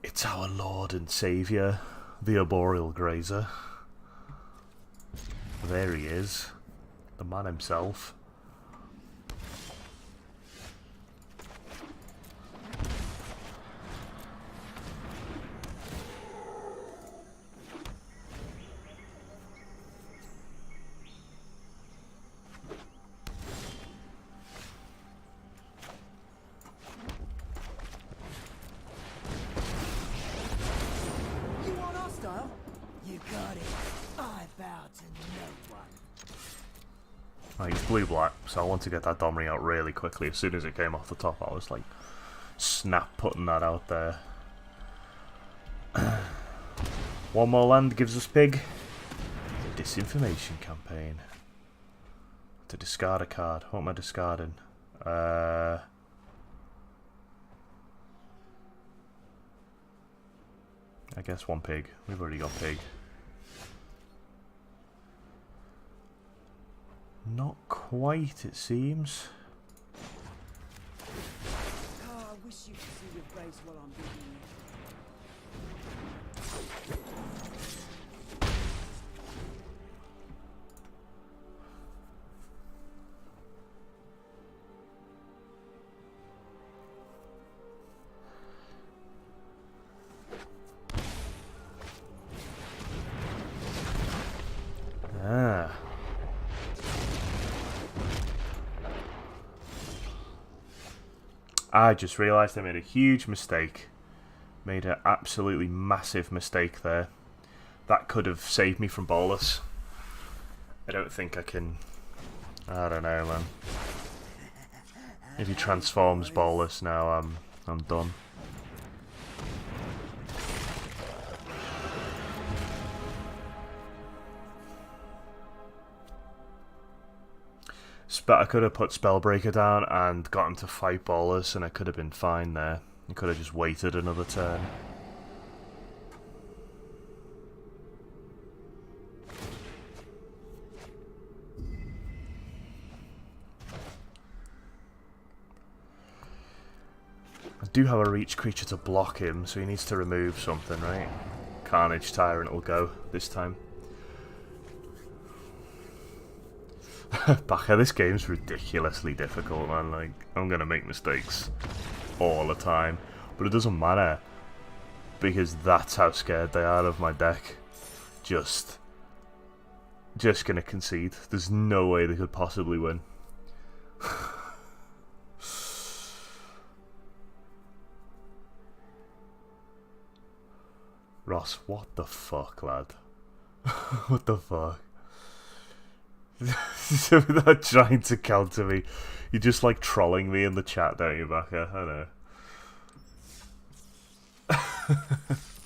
It's our Lord and Saviour, the Arboreal Grazer. There he is. The man himself. Blue-black, so I want to get that Domri out really quickly. As soon as it came off the top, I was like, snap putting that out there. One more land gives us pig. Disinformation campaign. To discard a card. What am I discarding? I guess one pig. We've already got pig. Not quite, it seems. Oh, I wish you could see your face while I'm digging it. Ah. I just realised I made a huge mistake. Made an absolutely massive mistake there. That could have saved me from bolus. I don't think I can... I don't know, man. If he transforms bolus now, I'm done. But I could have put Spellbreaker down and got him to fight bolus, and I could have been fine there. I could have just waited another turn. I do have a reach creature to block him, so he needs to remove something, right? Carnage Tyrant will go this time. Baka, this game's ridiculously difficult, man. Like, I'm gonna make mistakes all the time, but it doesn't matter because that's how scared they are of my deck. Just gonna concede. There's no way they could possibly win. Ross, what the fuck, lad? What the fuck? Without trying to counter me, you're just like trolling me in the chat, don't you, Baka? I know.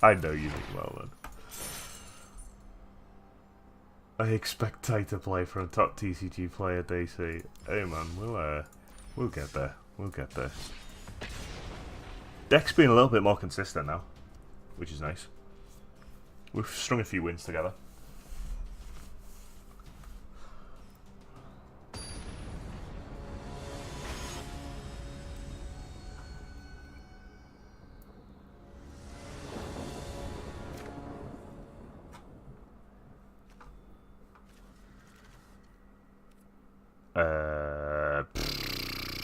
I know you mean well, man. I expect Ty to play for a top TCG player, DayC. Hey man, we'll get there. We'll get there. Deck's been a little bit more consistent now, which is nice. We've strung a few wins together.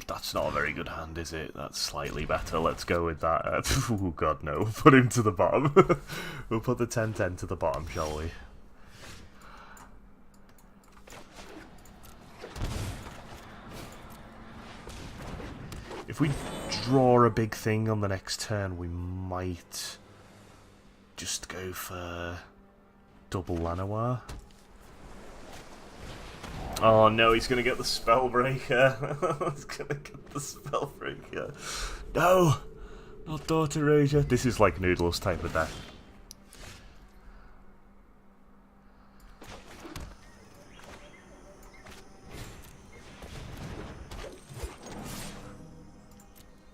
That's not a very good hand, is it? That's slightly better. Let's go with that. Oh god, no. Put him to the bottom. We'll put the 10-10 to the bottom, shall we? If we draw a big thing on the next turn, we might just go for double Lanoir. Oh no, he's gonna get the Spellbreaker. He's gonna get the Spellbreaker. No! Not Daughter Erasure. This is like Noodles type of deck.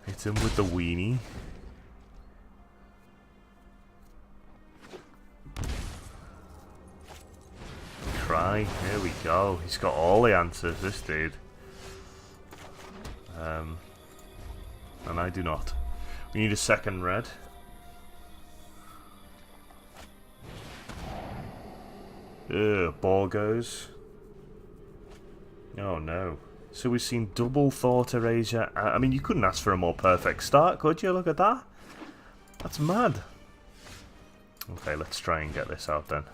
Hit him with the weenie. Cry. Here we go. He's got all the answers, this dude. And I do not. We need a second red. Ball goes. Oh no. So we've seen double Thought Erasure. I mean, you couldn't ask for a more perfect start, could you? Look at that. That's mad. Okay, let's try and get this out then.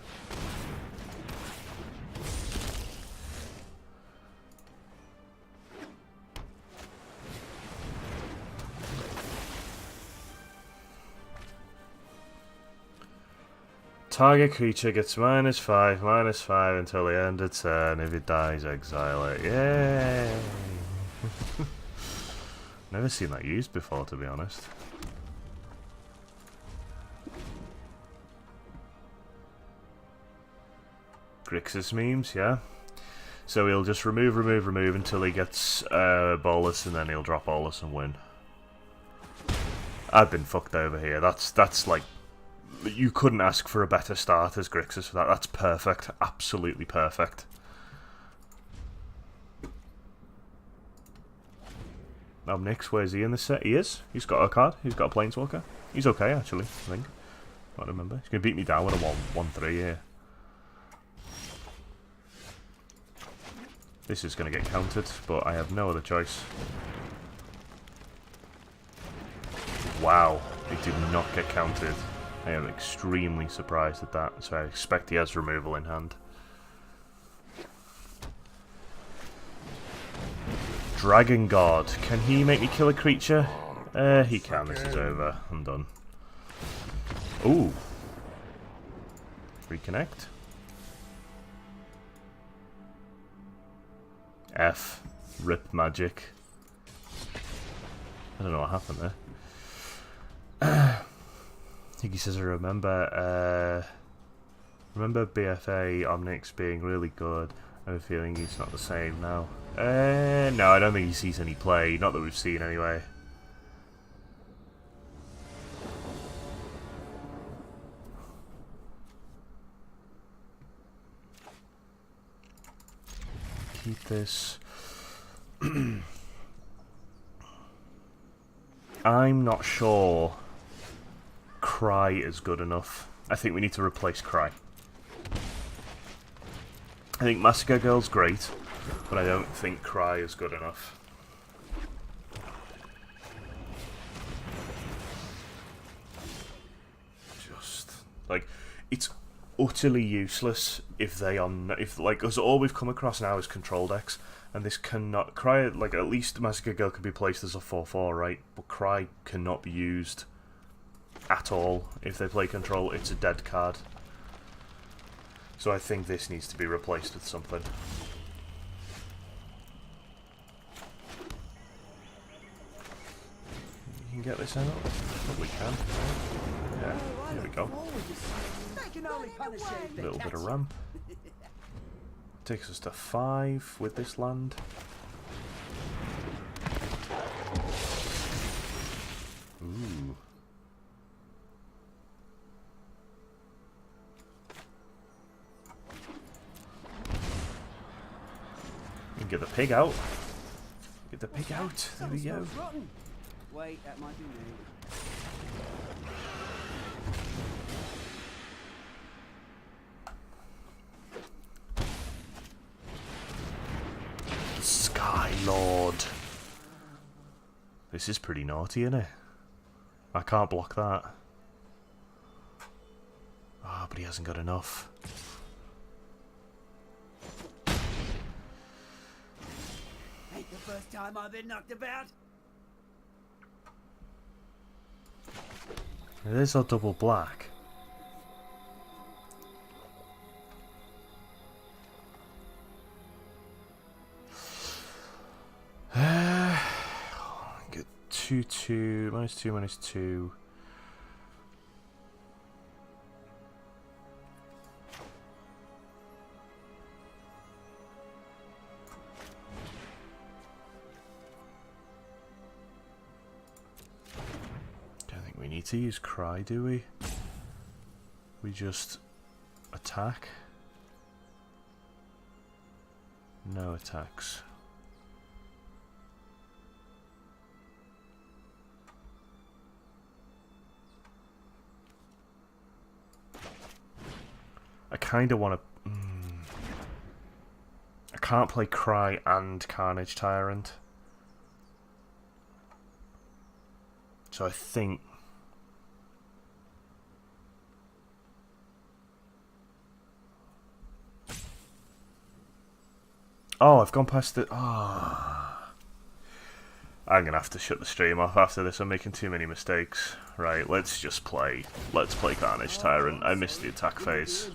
Target creature gets -5 until the end of turn. If it dies, exile it. Yay! Never seen that used before, to be honest. Grixis memes, yeah. So he'll just remove until he gets Bolus, and then he'll drop Bolus and win. I've been fucked over here. That's like, you couldn't ask for a better start as Grixis for that. That's perfect. Absolutely perfect. Nyx, where's he in this set? He is. He's got a card. He's got a Planeswalker. He's okay, actually, I think. I don't remember. He's going to beat me down with a 1-3 here. This is going to get countered, but I have no other choice. Wow, it did not get countered. I am extremely surprised at that, so I expect he has removal in hand. Dragon God. Can he make me kill a creature? He can. This is over. I'm done. Ooh. Reconnect. F. Rip magic. I don't know what happened there. Higgy says I remember BFA Omnix being really good. I have a feeling he's not the same now. No, I don't think he sees any play. Not that we've seen anyway. Keep this. I'm not sure Cry is good enough. I think we need to replace Cry. I think Massacre Girl's great, but I don't think Cry is good enough. Just like, it's utterly useless if they are like, because all we've come across now is control decks, and this cannot Cry, like, at least Massacre Girl can be placed as a 4/4, right? But Cry cannot be used at all. If they play control, it's a dead card. So I think this needs to be replaced with something. You can get this out? Probably can. Yeah, here we go. A little bit of ramp. Takes us to 5 with this land. Ooh. Get the pig out. Get the pig out. There we go. Wait, that might be me. Sky Lord. This is pretty naughty, isn't it? I can't block that. Ah, but he hasn't got enough. Ain't the first time I've been knocked about. It is a double black. Get 2/2 -2 -2. To use Cry, do we? We just attack? No attacks. I kind of want to... I can't play Cry and Carnage Tyrant. So I think... Oh, I've gone past it. Ah, I'm gonna have to shut the stream off after this. I'm making too many mistakes. Right, let's just play. Let's play Carnage Tyrant. I missed the attack phase.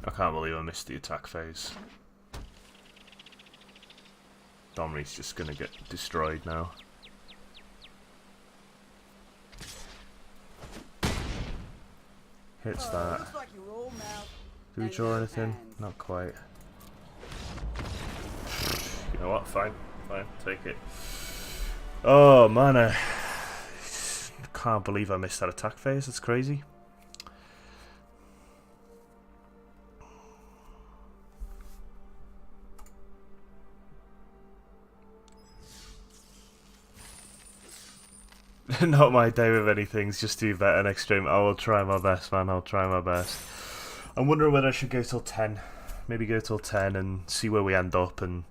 I can't believe I missed the attack phase. Domini's just gonna get destroyed now. Hits that. Looks like you're all mouth. Do we draw anything? Not quite. You know what? Fine. Fine. Take it. Oh, man. I can't believe I missed that attack phase. It's crazy. Not my day with anything. Just do better next stream. I will try my best, man. I'll try my best. I'm wondering whether I should go till 10. Maybe go till 10 and see where we end up, and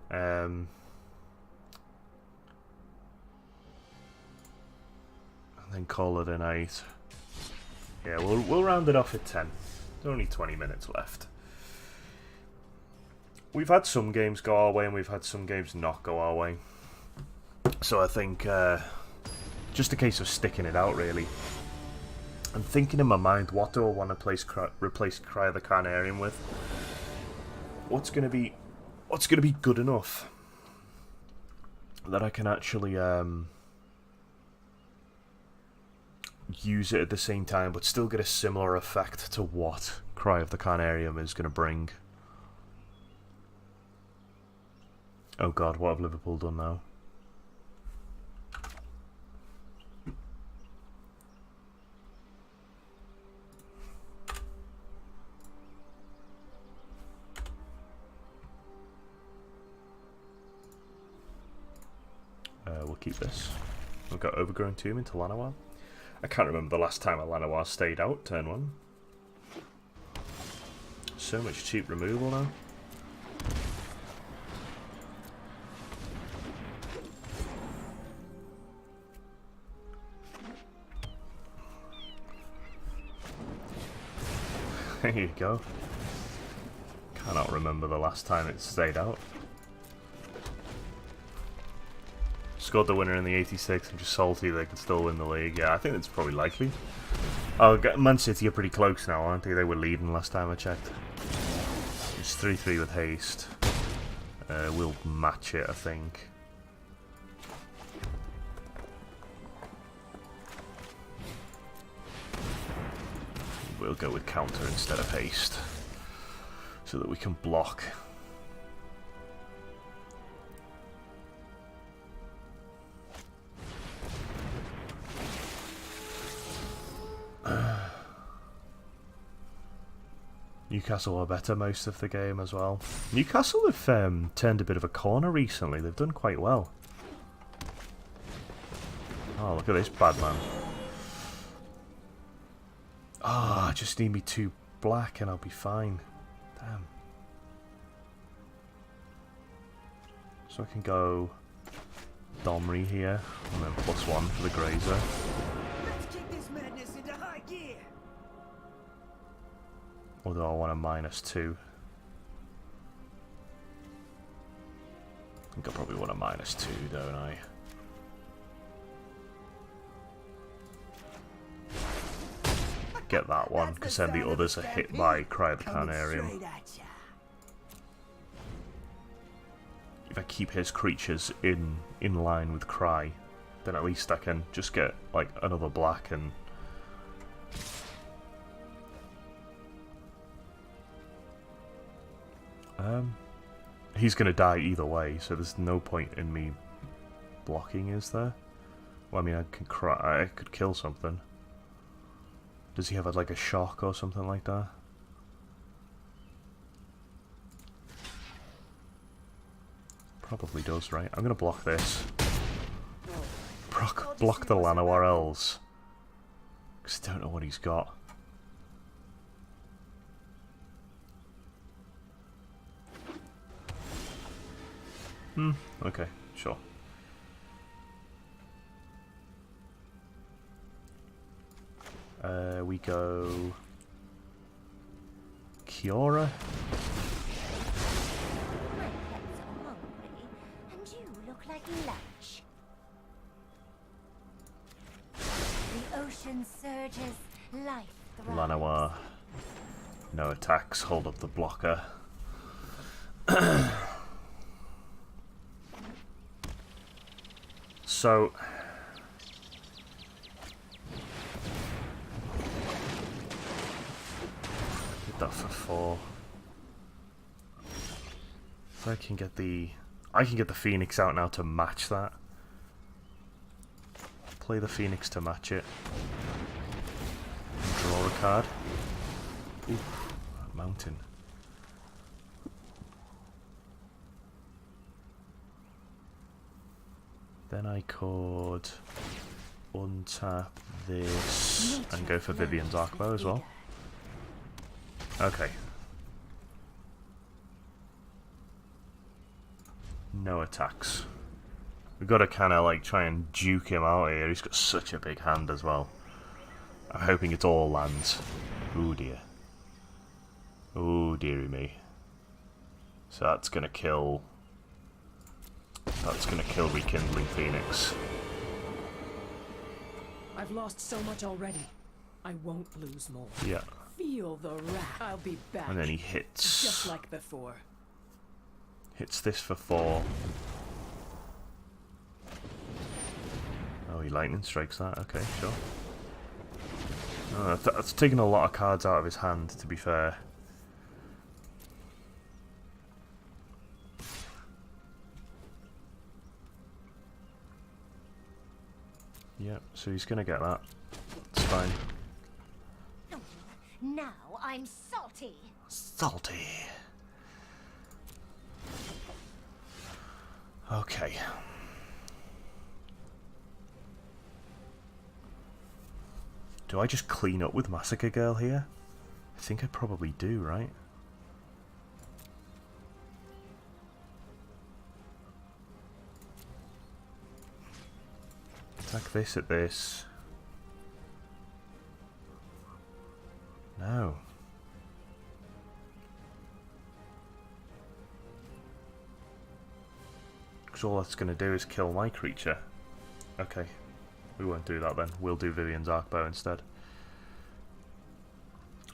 then call it a night. Yeah, we'll round it off at 10. There's only 20 minutes left. We've had some games go our way, and we've had some games not go our way. So I think just a case of sticking it out, really. I'm thinking in my mind, what do I want to replace Cry of the Carnarium with? What's gonna be good enough that I can actually use it at the same time, but still get a similar effect to what Cry of the Carnarium is gonna bring. Oh God, what have Liverpool done now? We'll keep this. We've got Overgrown Tomb into Llanowar. I can't remember the last time a Llanowar stayed out, turn 1. So much cheap removal now. There you go. Cannot remember the last time it stayed out. Scored the winner in the 86. I'm just salty they could still win the league. Yeah, I think that's probably likely. Oh, Man City are pretty close now, aren't they? They were leading last time I checked. It's 3-3 with haste. We'll match it, I think. We'll go with counter instead of haste, so that we can block. Newcastle are better most of the game as well. Newcastle have turned a bit of a corner recently. They've done quite well. Oh, look at this bad man. Ah, oh, just need me 2 black and I'll be fine. Damn. So I can go Domri here, and then +1 for the Grazer. Let's kick this madness into high gear. Or do I want a -2? I think I probably want a -2, don't I? Get that one, because then the others are hit by Cry of the Carnarium. If I keep his creatures in line with Cry, then at least I can just get like another black and he's gonna die either way, so there's no point in me blocking, is there? Well, I mean, I could kill something. Does he have like a shock or something like that? Probably does, right? I'm gonna block this. Block the Llanowar Elves. Because I don't know what he's got. Okay, sure. We go Kiora. My pets are hungry, and you look like lunch. The ocean surges, life thrives. Llanowar. No attacks, hold up the blocker. So did that for 4. So I can get the Phoenix out now to match that. Play the Phoenix to match it. Draw a card. Ooh, mountain. Then I could untap this and go for Vivian's Arcbow as well. Okay. No attacks. We've got to kind of like try and duke him out here. He's got such a big hand as well. I'm hoping it all lands. Oh dear. Oh dearie me. So that's gonna kill. That's gonna kill Rekindling Phoenix. I've lost so much already. I won't lose more. Yeah. Feel the wrath. I'll be back. And then he hits. Just like before. Hits this for 4. Oh, he lightning strikes that. Okay, sure. Oh, that's taken a lot of cards out of his hand, to be fair. Yep, so he's gonna get that. It's fine. Now I'm salty. Salty. Okay. Do I just clean up with Massacre Girl here? I think I probably do, right? Attack this at this. No. Because all that's going to do is kill my creature. Okay. We won't do that then. We'll do Vivian's Arcbow instead.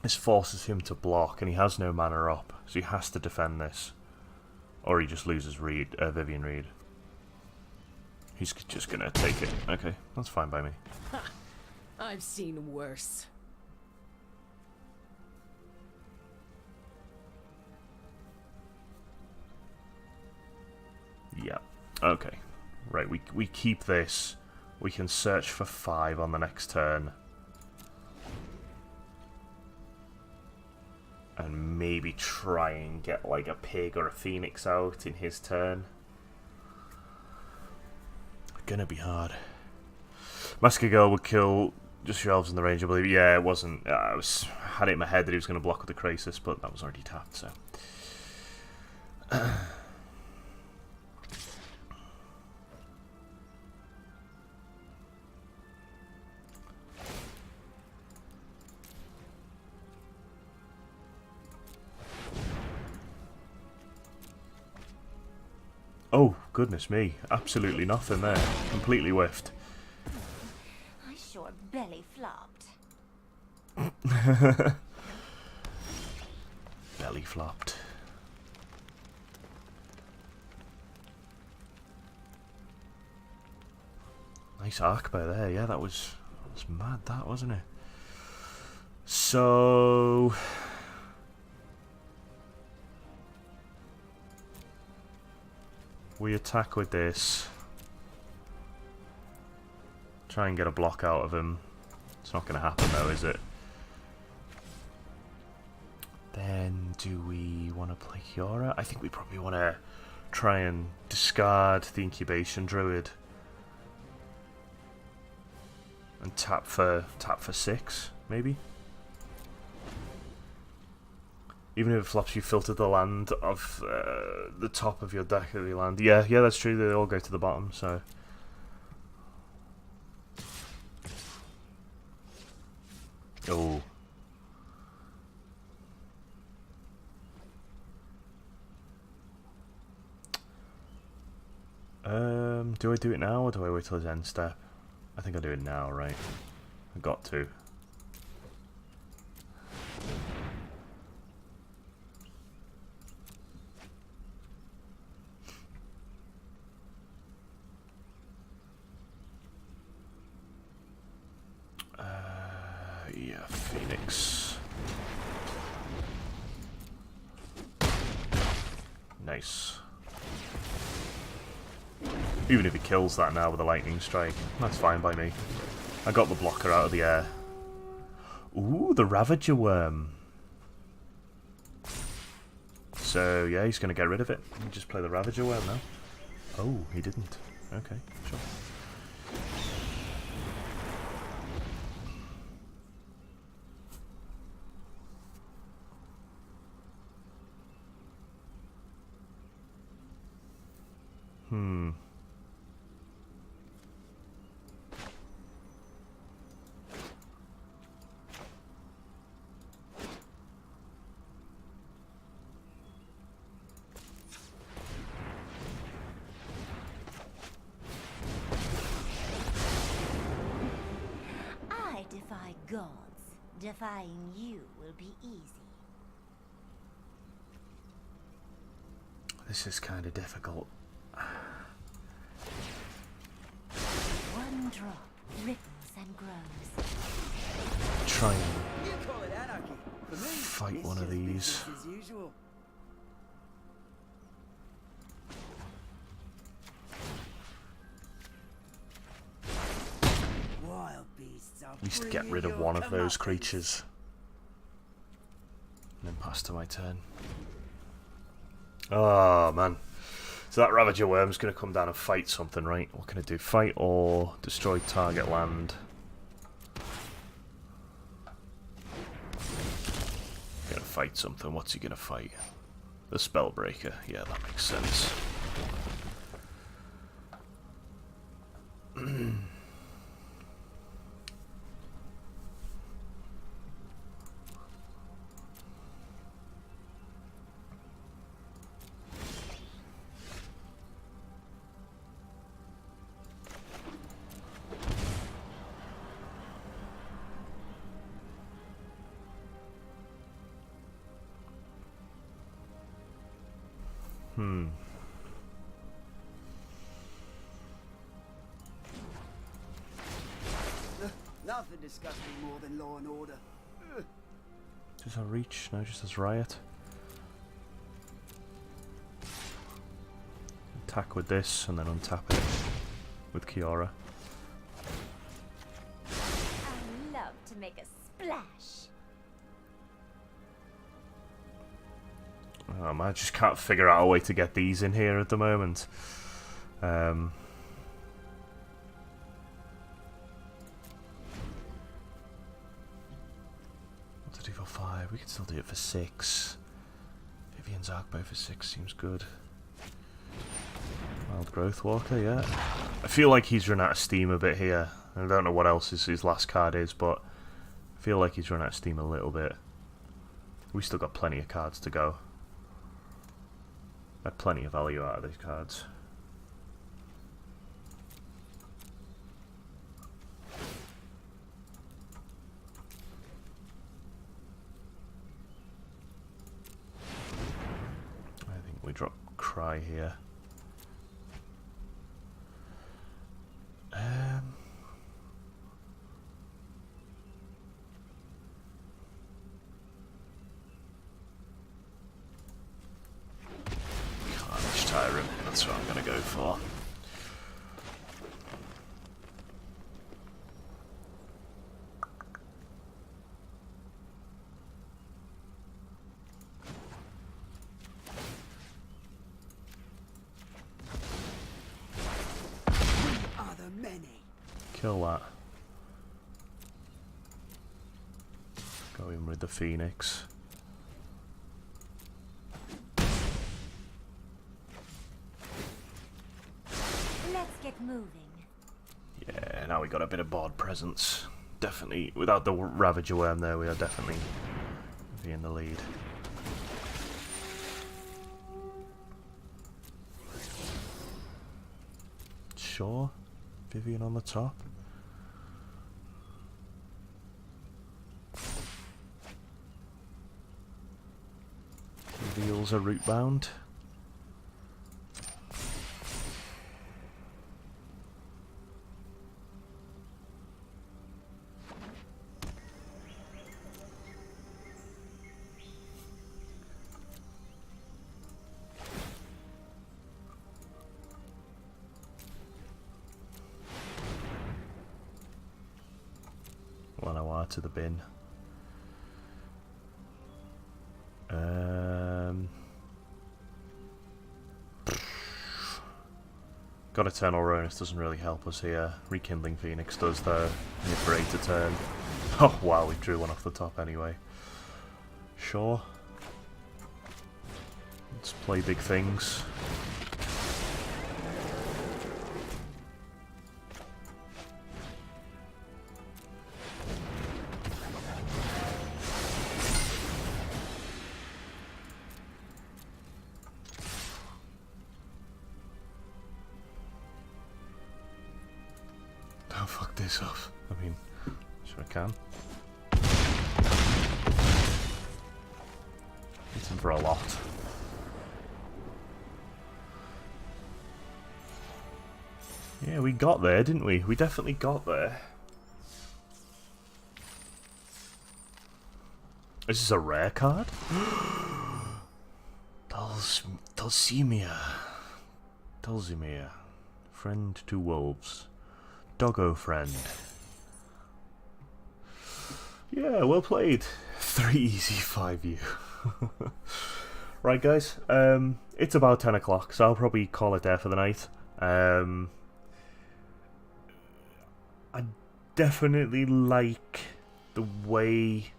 This forces him to block, and he has no mana up, so he has to defend this. Or he just loses Vivian Reed. He's just going to take it. Okay, that's fine by me. Ha! I've seen worse. Yeah. Okay. Right, we keep this. We can search for 5 on the next turn. And maybe try and get like a pig or a phoenix out in his turn. Gonna be hard. Massacre Girl would kill just your elves in the range, I believe. Yeah, it wasn't. Had it in my head that he was going to block with the Crisis, but that was already tapped, so. Oh, goodness me. Absolutely nothing there. Completely whiffed. I sure belly flopped. Belly flopped. Nice Arcbow there. Yeah, that was mad, that, wasn't it? So... we attack with this. Try and get a block out of him. It's not going to happen though, is it? Then do we want to play Kiora? I think we probably want to try and discard the Incubation Druid. And tap for 6, maybe? Even if it flops, you filter the land of the top of your deck of your land. Yeah, that's true. They all go to the bottom, so... oh. Do I do it now, or do I wait till his end step? I think I'll do it now, right? I got to. Yeah, Phoenix. Nice. Even if he kills that now with a lightning strike, that's fine by me. I got the blocker out of the air. Ooh, the Ravager Worm. So, yeah, he's going to get rid of it. You just play the Ravager Worm now. Oh, he didn't. Okay, sure. I defy gods. Defying you will be easy. This is kind of difficult. One drop ripples and grows. Try and You call it anarchy. For me, fight it's one of just these. business as usual. Wild beasts are At least get bringing rid of your one of those comeuppance. creatures. And then pass to my turn. Oh, man. So that Ravager Worm's going to come down and fight something, right? What can it do? Fight or destroy target land? Going to fight something. What's he going to fight? The Spellbreaker. Yeah, that makes sense. Nothing disgusts me more than law and order. Does that reach? No, just as Riot. Attack with this and then untap it with Kiora. I love to make a splash. I just can't figure out a way to get these in here at the moment. What's it do for 5? We can still do it for 6. Vivian's Arcbow for 6 seems good. Wild Growth Walker, yeah. I feel like he's run out of steam a bit here. I don't know what else his last card is, but I feel like he's run out of steam a little bit. We still got plenty of cards to go. Had plenty of value out of these cards. I think we drop Cry here. Carnage Tyrant, that's what I'm going to go for. Are there many? Kill that. Go in with the Phoenix. Let's get moving. Yeah, now we got a bit of board presence. Definitely, without the Ravager Worm there, we are definitely in the lead. Sure, Vivian on the top. Reveals a root bound. Lanoir to the bin. Got Eternal Ruinous doesn't really help us here. Rekindling Phoenix does though. Liberate a turn. Oh wow, we drew one off the top anyway. Sure. Let's play big things. Don't fuck this up. I mean, sure I can. It's in for a lot. Yeah, we got there, didn't we? We definitely got there. This is a rare card? Dulcimia. Dulcimia. Friend to wolves. Doggo friend. Yeah, well played. 3 easy 5U. Right guys, it's about 10 o'clock, so I'll probably call it there for the night. I definitely like the way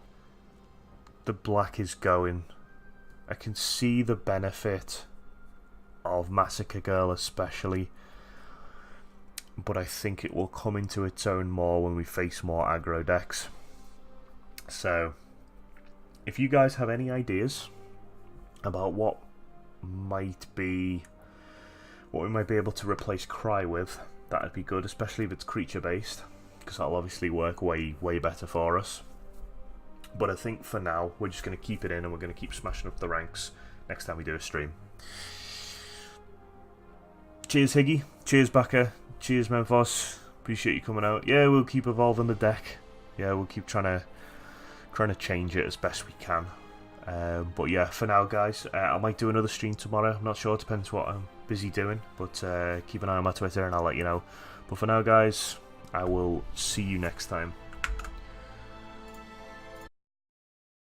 the black is going. I can see the benefit of Massacre Girl especially, but I think it will come into its own more when we face more aggro decks. So if you guys have any ideas about what we might be able to replace Cry with, that'd be good, especially if it's creature based, because that'll obviously work way better for us. But I think for now we're just going to keep it in, and we're going to keep smashing up the ranks next time we do a stream. Cheers Higgy, cheers Backer, cheers Memphos, appreciate you coming out. Yeah, we'll keep evolving the deck. Yeah, we'll keep trying to change it as best we can. But yeah, for now guys, I might do another stream tomorrow. I'm not sure, it depends what I'm busy doing, but keep an eye on my Twitter and I'll let you know. But for now guys, I will see you next time.